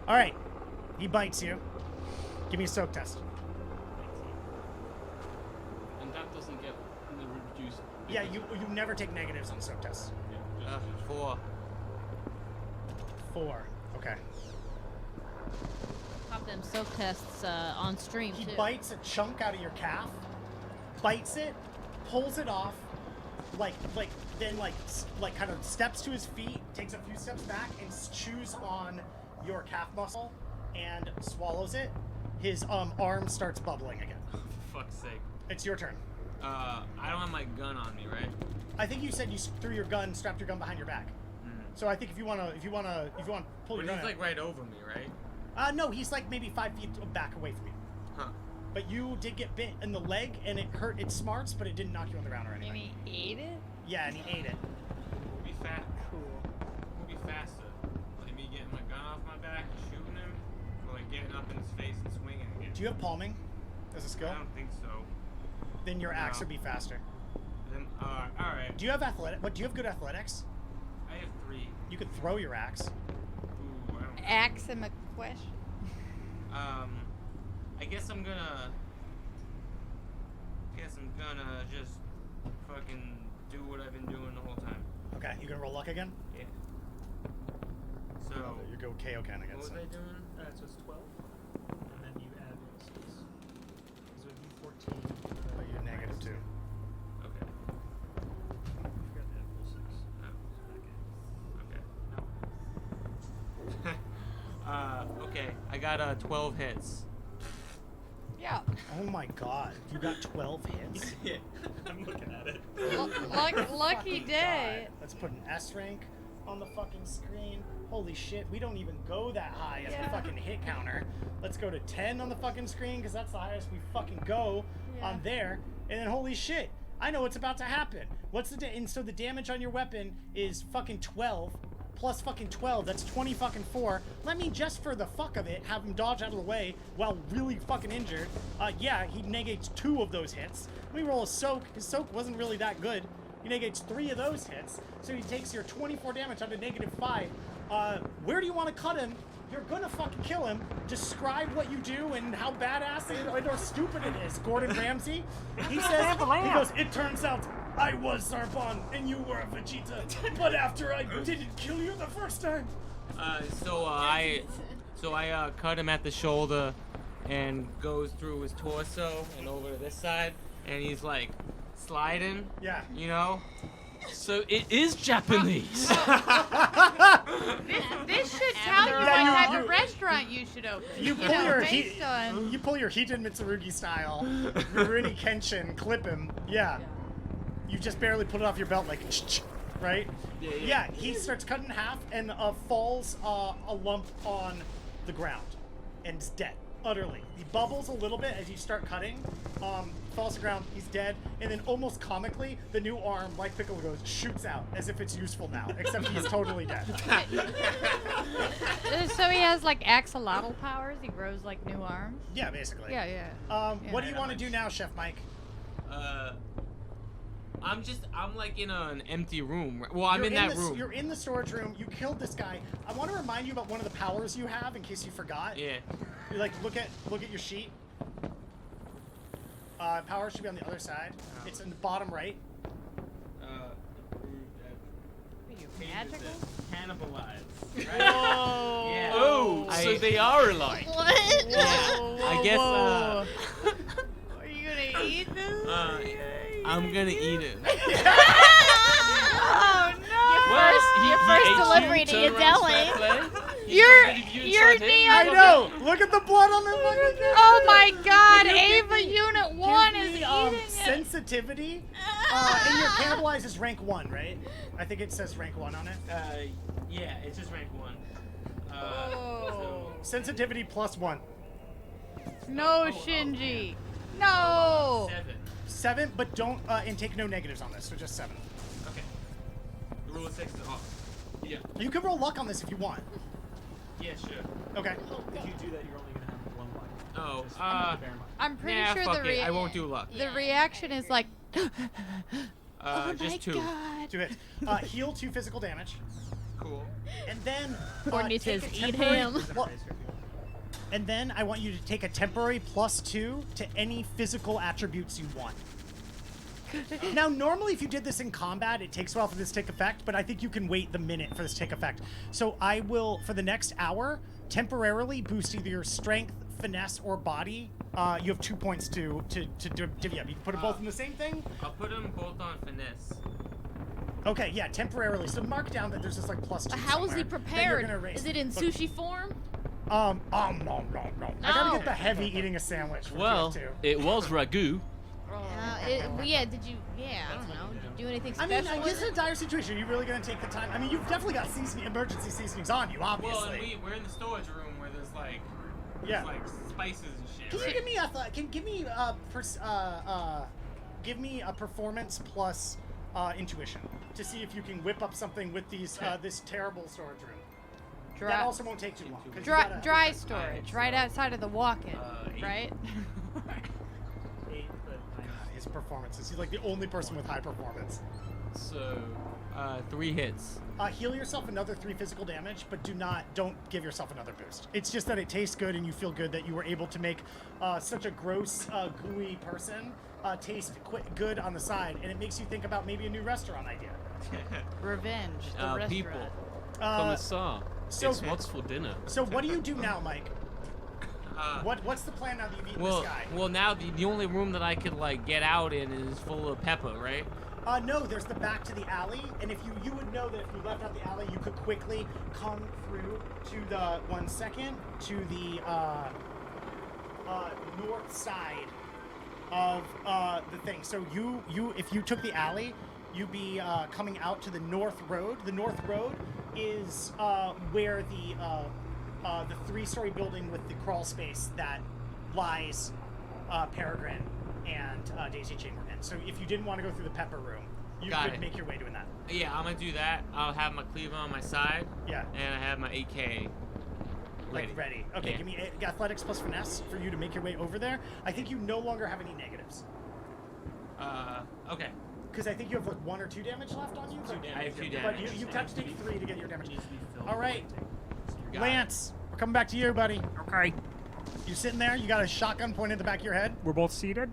All right. He bites you. Give me a soak test. And that doesn't get reduced. Yeah, you never take negatives on soak tests. 4. 4. Okay. Pop them soak tests on stream He too. bites a chunk out of your calf, bites it, pulls it off, then kind of steps to his feet, takes a few steps back, and chews on your calf muscle and swallows it. His arm starts bubbling again. For fuck's sake. It's your turn. I don't have my gun on me, right? I think you said you threw your gun, strapped your gun behind your back. So I think if you wanna pull But your gun he's like right over me, right? out. No, he's like maybe 5 feet back away from you. Huh. But you did get bit in the leg, and it hurt. It smarts, but it didn't knock you on the ground or And anything. he ate it? Yeah, and he ate it. We'll be fat. Cool. We'll be faster. Like me getting my gun off my back and shooting him, or like getting up in his face and swinging again. Do you have palming as a skill? I don't think so. Then your axe No. would be faster. Then, all right. Do you have athletic? What do you have? Good athletics? I have 3. You could throw your axe. Ooh, I don't. Ask him a question. I guess I'm gonna just fucking do what I've been doing the whole time. Okay, you gonna roll luck again? Yeah. So, You go KO kind what against was him. I doing? so it's 12, and then you add 6. So it'd be 14. But you're negative 2. Okay. I forgot to add full 6. Okay. Okay. I got 12 hits. Yeah. Oh my god, you got 12 hits? Yeah. I'm looking at it. Lucky day. God. Let's put an S rank on the fucking screen. Holy shit, we don't even go that high as the Yeah. fucking hit counter. Let's go to 10 on the fucking screen because that's the highest we fucking go Yeah. on there. And then holy shit, I know what's about to happen. What's the and so the damage on your weapon is fucking 12 plus fucking 12. That's 20 fucking 4. Let me just for the fuck of it have him dodge out of the way while really fucking injured. Yeah, he negates 2 of those hits. Let me roll a soak. His soak wasn't really that good. He negates 3 of those hits, so he takes your 24 damage on to -5. Where do you want to cut him? You're gonna fucking kill him. Describe what you do and how badass or stupid it is, Gordon Ramsay. He says, he goes, it turns out I was Zarbon and you were a Vegeta, but after I didn't kill you the first time. So I cut him at the shoulder and goes through his torso and over to this side, and he's like sliding. Yeah. You know. So it is Japanese. This should tell you what type of restaurant you should open. You pull your based on. you pull your Hiten Mitsurugi style, Rurouni Kenshin, clip him. Yeah. You just barely put it off your belt like, right? Yeah. He starts cutting in half and falls a lump on the ground and is dead utterly. He bubbles a little bit as you start cutting. Falls to the ground. He's dead. And then almost comically, the new arm, like Piccolo goes, shoots out as if it's useful now, except he's totally dead. So he has like axolotl powers. He grows like new arms. Yeah, basically. Yeah. What do you want to do now, Chef Mike? I'm like in an empty room. Well, I'm in that room. You're in the storage room. You killed this guy. I want to remind you about one of the powers you have in case you forgot. Yeah. You like look at your sheet. Power should be on the other side. It's in the bottom right. Are you magical? Cannibalize. Right? Whoa. Yeah. Oh, so they are alike. What? Yeah. I guess. Are you gonna eat this? I'm gonna eat it. Oh no! Your first delivery to Yadeli. You're Neo. I know. Look at the blood on the fucking. Oh my God! Ava Unit 1 is eating it. Sensitivity. And your cannibalize is rank 1, right? I think it says rank 1 on it. Yeah, it's just rank 1. Sensitivity +1. No, Shinji. No. 7, but don't and take no negatives on this, so just 7. Okay. The rule of 6 is off. Yeah. You can roll luck on this if you want. Yeah, sure. Okay. If you do that, you're only gonna have 1 life. Oh, Bear in mind. I'm pretty nah, sure fuck it. I won't do luck. the reaction is like. Oh just my 2. God. Do it. Heal 2 physical damage. Cool. And then Courtney take says, a "Eat temporary- him." well, and then I want you to take a temporary +2 to any physical attributes you want. Now, normally if you did this in combat, it takes a while for this to take effect, but I think you can wait the minute for this to take effect. So I will, for the next hour, temporarily boost either your strength, finesse, or body. You have 2 points to divvy up. You can put them both in the same thing. I'll put them both on finesse. Okay, yeah, temporarily. So mark down that there's just like +2. How is he somewhere that you're prepared? gonna erase. Is it in Look, sushi form? no. I gotta get the heavy eating a sandwich. For Well, too. it was ragu. Yeah, did you? Yeah, I don't know. Did you do anything I special? mean, this is a dire situation. Are you really gonna take the time? I mean, you've definitely got emergency seasonings on you, obviously. Well, and we're in the storage room where there's like, Yeah. like spices and shit. Can right? you give me give me a performance plus intuition to see if you can whip up something with these this terrible storage room. That also won't take too long. 'cause you gotta- Dry storage, right outside of the walk-in, 8. right? 8, but His performances. He's like the only person with high performance. So, 3 hits. Heal yourself another 3 physical damage, but don't give yourself another boost. It's just that it tastes good and you feel good that you were able to make such a gross, gooey person taste good on the side, and it makes you think about maybe a new restaurant idea. Revenge, the restaurant. People. Commissar. so- It's what's for dinner. So what do you do now, Mike? What's the plan now that you've eaten Well, this guy? well, now the only room that I could like get out in is full of pepper, right? No, there's the back to the alley, and if you would know that if you left out the alley, you could quickly come through to the to the north side of the thing. So if you took the alley, you'd be coming out to the north road. The north road is where the 3-story building with the crawl space that lies Peregrine and Daisy Chain were in. So if you didn't want to go through the pepper room, you Got could it. make your way doing that. Yeah, I'm gonna do that. I'll have my cleaver on my side, Yeah. and I have my AK ready. Like ready. Okay, Yeah. give me athletics plus finesse for you to make your way over there. I think you no longer have any negatives. Okay. Because I think you have like 1 or 2 damage left on you. I have 2 But damage. you have to take 3 to get your damage. All right, Got Lance, we're coming back to you, buddy. Okay. You sitting there? You got a shotgun pointed at the back of your head? We're both seated?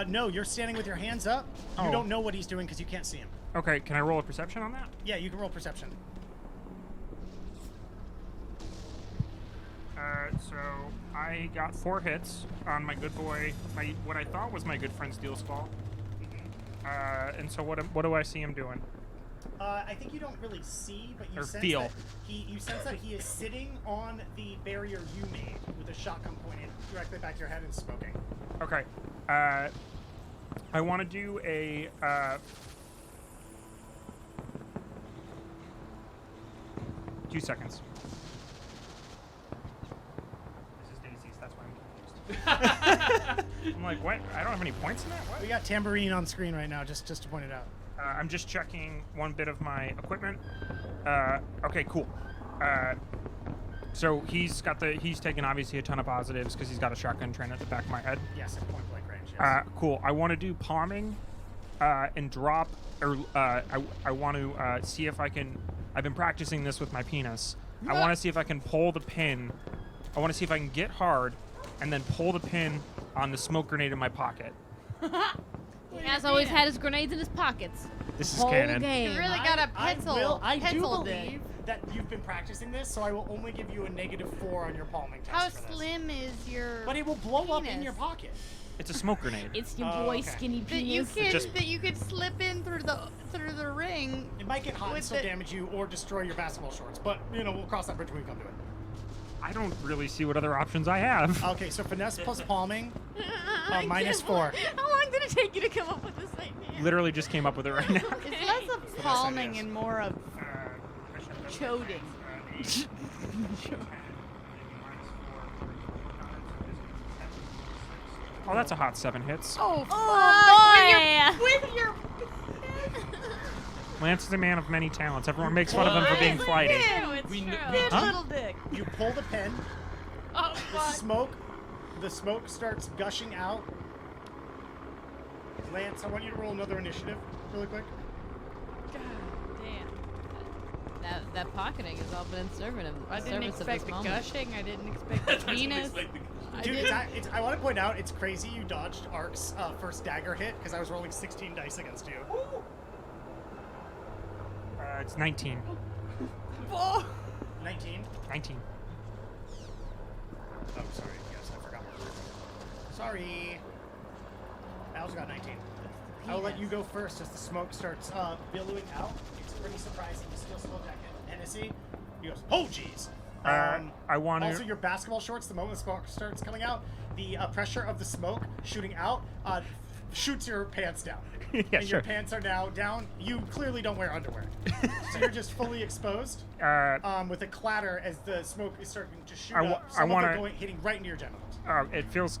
No, you're standing with your hands up. You Oh. don't know what he's doing because you can't see him. Okay, can I roll a perception on that? Yeah, you can roll perception. So I got 4 hits on my good boy, what I thought was my good friend Steel Skull. And so what do I see him doing? I think you don't really see, but you Or sense feel. that you sense that he is sitting on the barrier you made with a shotgun pointed directly back to your head and smoking. Okay. I want to do a 2 seconds. This is Daisy's, that's why I'm confused. I'm like, what? I don't have any points in that? What? We got tambourine on screen right now, just to point it out. I'm just checking one bit of my equipment. Okay, cool. So he's taken obviously a ton of positives because he's got a shotgun trained at the back of my head. Yes, at point blank range. Yes. Cool. I want to do palming, and drop, or I want to see if I can. I've been practicing this with my penis. I want to see if I can pull the pin. I want to see if I can get hard, and then pull the pin on the smoke grenade in my pocket. He has always had his grenades in his pockets. This is Whole canon. game. You really got a pencil. I do penciled believe it. that you've been practicing this, so I will only give you a -4 on your palming test How for this. slim is your? But it will blow up in penis? your pocket. It's a smoke grenade. It's your Oh, boy okay. skinny That you penis. can that you could slip in through the ring. It might get hot and With still the- damage you or destroy your basketball shorts, but, we'll cross that bridge when we come to it. I don't really see what other options I have. Okay, so finesse plus palming, I -4. can't- How long did it take you to come up with this idea? Literally just came up with it right now. It's less of palming and more of choding. Oh, that's a hot 7 hits. Oh, boy! With your Lance is a man of many talents. Everyone makes fun of him for being flighty. it's We true. kn- Big Huh? little dick. You pull the pin, Oh, the smoke starts gushing out. Lance, I want you to roll another initiative really quick. Damn. That pocketing has all been in service of, I didn't service of this expect the moment. gushing. I didn't expect the penis. Dude, I want to point out, it's crazy you dodged Ark's first dagger hit because I was rolling 16 dice against you. It's 19. 19? 19. Oh, sorry. Yes, I forgot what. Sorry. I also got 19. I will let you go first as the smoke starts billowing out. It's pretty surprising. You still slow jacket. Hennessy, he goes, oh, jeez. I want Also, to. your basketball shorts, the moment the smoke starts coming out, the pressure of the smoke shooting out shoots your pants down. Yeah, and sure. your pants are now down. You clearly don't wear underwear. So you're just fully exposed with a clatter as the smoke is starting to shoot up. Some of it hitting right into your genitals. It feels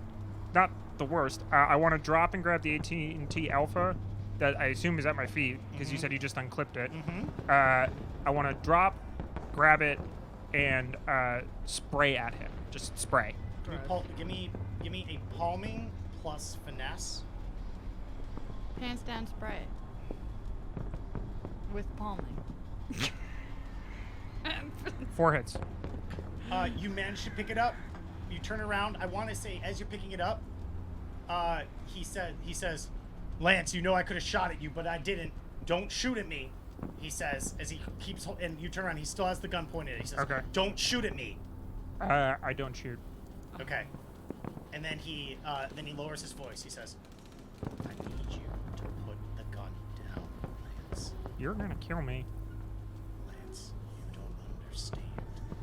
not the worst. I want to drop and grab the AT&T Alpha that I assume is at my feet because you said you just unclipped it. I want to drop, grab it, and spray at him. Just spray. Give me a palming plus finesse. Pants down spray. With palming. 4 hits. You manage to pick it up. You turn around. I want to say, as you're picking it up, he says, Lance, you know I could have shot at you, but I didn't. Don't shoot at me. He says, as he keeps, and you turn around. He still has the gun pointed. He says, Okay. Don't shoot at me. I don't shoot. Okay. And then he lowers his voice. He says, I need you to put the gun down, Lance. You're gonna kill me. Lance, you don't understand.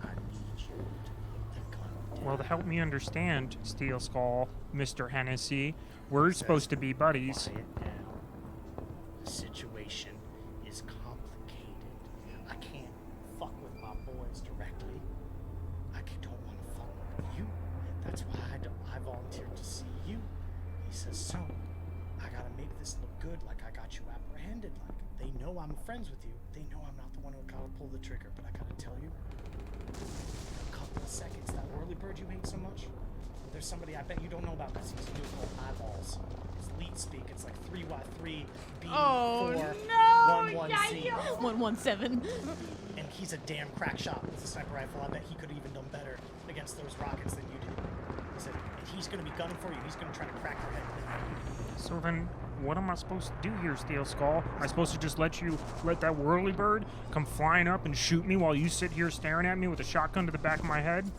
I need you to put the gun down. Well, to help me understand, Steel Skull, Mr. Hennessy, we're supposed to be buddies. Quiet now. The situation is complicated. I can't fuck with my boys directly. I don't want to fuck with you. That's why I volunteered to see you. He says, so, I gotta make this good. Like, I got you apprehended. Like, they know I'm friends with you. They know I'm not the one who gotta pull the trigger. But I gotta tell you, in a couple of seconds, that whirly bird you hate so much, there's somebody I bet you don't know about because he's new called Eyeballs. It's leet speak. It's like 3Y3 B411Z. 117. And he's a damn crack shot with a sniper rifle. I bet he could have even done better against those rockets than you did. He said, and he's gonna be gunning for you. He's gonna try to crack your head. So then, what am I supposed to do here, Steel Skull? Am I supposed to just let that whirly bird come flying up and shoot me while you sit here staring at me with a shotgun to the back of my head?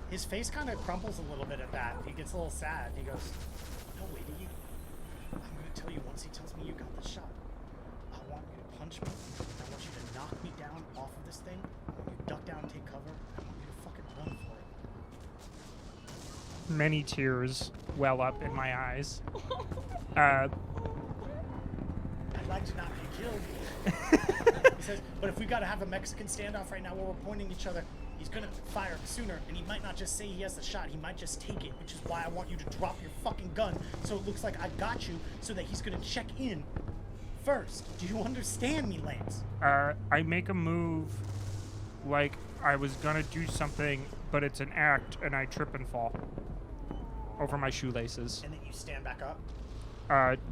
His face kind of crumples a little bit at that. He gets a little sad. He goes, no, lady, I'm gonna tell you once he tells me you got the shot. I want you to punch me. I want you to knock me down off of this thing. I want you to duck down and take cover. I want you to fucking run for it. Many tears well up in my eyes. I'd like to not be killed. He says, but if we gotta have a Mexican standoff right now where we're pointing each other, he's gonna fire sooner, and he might not just say he has the shot, he might just take it, which is why I want you to drop your fucking gun so it looks like I got you, so that he's gonna check in first. Do you understand me, Lance? I make a move like I was gonna do something, but it's an act, and I trip and fall over my shoelaces. And then you stand back up?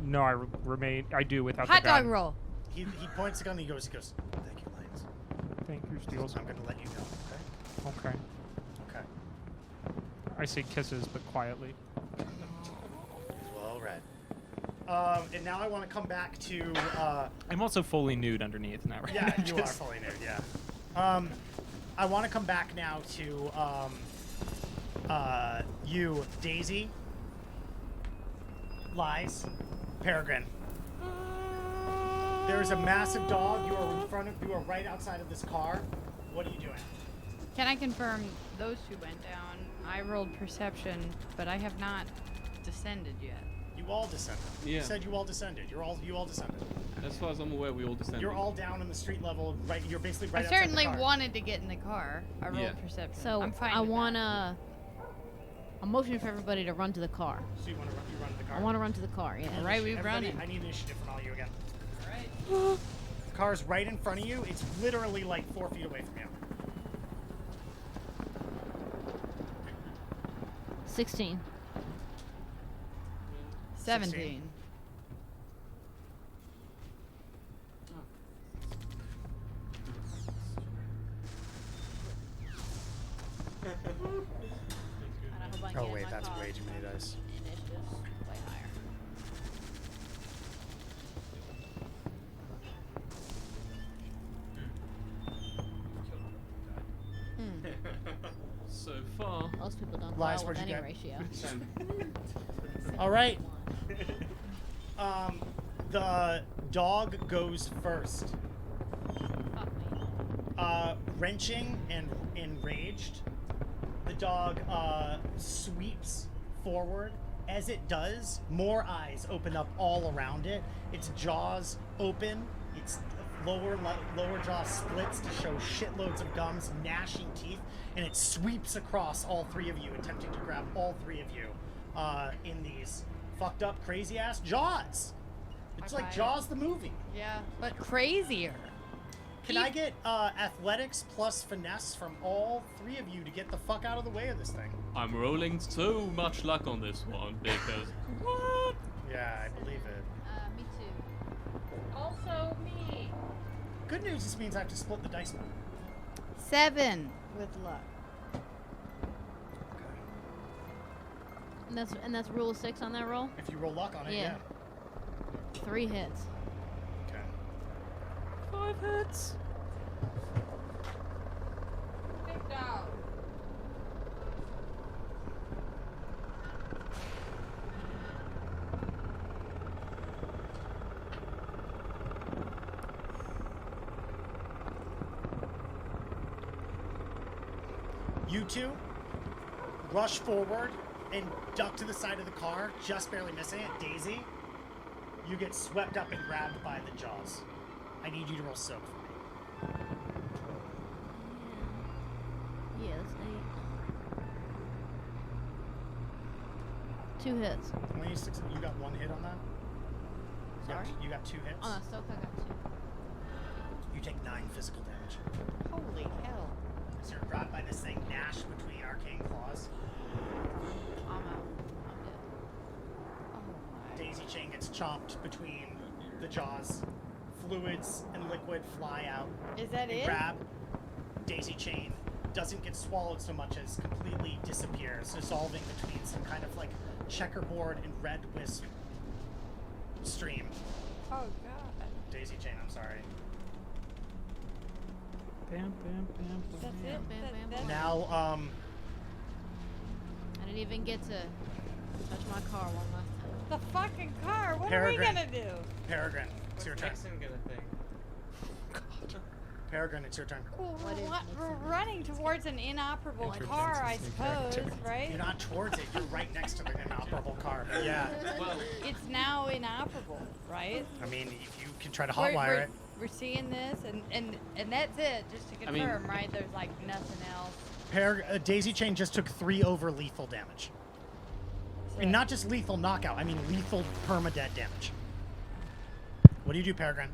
No, I remain. I do without Hot the gun. dog roll. He points the gun and he goes, thank you, Lance. Thank you, Steels. I'm gonna let you go, okay? Okay. Okay. I say kisses, but quietly. Well read. And now I want to come back to, I'm also fully nude underneath now, right? yeah, you are fully nude, yeah. I want to come back now to, you, Daisy, Lies, Peregrine. There is a massive dog. You are right outside of this car. What are you doing? Can I confirm those two went down? I rolled perception, but I have not descended yet. You all descended. Yeah. You said you all descended. You all descended. As far as I'm aware, we all descended. You're all down in the street level. Right. You're basically right I outside certainly the car. wanted to get in the car. I rolled Yeah. perception. So I'm fine I with that. wanna. I'm motioning for everybody to run to the car. So you run to the car. I want to run to the car. Yeah. All right, we Everybody, running. I need initiative from all you again. All right. The car's right in front of you. It's literally like 4 feet away from you. 16. 17. And I hope I can Oh get wait, my that's car. way too many dice. Initiative's way higher. So far. Most people don't Lies, go out with where'd you any get? ratio. All right. The dog goes first. Fuck me. Wrenching and enraged, the dog sweeps forward. As it does, more eyes open up all around it. Its jaws open. Its lower jaw splits to show shitloads of gums, gnashing teeth, and it sweeps across all three of you, attempting to grab all three of you in these fucked up, crazy ass jaws. It's like Okay. Jaws the movie. Yeah, but crazier. Can I get athletics plus finesse from all three of you to get the fuck out of the way of this thing? I'm rolling so much luck on this one because what? Yeah, I believe it. Me too. Also me. Good news, this means I have to split the dice now. 7 with luck. And that's rule 6 on that roll. If you roll luck on it, yeah. Yeah. 3 hits. Okay. 5 hits. Big dog. You two rush forward and duck to the side of the car, just barely missing it. Daisy, you get swept up and grabbed by the jaws. I need you to roll soak for me. Yeah, that's 8. 2 hits. 26. You got 1 hit on that? Sorry. You got 2 hits. Oh, no, still got 2. You take 9 physical damage. Holy hell. So you're grabbed by this thing, Nash between arcane claws. I'm out. I'm dead. Oh my. Daisy chain gets chomped between the jaws. Fluids and liquid fly out. Is that You it? grab. Daisy chain doesn't get swallowed so much as completely disappears, dissolving between some kind of like checkerboard and red wisp stream. Oh god. Daisy chain, I'm sorry. Bam, bam, bam, That's bam. it? Bam, bam, That's Now, I didn't even get to touch my car one last time. the fucking car. What Peregrine. are we gonna do? Peregrine, it's your turn. Nixon gonna think? Peregrine, it's your turn. Well, What is we're running towards an inoperable Introduce car, I us to suppose, character. right? You're not towards it, you're right next to the inoperable car. Yeah. Well, It's now inoperable, right? I mean, if you can try to We're- hotwire we're, it. We're seeing this, and that's it. Just to I mean- confirm, right? There's like nothing else. Daisy chain just took 3 over lethal damage. So And not just lethal knockout, I mean lethal permadead damage. What do you do, Peregrine?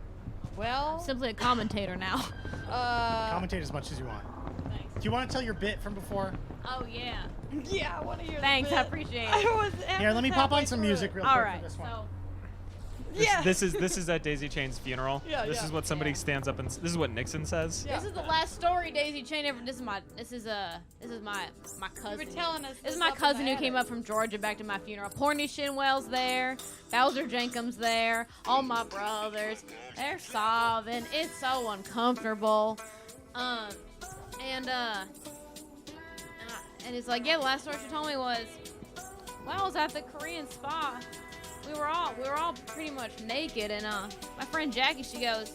well, Simply a commentator now. Commentate as much as you want. Thanks. Do you want to tell your bit from before? Oh, yeah. yeah, I want to hear. Thanks, the I bit. appreciate I it. was Here, let me pop on some music real All quick right, for this one. so Yeah. This is at Daisy Chain's funeral. Yeah, This yeah. is what somebody Yeah. stands up and this is what Nixon says. Yeah. this is the last story Daisy Chain ever. This is my cousin. You were telling us. This is my cousin who came up from Georgia back to my funeral. Porny Shinwell's there. Bowser Jenkins there. All my brothers. They're sobbing. It's so uncomfortable. And it's like, yeah, the last story she told me was, well, I was at the Korean spa. We were all pretty much naked, and my friend Jackie, she goes,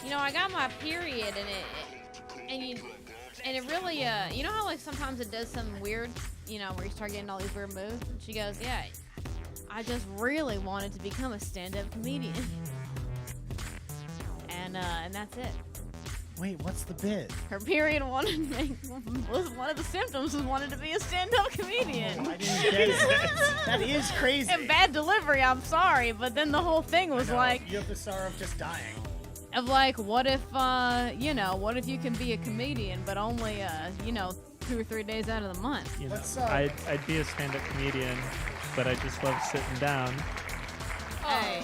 you know, I got my period, and it really, you know how like sometimes it does something weird, you know, where you start getting all these weird moves. And she goes, yeah, I just really wanted to become a stand-up comedian, and that's it. Wait, what's the bit? Her period was one of the symptoms was wanted to be a stand-up comedian. I didn't get it. That is crazy. And bad delivery, I'm sorry, but then the whole thing was No, like, you have the sorrow of just dying. of like, what if, what if you can be a comedian, but only, 2 or 3 days out of the month? You know, Let's, I'd be a stand-up comedian, but I just love sitting down. Hey,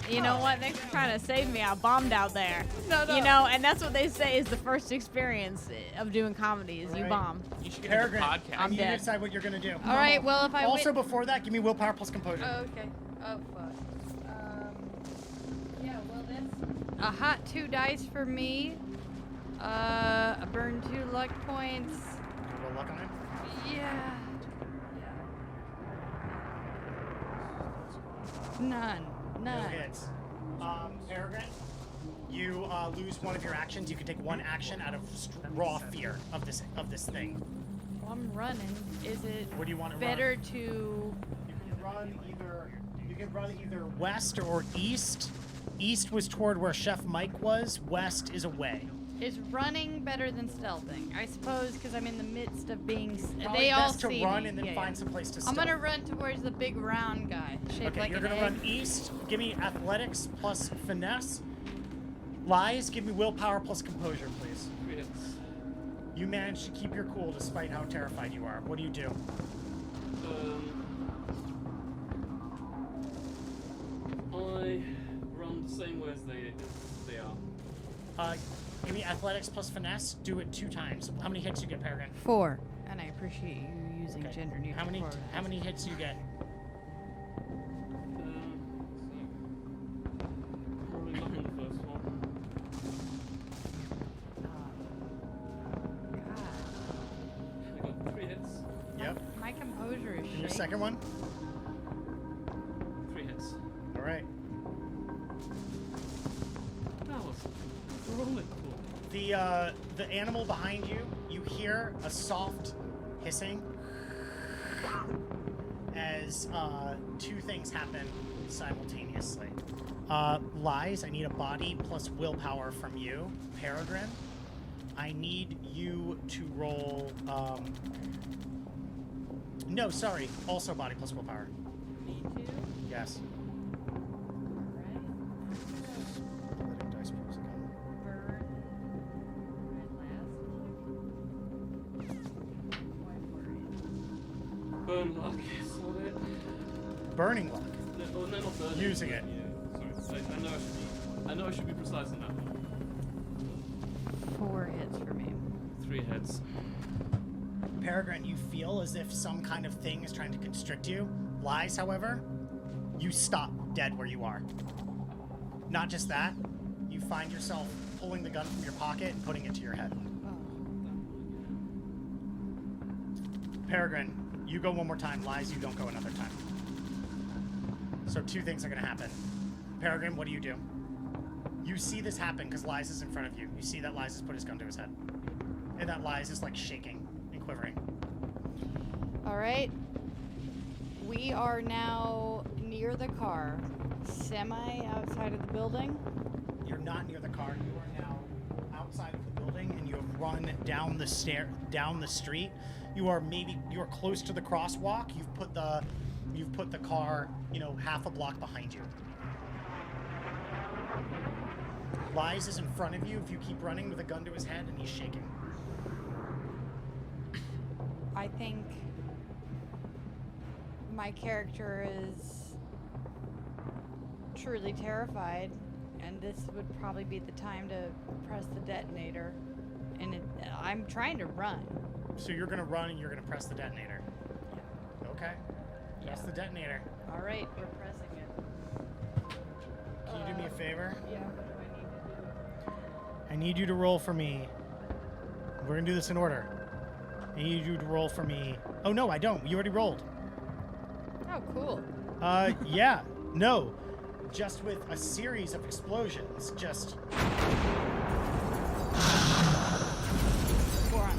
you know what? Thanks for trying to save me. I bombed out there. No. You know, and that's what they say is the first experience of doing comedy is you Right. bomb. You should get into Peregrine, podcast. I I'm need you to dead. decide what you're going to do. All right. Well, if I Also, before that, give me willpower plus composure. Oh, okay. Oh fuck. Yeah. Well, that's a hot 2 dice for me. I burned 2 luck points. Roll luck on it. Yeah. None. No None. hits. Peregrine, you lose one of your actions. You can take 1 action out of raw fear of this thing. Well, I'm running. Is it What do you want to better run? to? You can run either west or east. East was toward where Chef Mike was. West is away. Is running better than stealthing? I suppose because I'm in the midst of being. Probably They all best to see run me. and then Yeah, find yeah. some place to I'm gonna stealth. run towards the big round guy, shaped Okay, like you're an gonna egg. run east. Give me athletics plus finesse. Lies, give me willpower plus composure, please. 3 hits. You managed to keep your cool despite how terrified you are. What do you do? I run the same way as they are. Give me athletics plus finesse. Do it 2 times. How many hits you get, Peregrine? 4. And I appreciate you using Okay. gender neutral. How many hits you get? Probably not in the first one. I got 3 hits. Yep. My composure is And your shaking. second one? 3 hits. All right. That was really cool. The animal behind you, you hear a soft hissing as 2 things happen simultaneously. Lies, I need a body plus willpower from you. Peregrine, I need you to roll. No, sorry. Also body plus willpower. Me too. Yes. Burn luck. Sorry. Burning luck. No, not burning. Using it. Yeah, sorry. I know I should be precise in that one. 4 hits for me. 3 heads. Peregrine, you feel as if some kind of thing is trying to constrict you. Lies, however, you stop dead where you are. Not just that, you find yourself pulling the gun from your pocket and putting it to your head. Peregrine, you go one more time. Lies, you don't go another time. So 2 things are going to happen. Peregrine, what do? You see this happen because Lies is in front of you. You see that Lies has put his gun to his head. And that Lies is like shaking and quivering. All right. We are now near the car, semi outside of the building. You're not near the car. You are now outside of the building, and you have run down the street. You are close to the crosswalk. You've put the car, half a block behind you. Lies is in front of you if you keep running with a gun to his head, and he's shaking. I think my character is truly terrified, and this would probably be the time to press the detonator. And I'm trying to run. So you're gonna run and you're gonna press the detonator. Okay. Press the detonator. All right, we're pressing it. Can you do me a favor? Yeah, what do I need to do? I need you to roll for me. We're gonna do this in order. I need you to roll for me. Oh no, I don't. You already rolled. Oh, cool. Yeah. No. Just with a series of explosions. Just. 4 on.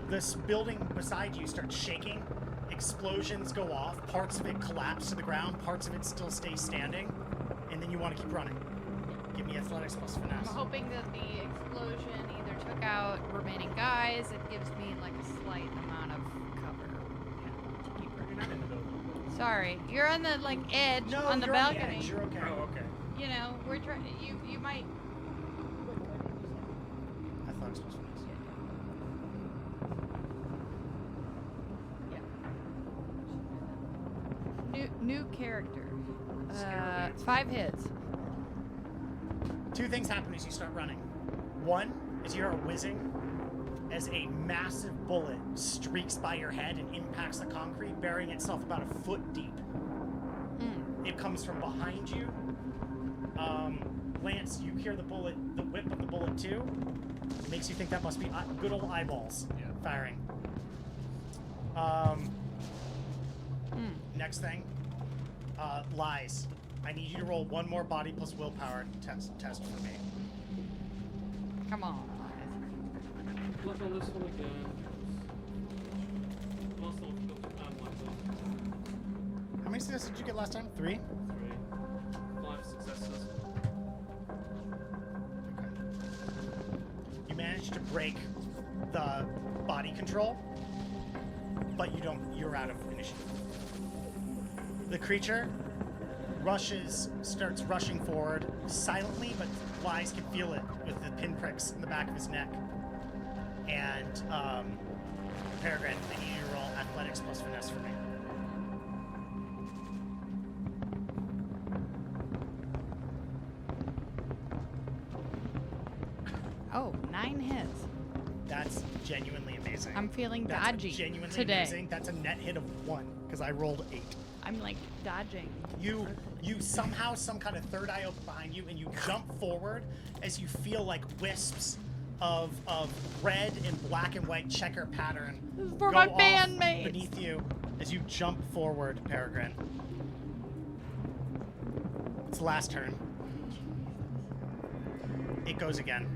This building beside you starts shaking. Explosions go off. Parts of it collapse to the ground. Parts of it still stay standing. And then you want to keep running. Give me athletics plus I'm finesse. hoping that the explosion either took out remaining guys. It gives me like a slight amount of cover. To keep running. Sorry, you're on the edge No, on the you're balcony. on the edge. You're okay. Oh, okay. We're trying. You might. Athletics plus finesse. New character. 5 hits. 2 things happen as you start running. One is you're whizzing as a massive bullet streaks by your head and impacts the concrete, burying itself about a foot deep. It comes from behind you. Lance, you hear the whip of the bullet too. Makes you think that must be good old eyeballs firing. Next thing, Lies. I need you to roll 1 more body plus willpower test for me. Come on. Look on this one again. Last one How many successes did you get last time? 3? 5 successes. Okay. You managed to break the body control, but you're out of initiative. The creature starts rushing forward silently, but Lies can feel it with the pinpricks in the back of his neck. And Peregrine, I need you to roll athletics plus finesse for me. Oh, 9 hits. That's genuinely amazing. I'm feeling That's dodgy genuinely today. amazing. That's a net hit of 1 because I rolled 8. I'm dodging. You somehow, some kind of third eye open behind you, and you jump forward as you feel like wisps of red and black and white checker pattern This is for go my off bandmates. beneath you as you jump forward, Peregrine. It's the last turn. It goes again.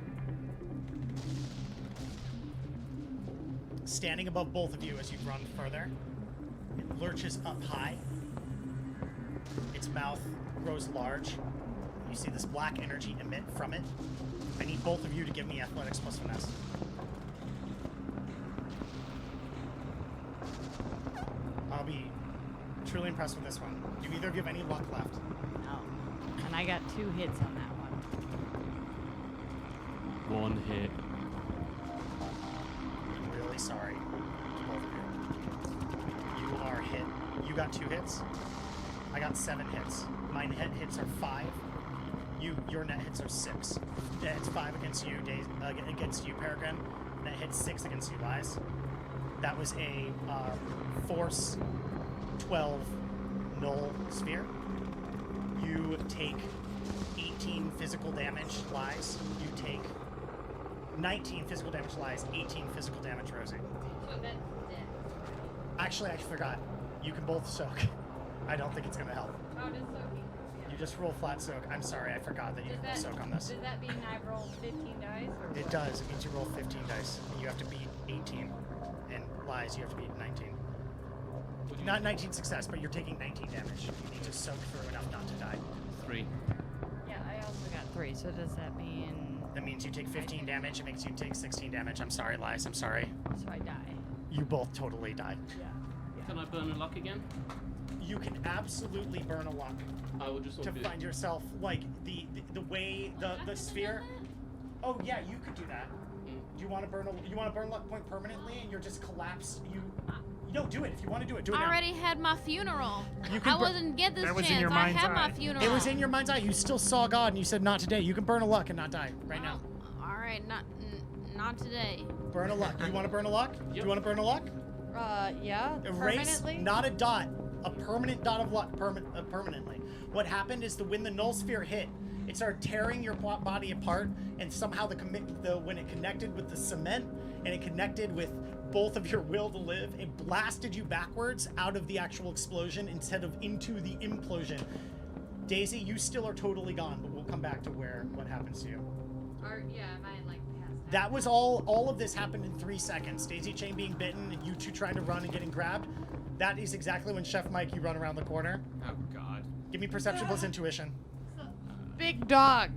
Standing above both of you as you run further, it lurches up high. Its mouth grows large. You see this black energy emit from it. I need both of you to give me athletics plus finesse. I'll be truly impressed with this one. Do either of you have any luck left? No. And I got 2 hits on that one. 1 hit. I'm really sorry to both of You got 2 hits. I got 7 hits. My net hits are 5. Your net hits are 6. Net hits 5 against you, against you, Peregrine. Net hits 6 against you, Lies. That was a Force 12 Null sphere. You take 18 physical damage, Lies. You take 19 physical damage, Lies. 18 physical damage, Rosie. So that's dead. Actually, I forgot. You can both soak. I don't think it's going to help. Oh, just soaking. You just roll flat soak. I'm sorry, I forgot that you can roll soak on this. Does that mean I roll 15 dice? Or It what? does. It means you roll 15 dice. And you have to beat 18. And Lies, you have to beat 19. Not 19 success, but you're taking 19 damage. You need to soak through enough not to die. 3. Yeah, I also got 3. So does that mean? That means you take 15 damage. It makes you take 16 damage. I'm sorry, Lies. I'm sorry. So I die. You both totally die. Can I burn a luck again? You can absolutely burn a luck I will just to find yourself, like, the way the sphere. Oh yeah, you could do that. Do you want to burn luck point permanently and you're just collapsed? No, do it if you want to do it. Do it I now. already had my funeral. You can I wasn't get this That was in chance. your I mind's had my eye. funeral. It was in your mind's eye. You still saw God and you said not today. You can burn a luck and not die right now. All right, not today. Burn a luck. You want to burn a luck? Do you want to burn a luck? Yeah. Erase, Permanently? not a dot, a permanent dot of luck permanently. What happened is when the null sphere hit, it started tearing your body apart, and somehow when it connected with the cement and it connected with both of your will to live, it blasted you backwards out of the actual explosion instead of into the implosion. Daisy, you still are totally gone, but we'll come back to what happens to you. Or yeah, am I like past? That was all of this happened in 3 seconds. Daisy Chain being bitten and you two trying to run and getting grabbed. That is exactly when Chef Mike, you run around the corner. Oh God. Give me perception plus intuition. Big dog.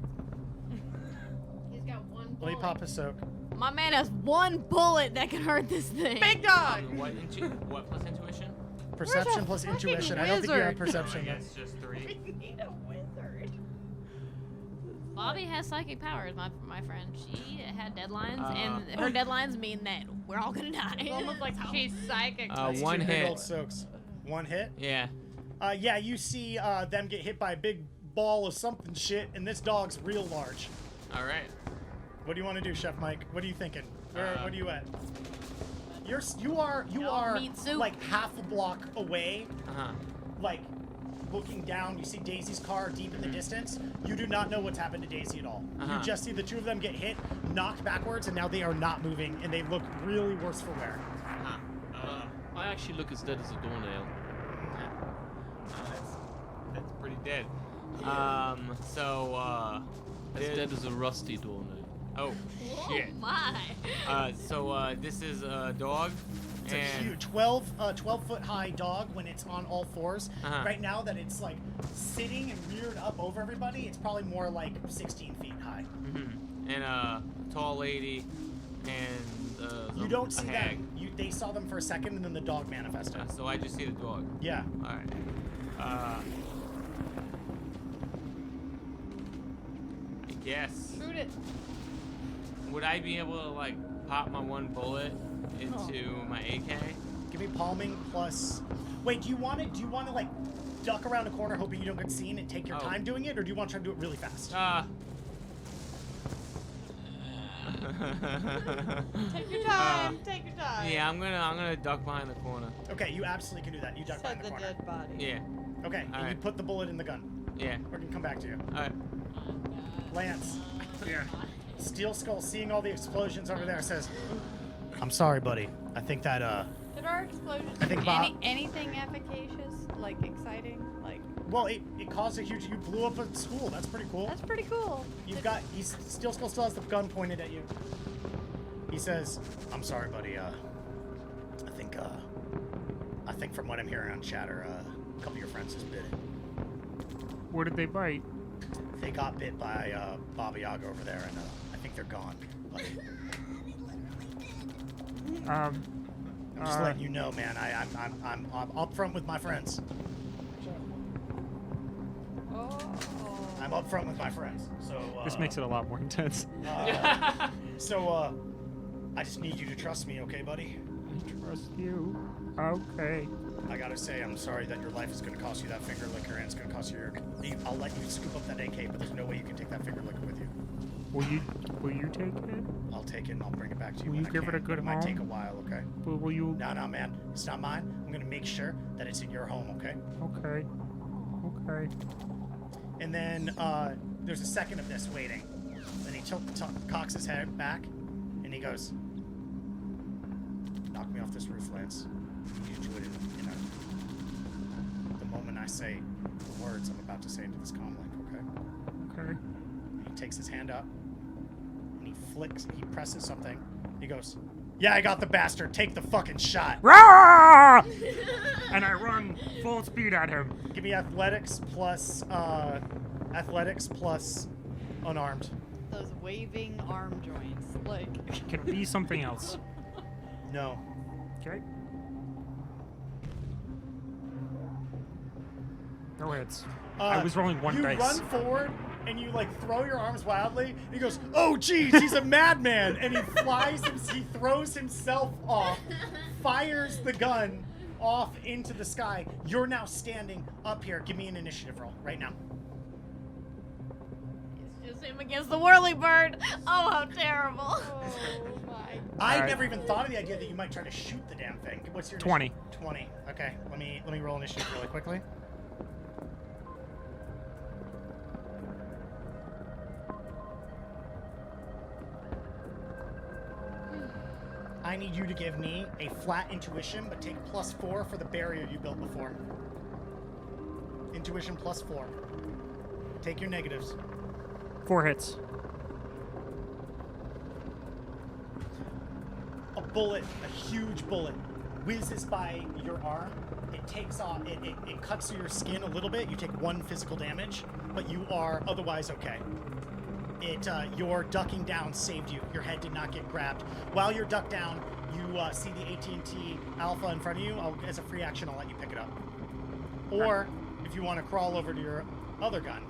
He's got one Let me bullet. pop a soak. My man has one bullet that can hurt this thing. Big dog. What plus intuition? Perception plus fucking intuition. I don't think you have wizard? perception. I guess just 3. Need a wizard. Bobby has psychic powers, my friend. She had deadlines, Uh, and her deadlines mean that we're all gonna die. Almost like she's psychic. That's One two big hit. old soaks. One hit? Yeah. Yeah, you see them get hit by a big ball of something shit, and this dog's real large. All right. What do you want to do, Chef Mike? What are you thinking? What are you at? You No, are meat soup. like half a block away, Uh-huh. like looking down. You see Daisy's car deep in the distance. You do not know what's happened to Daisy at all. Uh-huh. You just see the two of them get hit, knocked backwards, and now they are not moving, and they look really worse for wear. Uh-huh. I actually look as dead as a doornail. That's pretty dead. As dead as a rusty doornail. Oh, Oh shit. my. This is a dog. It's a and huge 12-foot high dog when it's on all fours. Uh-huh. Right now that it's like sitting and reared up over everybody, it's probably more like 16 feet high. And a tall lady and You don't see a hag. them. They saw them for a second, and then the dog manifested. So I just see the dog. Yeah. All right. I guess. Shoot it. Would I be able to like pop my one bullet into my AK? Give me palming plus. Wait, do you want to like duck around a corner hoping you don't get seen and take your Oh. time doing it, or do you want to try to do it really fast? Take your time. Take your time. Yeah, I'm gonna duck behind the corner. Okay, you absolutely can do that. You duck behind Said the the corner. dead body. Yeah. Okay, and you Alright. put the bullet in the gun. Yeah. We're gonna come back to you. All right. Lance, Yeah. Steel Skull, seeing all the explosions over there, says, "I'm sorry, buddy. I think that Did our explosions I think do Bob- anything efficacious? Like exciting? Like well, it caused a huge. You blew up a school. That's pretty cool. that's pretty cool. Steel Skull still has the gun pointed at you. He says, "I'm sorry, buddy. I think from what I'm hearing on chatter, a couple of your friends has bit it. Where did they bite? They got bit by Baba Yaga over there, and I think they're gone. Buddy. I'm just letting you know, man. I'm up front with my friends. Oh. I'm up front with my friends. So This makes it a lot more intense. So I just need you to trust me, okay, buddy? I trust you. Okay. I gotta say, I'm sorry that your life is gonna cost you that finger liquor, and it's gonna cost you I'll let you scoop up that AK, but there's no way you can take that finger liquor with you. Will you take it? I'll take it and I'll bring it back to you. Will when you I give can, it a good but it might take a home? while, okay? Will you? No, man. It's not mine. I'm gonna make sure that it's in your home, okay? Okay. Okay. And then there's a second of this waiting. Then he cocks his head back, and he goes, "Knock me off this roof, Lance. You do it in the moment I say the words I'm about to say into this comm link, okay?" Okay. And he takes his hand up, and he presses something. He goes, "Yeah, I got the bastard. Take the fucking shot." Rah! And I run full speed at him. Give me athletics plus unarmed. Those waving arm joints. Like. Can it be something else? No. Okay. No hits. I was rolling one dice. You run forward and you like throw your arms wildly. And he goes, "Oh, geez, he's a madman!" And he he throws himself off, fires the gun off into the sky. You're now standing up here. Give me an initiative roll right now. It's just him against the whirly bird. Oh, how terrible. Oh my. I Alright. never even thought of the idea that you might try to shoot the damn thing. What's your 20. initiative? 20. Okay, let me roll initiative really quickly. I need you to give me a flat intuition, but take +4 for the barrier you built before. Intuition +4. Take your negatives. 4 hits. A bullet, a huge bullet, whizzes by your arm. It takes off, it cuts through your skin a little bit. You take 1 physical damage, but you are otherwise okay. Your ducking down saved you. Your head did not get grabbed. While you're ducked down, you see the AT&T Alpha in front of you. As a free action, I'll let you pick it up. Or, if you want to crawl over to your other gun,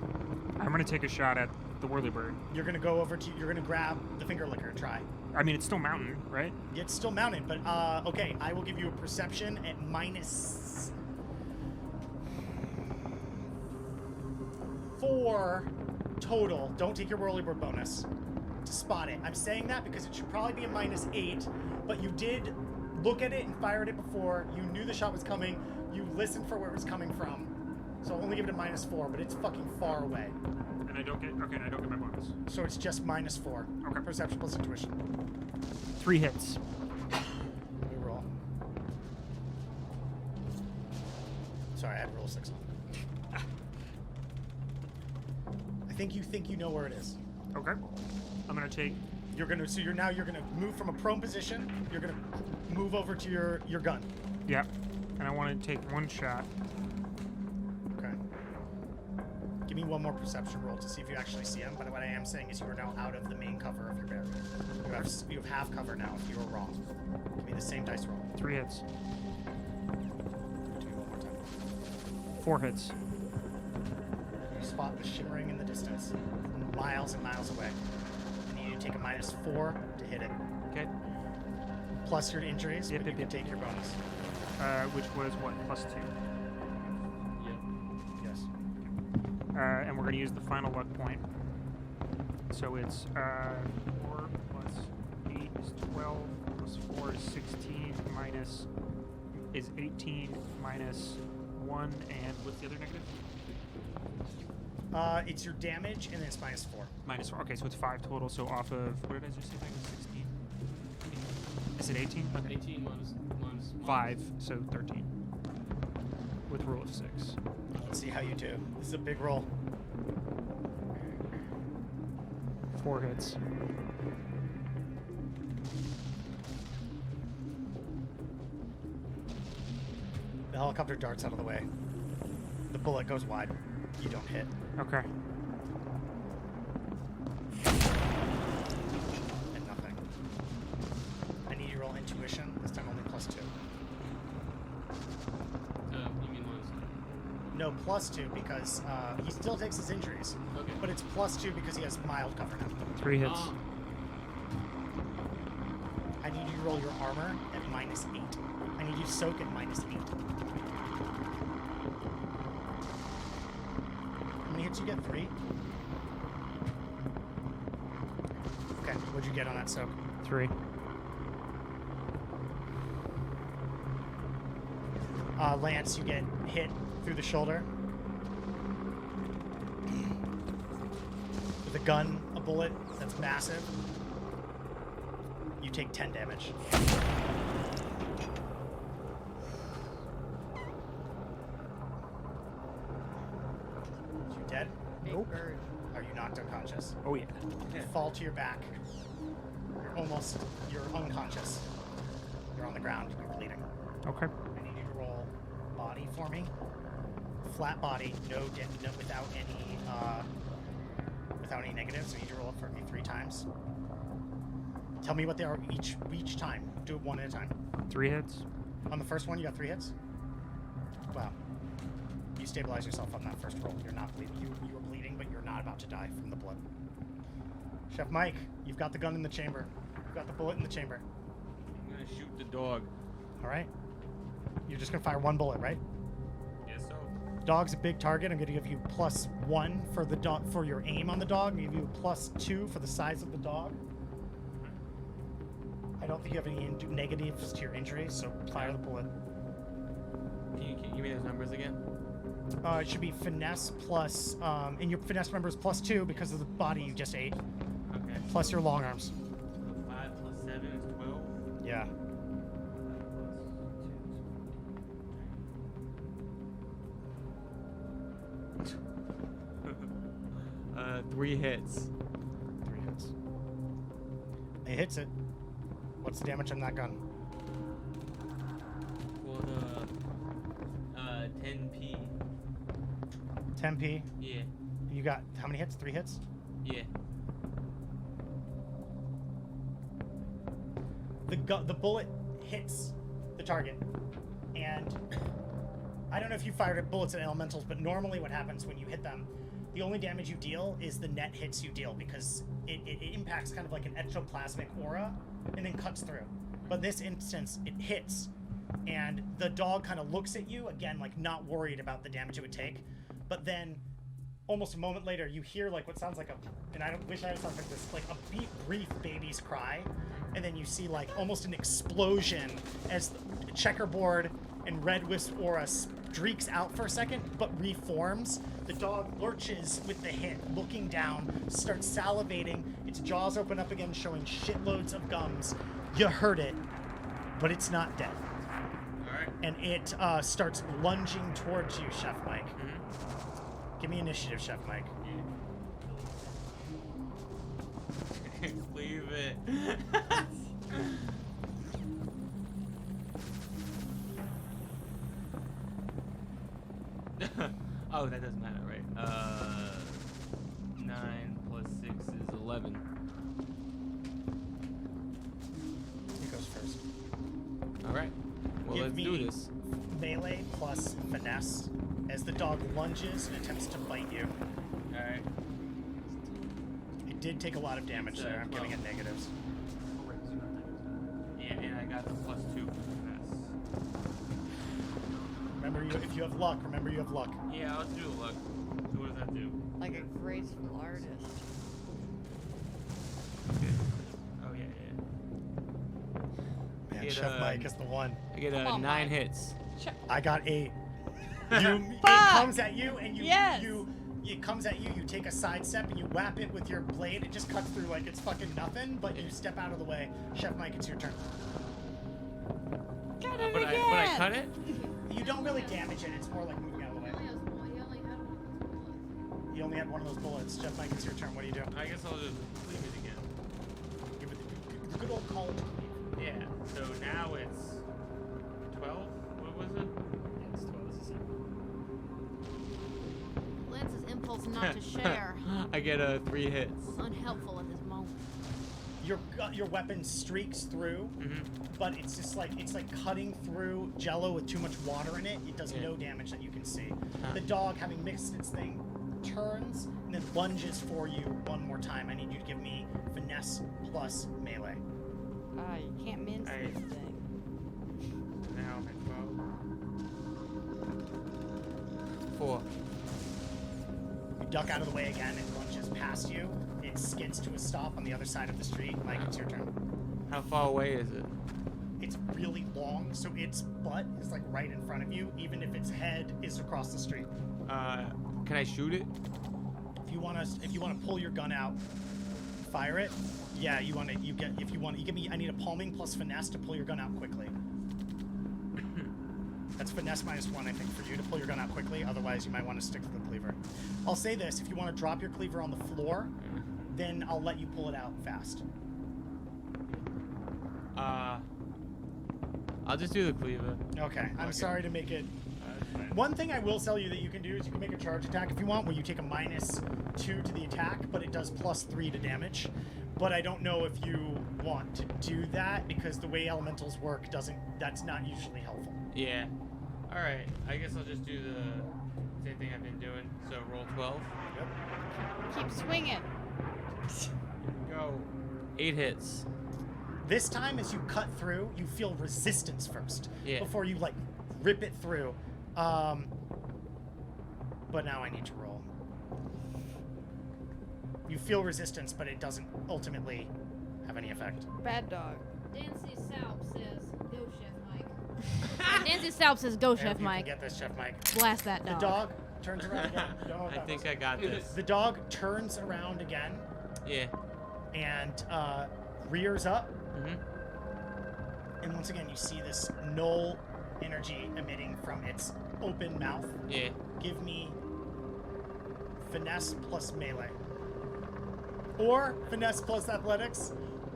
I'm gonna take a shot at the whirlybird. you're gonna grab the finger liquor and try. I mean, it's still mountain, right? It's still mounted, but okay, I will give you a perception at -4 total. Don't take your whirlybird bonus to spot it. I'm saying that because it should probably be a -8, but you did look at it and fire at it before. You knew the shot was coming. You listened for where it was coming from. So I'll only give it a -4, but it's fucking far away. And I don't get my bonus. So it's just -4. Okay. Perception plus intuition. 3 hits. Let me roll. Sorry, I had to roll 6 on. I think you know where it is. Okay. I'm gonna take. You're gonna move from a prone position. You're gonna move over to your gun. Yeah. And I want to take 1 shot. Okay. Give me 1 more perception roll to see if you actually see him. But what I am saying is you are now out of the main cover of your barrier. You have half cover now. If you were wrong, give me the same dice roll. 3 hits. Do it 1 more time. 4 hits. You spot the shimmering in the distance, miles and miles away. And you take a -4 to hit it, Okay. plus your injuries. Yep, but you yep, can yep. take your bonus. Which was what? +2. Yes. And we're gonna use the final luck point. So it's 4 plus 8 is 12 plus 4 is 16 minus is 18 minus 1 and what's the other negative? It's your damage, and then it's -4. Minus 4. Okay, so it's 5 total. So off of what did I just say? Minus 16. Is it 18? Okay. 18 minus 5, so 13. With rule of 6. Let's see how you do. This is a big roll. 4 hits. The helicopter darts out of the way. The bullet goes wide. You don't hit. Okay. And nothing. I need you to roll intuition. This time only +2. You mean minus? No, +2 because he still takes his injuries. Okay. But it's +2 because he has mild cover now. 3 hits. Ah. I I need you to roll your armor at -8. I need you to soak at -8. How many hits you get? 3? Okay, what'd you get on that soak? 3. Lance, you get hit through the shoulder. With a gun, a bullet that's massive. You take 10 damage. You dead? Nope. Are you knocked unconscious? Oh yeah. You fall to your back. You're unconscious. You're on the ground, you're bleeding. Okay. I need you to roll body for me. Flat body, without any negatives. I need you to roll it for me 3 times. Tell me what they are each time. Do it one at a time. 3 hits. On the first one, you got 3 hits? Wow. You stabilize yourself on that first roll. You're not bleeding. You were bleeding, but you're not about to die from the blood. Chef Mike, you've got the gun in the chamber. You've got the bullet in the chamber. I'm gonna shoot the dog. All right. You're just gonna fire 1 bullet, right? Yes, so. Dog's a big target. I'm gonna give you +1 for the dog for your aim on the dog. I'm gonna give you +2 for the size of the dog. I don't think you have any negatives to your injury, so fire the bullet. Can you give me those numbers again? It should be finesse plus, and your finesse number is +2 because of the body you just ate, Okay. plus your long arms. So 5 + 7 is 12. Yeah. Three hits. 3 hits. It hits it. What's the damage on that gun? For the 10p. 10p. Yeah. You got how many hits? 3 hits? Yeah. The bullet hits the target, and I don't know if you fired bullets at elementals, but normally what happens when you hit them, the only damage you deal is the net hits you deal because it impacts kind of like an ectoplasmic aura and then cuts through. But in this instance, it hits, and the dog kind of looks at you again, like not worried about the damage it would take. But then, almost a moment later, you hear like what sounds like and I don't wish I had something like this, like a brief baby's cry, and then you see like almost an explosion as the checkerboard and red wisp aura streaks out for a second, but reforms. The dog lurches with the hit, looking down, starts salivating. Its jaws open up again, showing shitloads of gums. You heard it, but it's not dead. All right. And it starts lunging towards you, Chef Mike. Mm-hmm. Give me initiative, Chef Mike. Leave it. Oh, that doesn't matter, right? 9 + 6 is 11. He goes first. All right. Well, Give let's me do this. Melee plus finesse as the dog lunges and attempts to bite you. All right. It did take a lot of damage there. I'm giving it negatives. Yeah, and I got the +2 for finesse. Remember, if you have luck, remember you have luck. Yeah, I'll do luck. So what does that do? Like a graceful artist. Oh yeah. Man, Get, Chef Mike is the one. I get Come on, 9 Mike. hits. I got 8. It comes at you, and it comes at you. You take a sidestep and you whap it with your blade. It just cuts through like it's fucking nothing. But you step out of the way. Chef Mike, it's your turn. Cut it But again. I cut it? You don't really damage it. It's more like moving out of the way. You only had one of those bullets. Chef Mike, it's your turn. What do you do? I guess I'll just leave it again. Give it the good old call. Yeah, so now it's 12? What was it? It's 12 is the same. Lance's impulse not to share I get 3 hits. was unhelpful at this moment. Your weapon streaks through, Mm-hmm. but it's just like cutting through jello with too much water in it. It does Yeah. no damage that you can see. Huh. The dog, having mixed its thing, turns and then lunges for you one more time. I need you to give me finesse plus melee. You can't mince Alright. this thing. Now I'm at 12. 4. You duck out of the way again and lunges past you. It skids to a stop on the other side of the street. Mike, it's your turn. How far away is it? It's really long, so its butt is like right in front of you, even if its head is across the street. Can I shoot it? If you wanna pull your gun out, fire it. Yeah, I need a palming plus finesse to pull your gun out quickly. That's finesse -1, I think, for you to pull your gun out quickly. Otherwise, you might want to stick to the cleaver. I'll say this: if you want to drop your cleaver on the floor, then I'll let you pull it out fast. I'll just do the cleaver. Okay, I'm sorry to make it. One thing I will tell you that you can do is you can make a charge attack if you want, where you take a -2 to the attack, but it does +3 to damage. But I don't know if you want to do that because the way elementals work that's not usually helpful. Yeah. All right. I guess I'll just do the same thing I've been doing. So roll 12. Yep. Keep swinging. Go. 8 hits. This time, as you cut through, you feel resistance first before you like rip it through. But now I need to roll. You feel resistance, but it doesn't ultimately have any effect. Bad dog. Dancy Salp says, "Go, Chef Mike." Dancy Salp says, "Go, Chef You Mike." can get this, Chef Mike. Blast that The dog. dog turns around again. You don't know what I that think was. I got this. The dog turns around again Yeah. and rears up. Mhm. And once again, you see this null energy emitting from its open mouth. Yeah. Give me finesse plus melee. Or finesse plus athletics.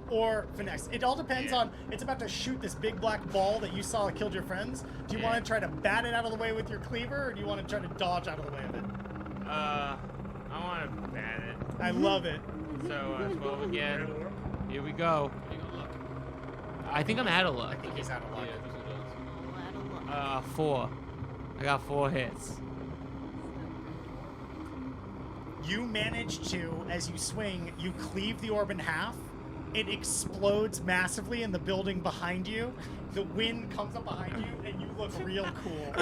Or finesse. It all depends on, it's about to shoot this big black ball that you saw killed your friends. Do you want to try to bat it out of the way with your cleaver, or do you want to try to dodge out of the way of it? I want to bat it. I love it. So 12 again. Here we go. I think I'm out of luck. I think he's out of luck. 4. I got 4 hits. You manage to, as you swing, you cleave the orb in half. It explodes massively in the building behind you. The wind comes up behind you, and you look real cool.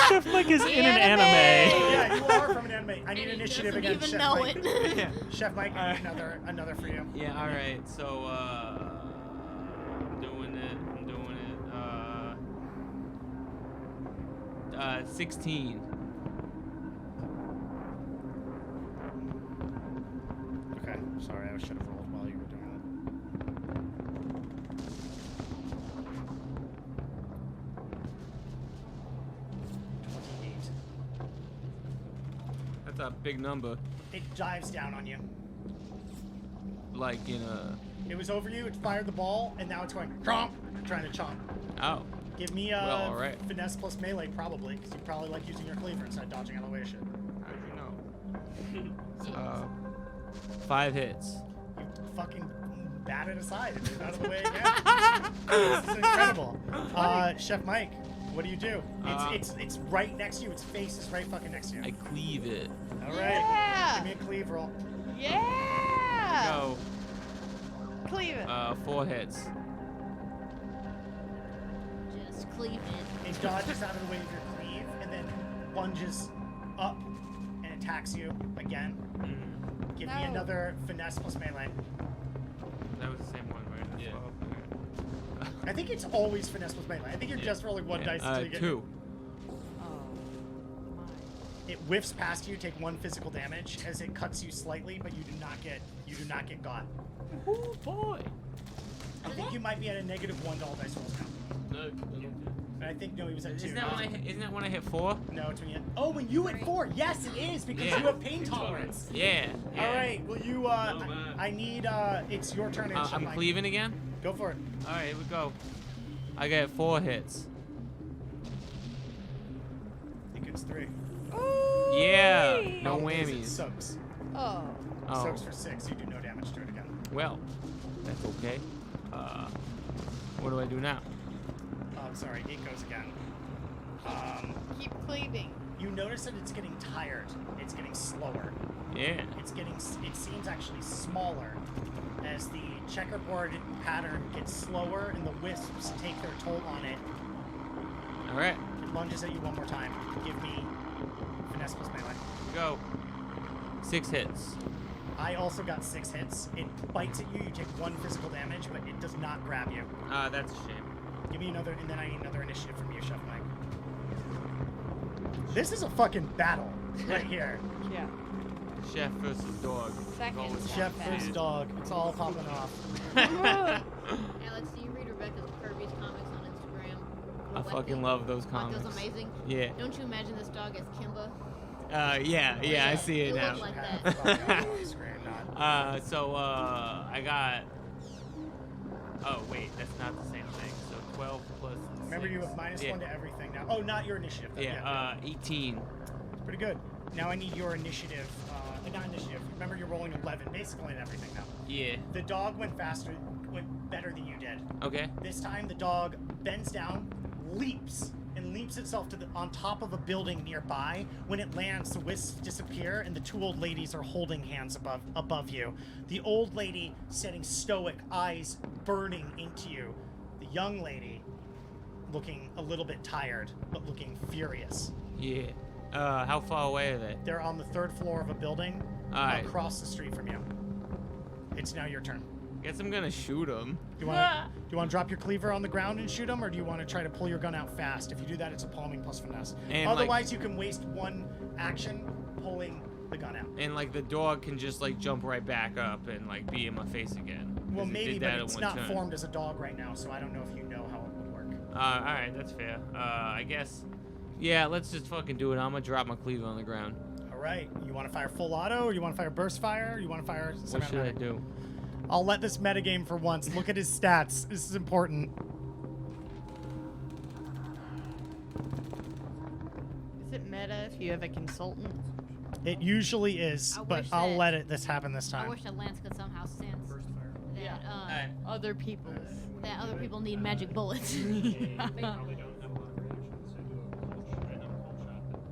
Chef Mike is in an anime. Yeah, you are from an anime. I need initiative doesn't against even Chef know Mike. Yeah. Chef Mike, I need another for you. Yeah, all right. So, I'm doing it. 16. Okay, sorry, I should have rolled while you were doing that. 28. That's a big number. It dives down on you. Like in a... It was over you, it fired the ball, and now it's going chomp, trying to chomp. Oh. Give me Well, all right. finesse plus melee, probably, because you probably like using your cleaver instead of dodging out of the way of shit. How'd you know? 5 hits. You fucking bat it aside and move out of the way again. This is incredible. Chef Mike, what do you do? It's right next to you. Its face is right fucking next to you. I cleave it. All right. Yeah. Give me a cleave roll. Yeah. Go. Cleave it. 4 hits. Just cleave it. It dodges out of the way of your cleave and then lunges up and attacks you again. Give me No. another finesse plus melee. That was the same one, right? Yeah. I think it's always finesse plus melee. I think you're just rolling one dice until you get 2. Oh. It whiffs past you, take 1 physical damage as it cuts you slightly, but you do not get got. Oh boy. I think you might be at a -1 to all dice rolls now. No, And I think no, he was at 2. Isn't that when I hit 4? No, it's when you hit. Oh, when you hit 4. Yes, it is because Yeah. you have pain tolerance. Yeah. All right. Well, you. I need. It's your turn. And I'm Mike. cleaving again? Go for it. All right, here we go. I get 4 hits. I think it's 3. Yeah. No Oh, because it whammies. soaks. Oh. Oh. Soaks for 6. You do no damage to it again. Well, that's okay. What do I do now? Oh, I'm sorry. It goes again. Keep cleaving. You notice that it's getting tired. It's getting slower. Yeah. It seems actually smaller as the checkerboard pattern gets slower and the wisps take their toll on it. All right. It lunges at you one more time. Give me finesse plus melee. Go. 6 hits. I also got 6 hits. It bites at you. You take 1 physical damage, but it does not grab you. That's a shame. Give me another, and then I need another initiative from you, Chef Mike. This is a fucking battle right here. Yeah. Chef versus dog. Second. Go with Chef versus dog. It's all popping off. Alex, do you read Rebecca's Kirby's comics on Instagram? I fucking love those comics. Those amazing. Yeah. Don't you imagine this dog as Kimba? Yeah, I see it now. Looked like that. So I got. Oh wait, that's not the same thing. So 12 plus. Remember, 6. you have -1 to everything now. Oh, not your initiative. Though. Yeah. 18. Pretty good. Now I need your initiative. Not initiative. Remember, you're rolling 11, basically in everything now. Yeah. The dog went better than you did. Okay. This time, the dog bends down, leaps itself on top of a building nearby. When it lands, the wisps disappear, and the 2 old ladies are holding hands above you. The old lady sitting stoic, eyes burning into you. The young lady looking a little bit tired, but looking furious. Yeah. How far away are they? They're on the 3rd floor of a building Alright. across the street from you. It's now your turn. Guess I'm gonna shoot them. Do you want to drop your cleaver on the ground and shoot him, or do you want to try to pull your gun out fast? If you do that, it's a palming plus finesse. And, otherwise, you can waste 1 action pulling the gun out. And like the dog can just like jump right back up and like be in my face again. Well, 'Cause it maybe, did but that in it's 1 not turn. formed as a dog right now, so I don't know if you know how it would work. All right, that's fair. I guess. Yeah, let's just fucking do it. I'm gonna drop my cleaver on the ground. All right. You want to fire full auto, or you want to fire burst fire, or you want to fire What semi-automatic? should I do? I'll let this metagame for once. Look at his stats. This is important. Is it meta if you have a consultant? It usually is, I but wish I'll that- let this happen this I time. wish that Lance could somehow sense that Other people's. that other people need magic bullets. Probably don't have a lot of reactions, so do a cold shot. I know a cold shot, but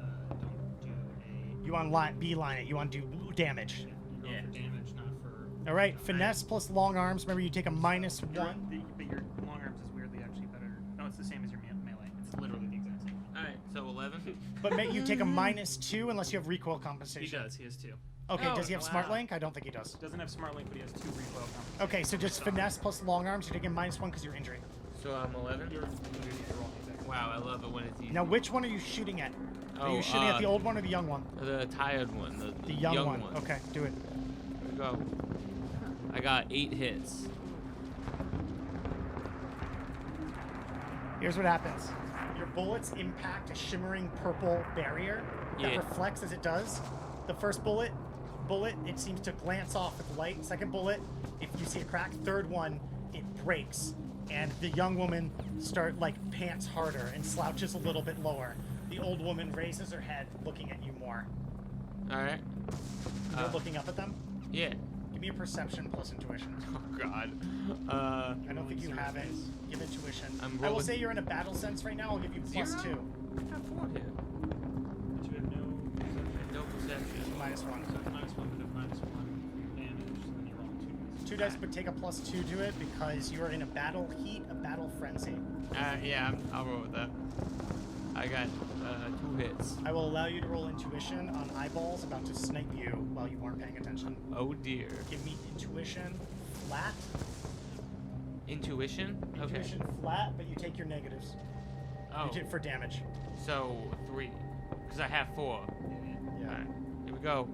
don't do You want to beeline it. You want to do damage. a. Yeah. For damage, not for. All right, finesse plus long arms. Remember, you take a -1. But your long arms is weirdly actually better. No, it's the same as your melee. It's literally the exact same. All right, so 11. But you take a -2 unless you have recoil compensation. He does. He has 2. Okay, Oh, does he have wow. smart link? I don't think he does. Doesn't have smart link, but he has 2 recoil compensation. Okay, so just finesse plus long arms. You take a -1 because you're injured. So I'm 11. You're rolling exactly. Wow, I love it when it's easy. Now, which one are you shooting at? Are Oh, you shooting at the old one or the young one? The tired one. The young one. Okay, do it. Here we go. I got 8 hits. Here's what happens. Your bullets impact a shimmering purple barrier that Yeah. reflects as it does. The first bullet, it seems to glance off with light. Second bullet, if you see a crack. Third one, it breaks. And the young woman pants harder and slouches a little bit lower. The old woman raises her head, looking at you more. All right. You're looking up at them? Yeah. Give me a perception plus intuition. Oh God. I don't think you have it. Give intuition. I'm I will rolling- say you're in a battle sense right now. I'll give you +2. I got 4 here. But you have no No perception. -1. So it's -1, but if -1 damage, then you roll 2. 2 dice, but take a +2 to it because you're in a battle heat, a battle frenzy. Yeah, I'll roll with that. I got 2 hits. I will allow you to roll intuition on eyeballs about to snipe you while you weren't paying attention. Oh dear. Give me intuition flat. Intuition? Okay. Intuition flat, but you take your negatives. Oh, You take for damage. so 3. Because I have 4. Yeah. Alright, here we go.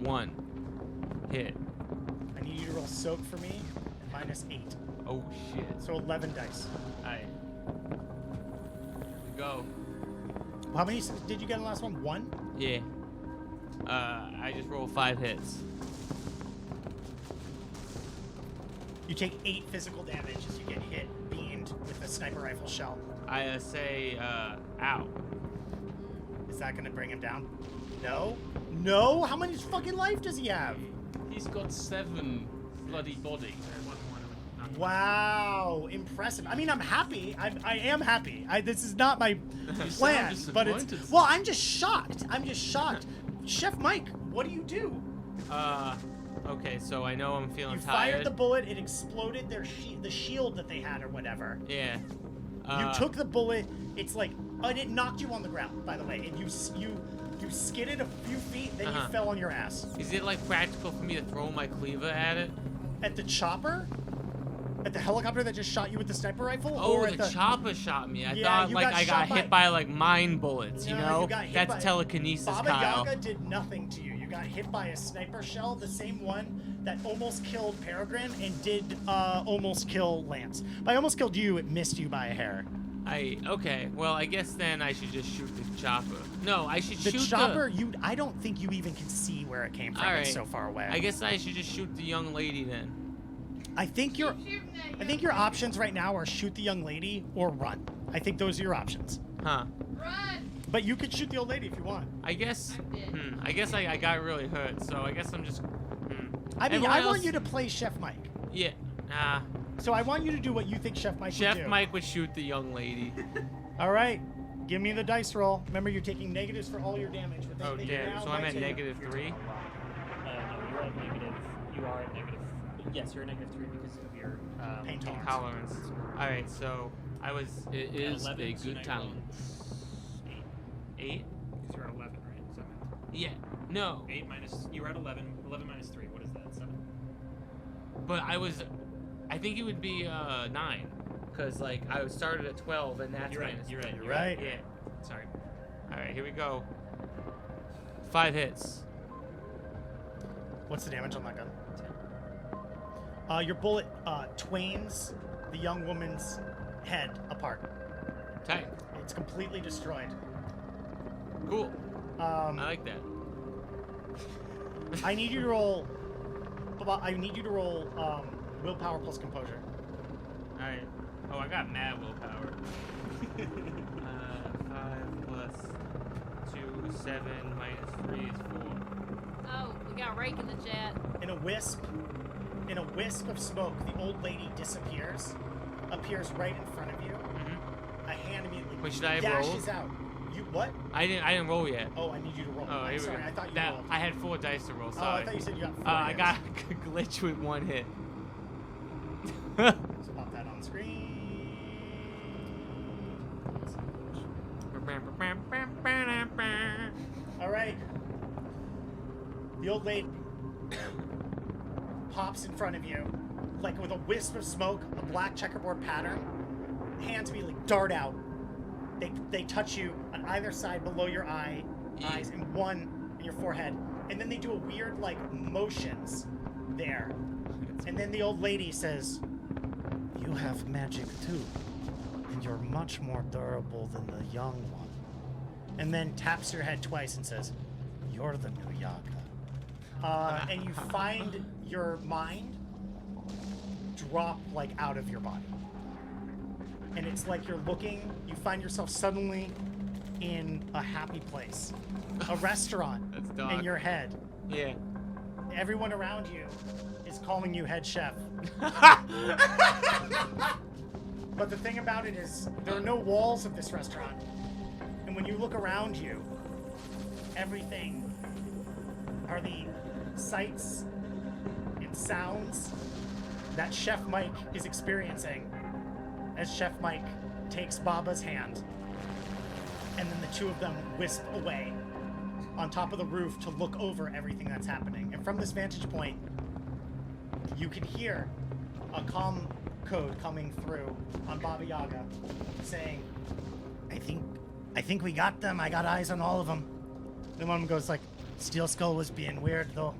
1. Hit. I need you to roll soak for me, -8. Oh shit. So 11 dice. Alright. Here we go. How many did you get in the last one? 1? Yeah. I just rolled 5 hits. You take 8 physical damage as you get hit, beamed with a sniper rifle shell. I say, ow. Is that gonna bring him down? No? No? How much fucking life does he have? He's got 7 bloody body. Wow, impressive. I mean, I'm happy. I am happy. This is not my plan, but it's. disappointed. Well, I'm just shocked. Chef Mike, What do you do? Okay, so I know I'm feeling You tired. fired the bullet. It exploded the shield that they had or whatever. Yeah. You took the bullet. It's like it knocked you on the ground, by the way, and you skidded a few feet, then you fell on your ass. Is it like practical for me to throw my cleaver at it? At the chopper? At the helicopter that just shot you with the sniper rifle? Oh, or at the chopper shot me. I Yeah, thought you like got I got shot hit by like mine bullets, you No, know? you got hit That's by- telekinesis, Baba Kyle. Yaga did nothing to you. You got hit by a sniper shell, the same one that almost killed Peregrine and did almost kill Lance. By almost killed you, it missed you by a hair. Okay. Well, I guess then I should just shoot the chopper. No, I should The shoot chopper, I don't think you even can see where it came from. All It's right. so far away. I guess I should just shoot the young lady then. I think your options right now are shoot the young lady or run. I think those are your options. Huh. Run! But you could shoot the old lady if you want. I guess. I did. I guess I got really hurt, so I guess I'm just. I mean, Everyone I want else- you to play Chef Mike. Yeah. Nah. So I want you to do what you think Chef Mike would Chef do. Mike would shoot the young lady. All right. Give me the dice roll. Remember, you're taking negatives for all your damage. But Oh they damn. now So I'm might at take- -3. No, you're at negative. You are at negative. Yes, you're at -3 because of your Pain tolerance. Tolerance. All right. So I was It is 11, a so good now talent. 8. Because you're at 11, right? Is that math? Yeah. No. 8 minus. You were at 11. 11 minus 3. What is that? 7. But I think it would be 9, cause like I started at 12 and that's You're right. minus You're right. 3. You're right. Yeah. Sorry. All right, here we go. 5 hits. What's the damage on that gun? Your bullet twains the young woman's head apart. Tight. It's completely destroyed. Cool. I like that. I need you to roll. Willpower plus composure. All right. Oh, I got mad willpower. 5 plus 2, 7 minus 3 is 4. Oh, we got Rake in the chat. In a wisp of smoke, the old lady disappears, appears right in front of you. Mm-hmm. A hand immediately Wait, should I have dashes rolled? out. You what? I didn't roll yet. Oh, I need you to roll. Oh, I'm here sorry, we go. I thought you that, rolled. I had 4 dice to roll. Oh, Sorry. I thought you said you got 4 I hits. got a glitch with 1 hit. Let's pop that on screen. All right. The old lady pops in front of you, like with a wisp of smoke, a black checkerboard pattern. Hands immediately dart out. They touch you on either side below your eyes and one in your forehead. And then they do a weird, like, motions there. And then the old lady says, "You have magic too, and you're much more durable than the young one." And then taps your head twice and says, "You're the new Yaga." And you find your mind drop, like, out of your body. And it's like you find yourself suddenly in a happy place. A restaurant That's dark. in your head. Yeah. Everyone around you is calling you head chef. But the thing about it is, there are no walls of this restaurant. And when you look around you, everything are the sights and sounds that Chef Mike is experiencing as Chef Mike takes Baba's hand. And then the two of them wisp away on top of the roof to look over everything that's happening. And from this vantage point, you can hear a comm code coming through on Baba Yaga saying, I think we got them. I got eyes on all of them. Then one of them goes like, "Steel Skull was being weird though."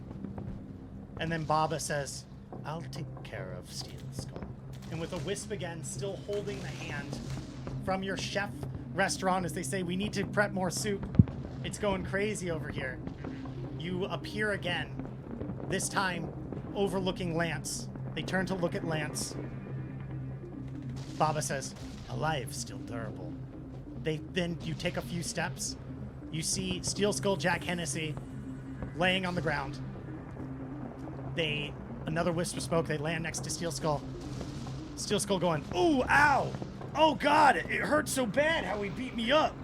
And then Baba says, "I'll take care of Steel Skull." And with a wisp again, still holding the hand from your chef restaurant as they say, "We need to prep more soup. It's going crazy over here." You appear again, this time overlooking Lance. They turn to look at Lance. Baba says, "Alive, still durable." Then you take a few steps. You see Steel Skull Jack Hennessy laying on the ground. Another wisp of smoke, they land next to Steel Skull. Steel Skull going, "Ooh, ow! Oh God, it hurt so bad how he beat me up."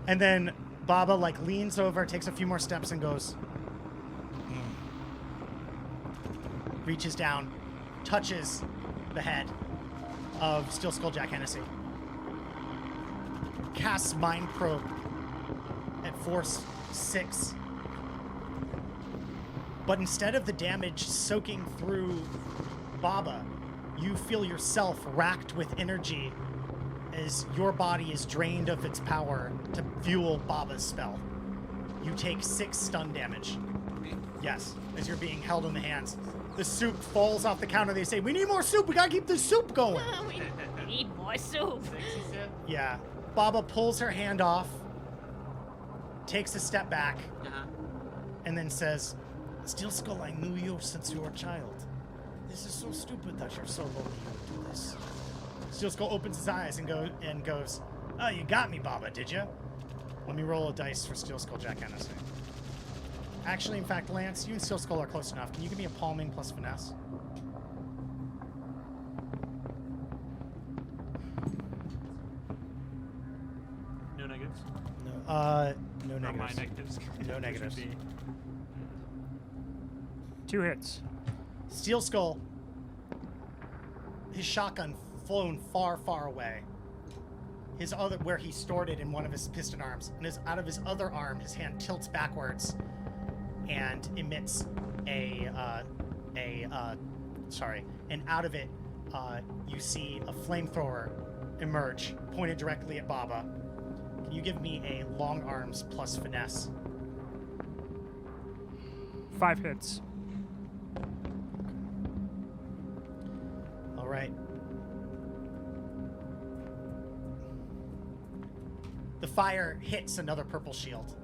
And then Baba like leans over, takes a few more steps, and goes. Reaches down, touches the head of Steel Skull Jack Hennessy. Casts Mind Probe at Force 6. But instead of the damage soaking through Baba, you feel yourself racked with energy as your body is drained of its power to fuel Baba's spell. You take 6 stun damage. Yes, as you're being held in the hands. The soup falls off the counter. They say, "We need more soup. We gotta keep the soup going." We need more soup. Yeah. Baba pulls her hand off, takes a step back, and then says, "Steel Skull, I knew you since you were a child. This is so stupid that you're so lonely you do this." Steel Skull opens his eyes and goes, "Oh, you got me, Baba, did you? Let me roll a dice for Steel Skull Jack Hennessy." Actually, in fact, Lance, you and Steel Skull are close enough. Can you give me a palming plus finesse? No negatives. No Or my negatives. negatives. No Which negatives. would be 2 hits. Steel Skull, his shotgun flown far, far away. His other, where he stored it in one of his piston arms, and out of his other arm, his hand tilts backwards and emits and out of it, you see a flamethrower emerge, pointed directly at Baba. Can you give me a long arms plus finesse? 5 hits. All right. The fire hits another purple shield.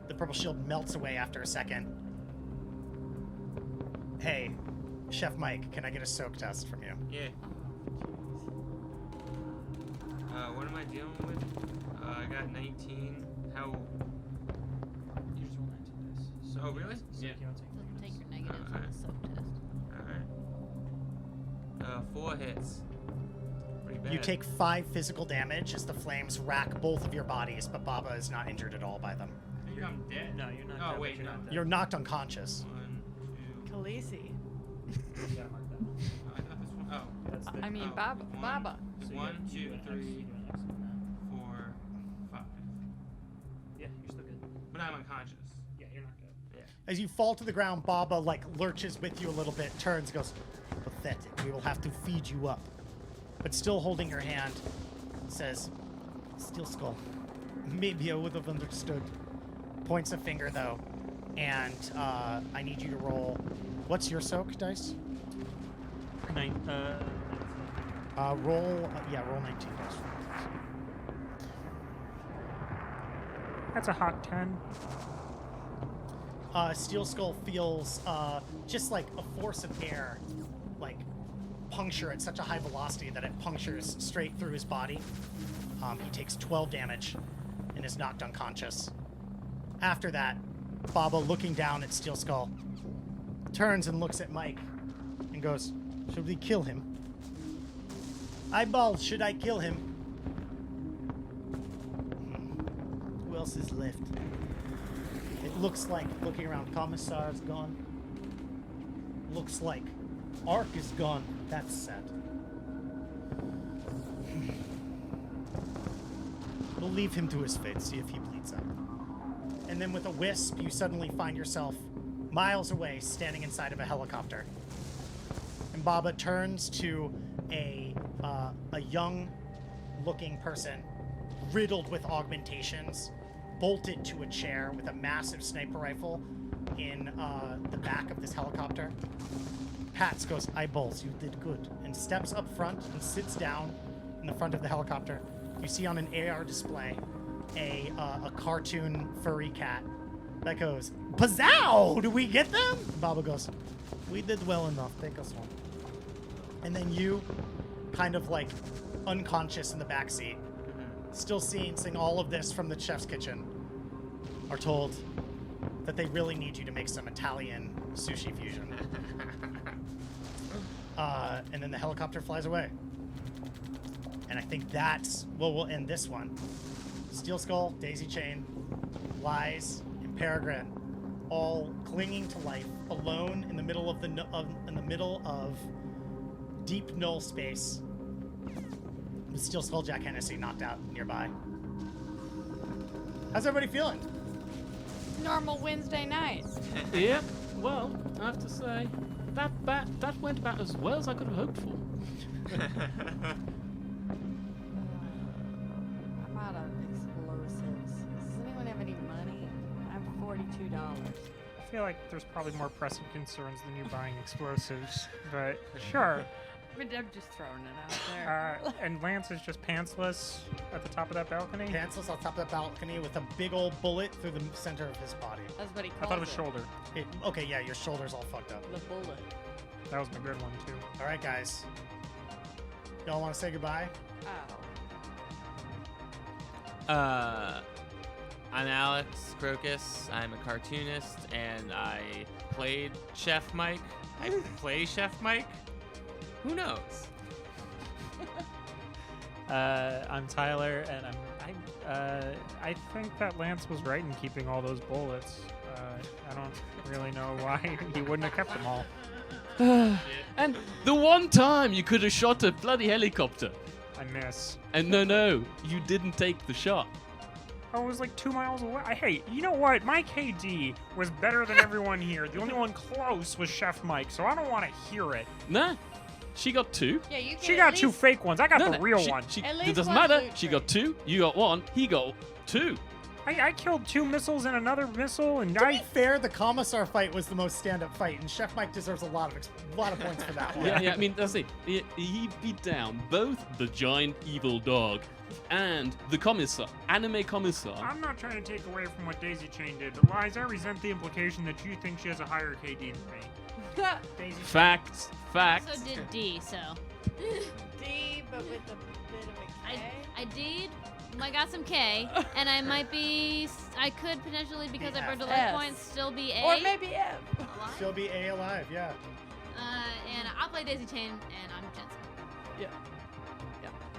The purple shield melts away after a second. Hey, Chef Mike, can I get a soak test from you? Yeah. What am I dealing with? I got 19. How? You just roll 19 dice. Oh, really? So Yeah. you don't take Doesn't take your negatives. negatives on the soap test. Alright. 4 hits. Pretty bad. You take 5 physical damage as the flames rack both of your bodies, but Baba is not injured at all by them. I think I'm dead. No, you're not. Oh, dead, wait, but you're no. not dead. You're knocked unconscious. 1, 2. Khaleesi. You gotta mark that. Oh, I thought this one. Oh. That's the. I mean, Oh, Baba. one. Baba. So you 1, do 2, an X, 3, you do an X on that. 4, 5. Yeah, you're still good. But I'm unconscious. Yeah, you're not good. As you fall to the ground, Baba like lurches with you a little bit, turns, goes, "Pathetic. We will have to feed you up." But still holding your hand, says, "Steel Skull, maybe I would have understood." Points a finger though, and I need you to roll. What's your soak dice? Roll 19 dice. That's a hot 10. Steel Skull feels just like a force of air, like puncture at such a high velocity that it punctures straight through his body. He takes 12 damage and is knocked unconscious. After that, Baba, looking down at Steel Skull, turns and looks at Mike and goes, "Should we kill him? Eyeball, should I kill him?" Who else is left? It looks like, looking around, Commissar's gone. Looks like Ark is gone. That's sad. We'll leave him to his fate, see if he bleeds out. And then with a wisp, you suddenly find yourself miles away, standing inside of a helicopter. And Baba turns to a young-looking person, riddled with augmentations, bolted to a chair with a massive sniper rifle in the back of this helicopter. Pats goes, "Eyeballs, you did good," and steps up front and sits down in the front of the helicopter. You see on an AR display a cartoon furry cat that goes, "Pazzow! Do we get them?" Baba goes, "We did well enough. Take us home." And then you, kind of like unconscious in the backseat, still seeing all of this from the chef's kitchen, are told that they really need you to make some Italian sushi fusion. And then the helicopter flies away. And I think that's, well, we'll end this one. Steel Skull, Daisy Chain, Lies, and Peregrine, all clinging to life, alone in the middle of deep null space, with Steel Skull Jack Hennessy knocked out nearby. How's everybody feeling? Normal Wednesday night. Yeah, well, I have to say, that went about as well as I could have hoped for. I'm out of explosives. Does anyone have any money? I have $42. I feel like there's probably more pressing concerns than you buying explosives, but sure. I'm just throwing it out there. And Lance is just pantsless at the top of that balcony. Pantsless on top of that balcony with a big old bullet through the center of his body. That's what he I called thought it was shoulder. Okay, yeah, your shoulder's all fucked up. The bullet. That was a good one too. All right, guys. Y'all want to say goodbye? Oh. I'm Alex Crocus. I'm a cartoonist, and I played Chef Mike. I play Chef Mike. Who knows? I'm Tyler, and I think that Lance was right in keeping all those bullets. I don't really know why he wouldn't have kept them all. And the one time you could have shot a bloody helicopter. I miss. And no, you didn't take the shot. Oh, it was like 2 miles away. Hey, you know what? My KD was better than everyone here. The only one close was Chef Mike, so I don't want to hear it. Nah, she got 2. Yeah, you can She at got least, 2 fake ones. I got the real she, one. At It least doesn't one matter. loot She crate. got 2. You got 1. He got 2. I killed 2 missiles and another missile, and To be fair, the Commissar fight was the most stand-up fight, and Chef Mike deserves a lot of points for that one. Yeah, I mean, that's it. He beat down both the giant evil dog and the commissar, anime commissar. I'm not trying to take away from what Daisy Chain did, but Lies, I resent the implication that you think she has a higher KD than me. Daisy Chain. Facts. So did D, so. D, but with a bit of a K. I did. I got some K, and I could potentially, because I burned the life F. points, still be A. Or maybe F. Alive? Still be A alive, yeah. And I'll play Daisy Chain, and I'm Jensen.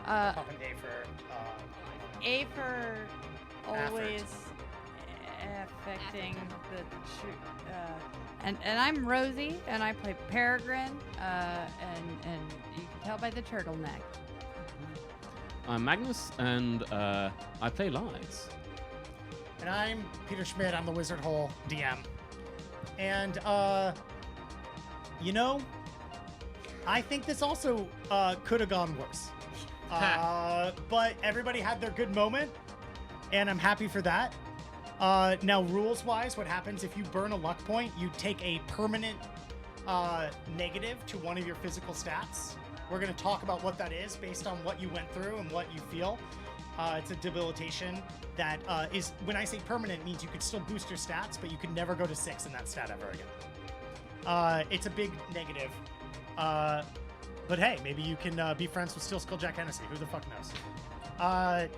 Popping A for A for always Affect. affecting the and I'm Rosie, and I play Peregrine, and you can tell by the turtleneck. I'm Magnus, and I play Lies. And I'm Peter Schmidt. I'm the Wizard Hole DM. And, I think this also could have gone worse. But everybody had their good moment, and I'm happy for that. Now, rules-wise, what happens if you burn a luck point, you take a permanent negative to one of your physical stats. We're going to talk about what that is based on what you went through and what you feel. It's a debilitation that is, when I say permanent, means you could still boost your stats, but you can never go to 6 in that stat ever again. It's a big negative. But hey, maybe you can be friends with Steel Skull Jack Hennessy. Who the fuck knows?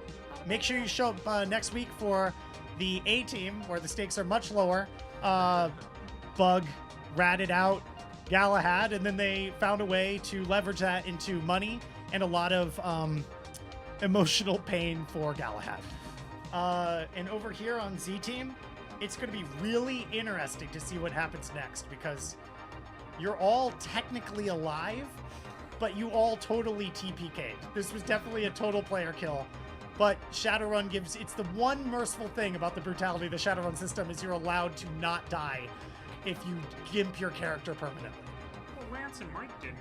Make sure you show up next week for the A team, where the stakes are much lower. Bug ratted out Galahad, and then they found a way to leverage that into money and a lot of emotional pain for Galahad. And over here on Z-team, it's going to be really interesting to see what happens next, because you're all technically alive, but you all totally TPK'd. This was definitely a total player kill. But Shadowrun it's the one merciful thing about the brutality of the Shadowrun system is you're allowed to not die if you gimp your character permanently. Well, Lance and Mike didn't.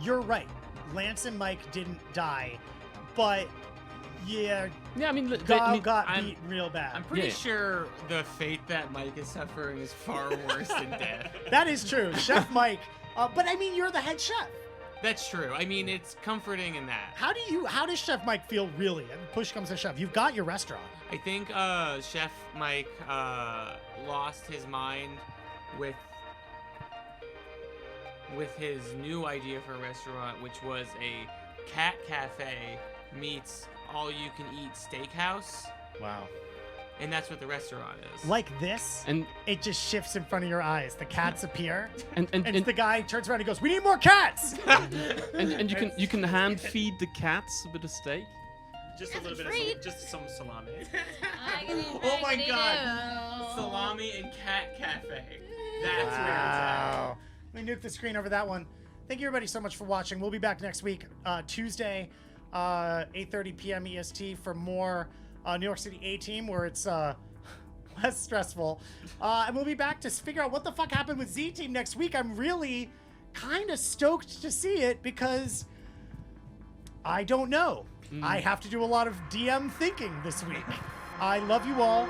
You're right. Lance and Mike didn't die, but yeah, Yeah, I mean, got I'm- beat real bad. I'm pretty Yeah. sure the fate that Mike is suffering is far worse than death. That is true, Chef Mike. But I mean, you're the head chef. That's true. I mean, it's comforting in that. How does Chef Mike feel really? I mean, push comes to shove. You've got your restaurant. I think Chef Mike lost his mind with his new idea for a restaurant, which was a cat cafe meets all-you-can-eat steakhouse, Wow. and that's what the restaurant is. Like this, and it just shifts in front of your eyes. The cats appear, and and the guy turns around and goes, "We need more cats!" and you can hand feed the cats a bit of steak. Just a That's a little bit treat. of just some salami. Oh my god. Salami and cat cafe. That's where Wow. Let me nuke the screen over that one. Thank you everybody so much for watching. We'll be back next week, Tuesday, 8:30 p.m. EST for more New York City A-team, where it's less stressful. And we'll be back to figure out what the fuck happened with Z-team next week. I'm really kind of stoked to see it because I don't know. I have to do a lot of DM thinking this week. I love you all.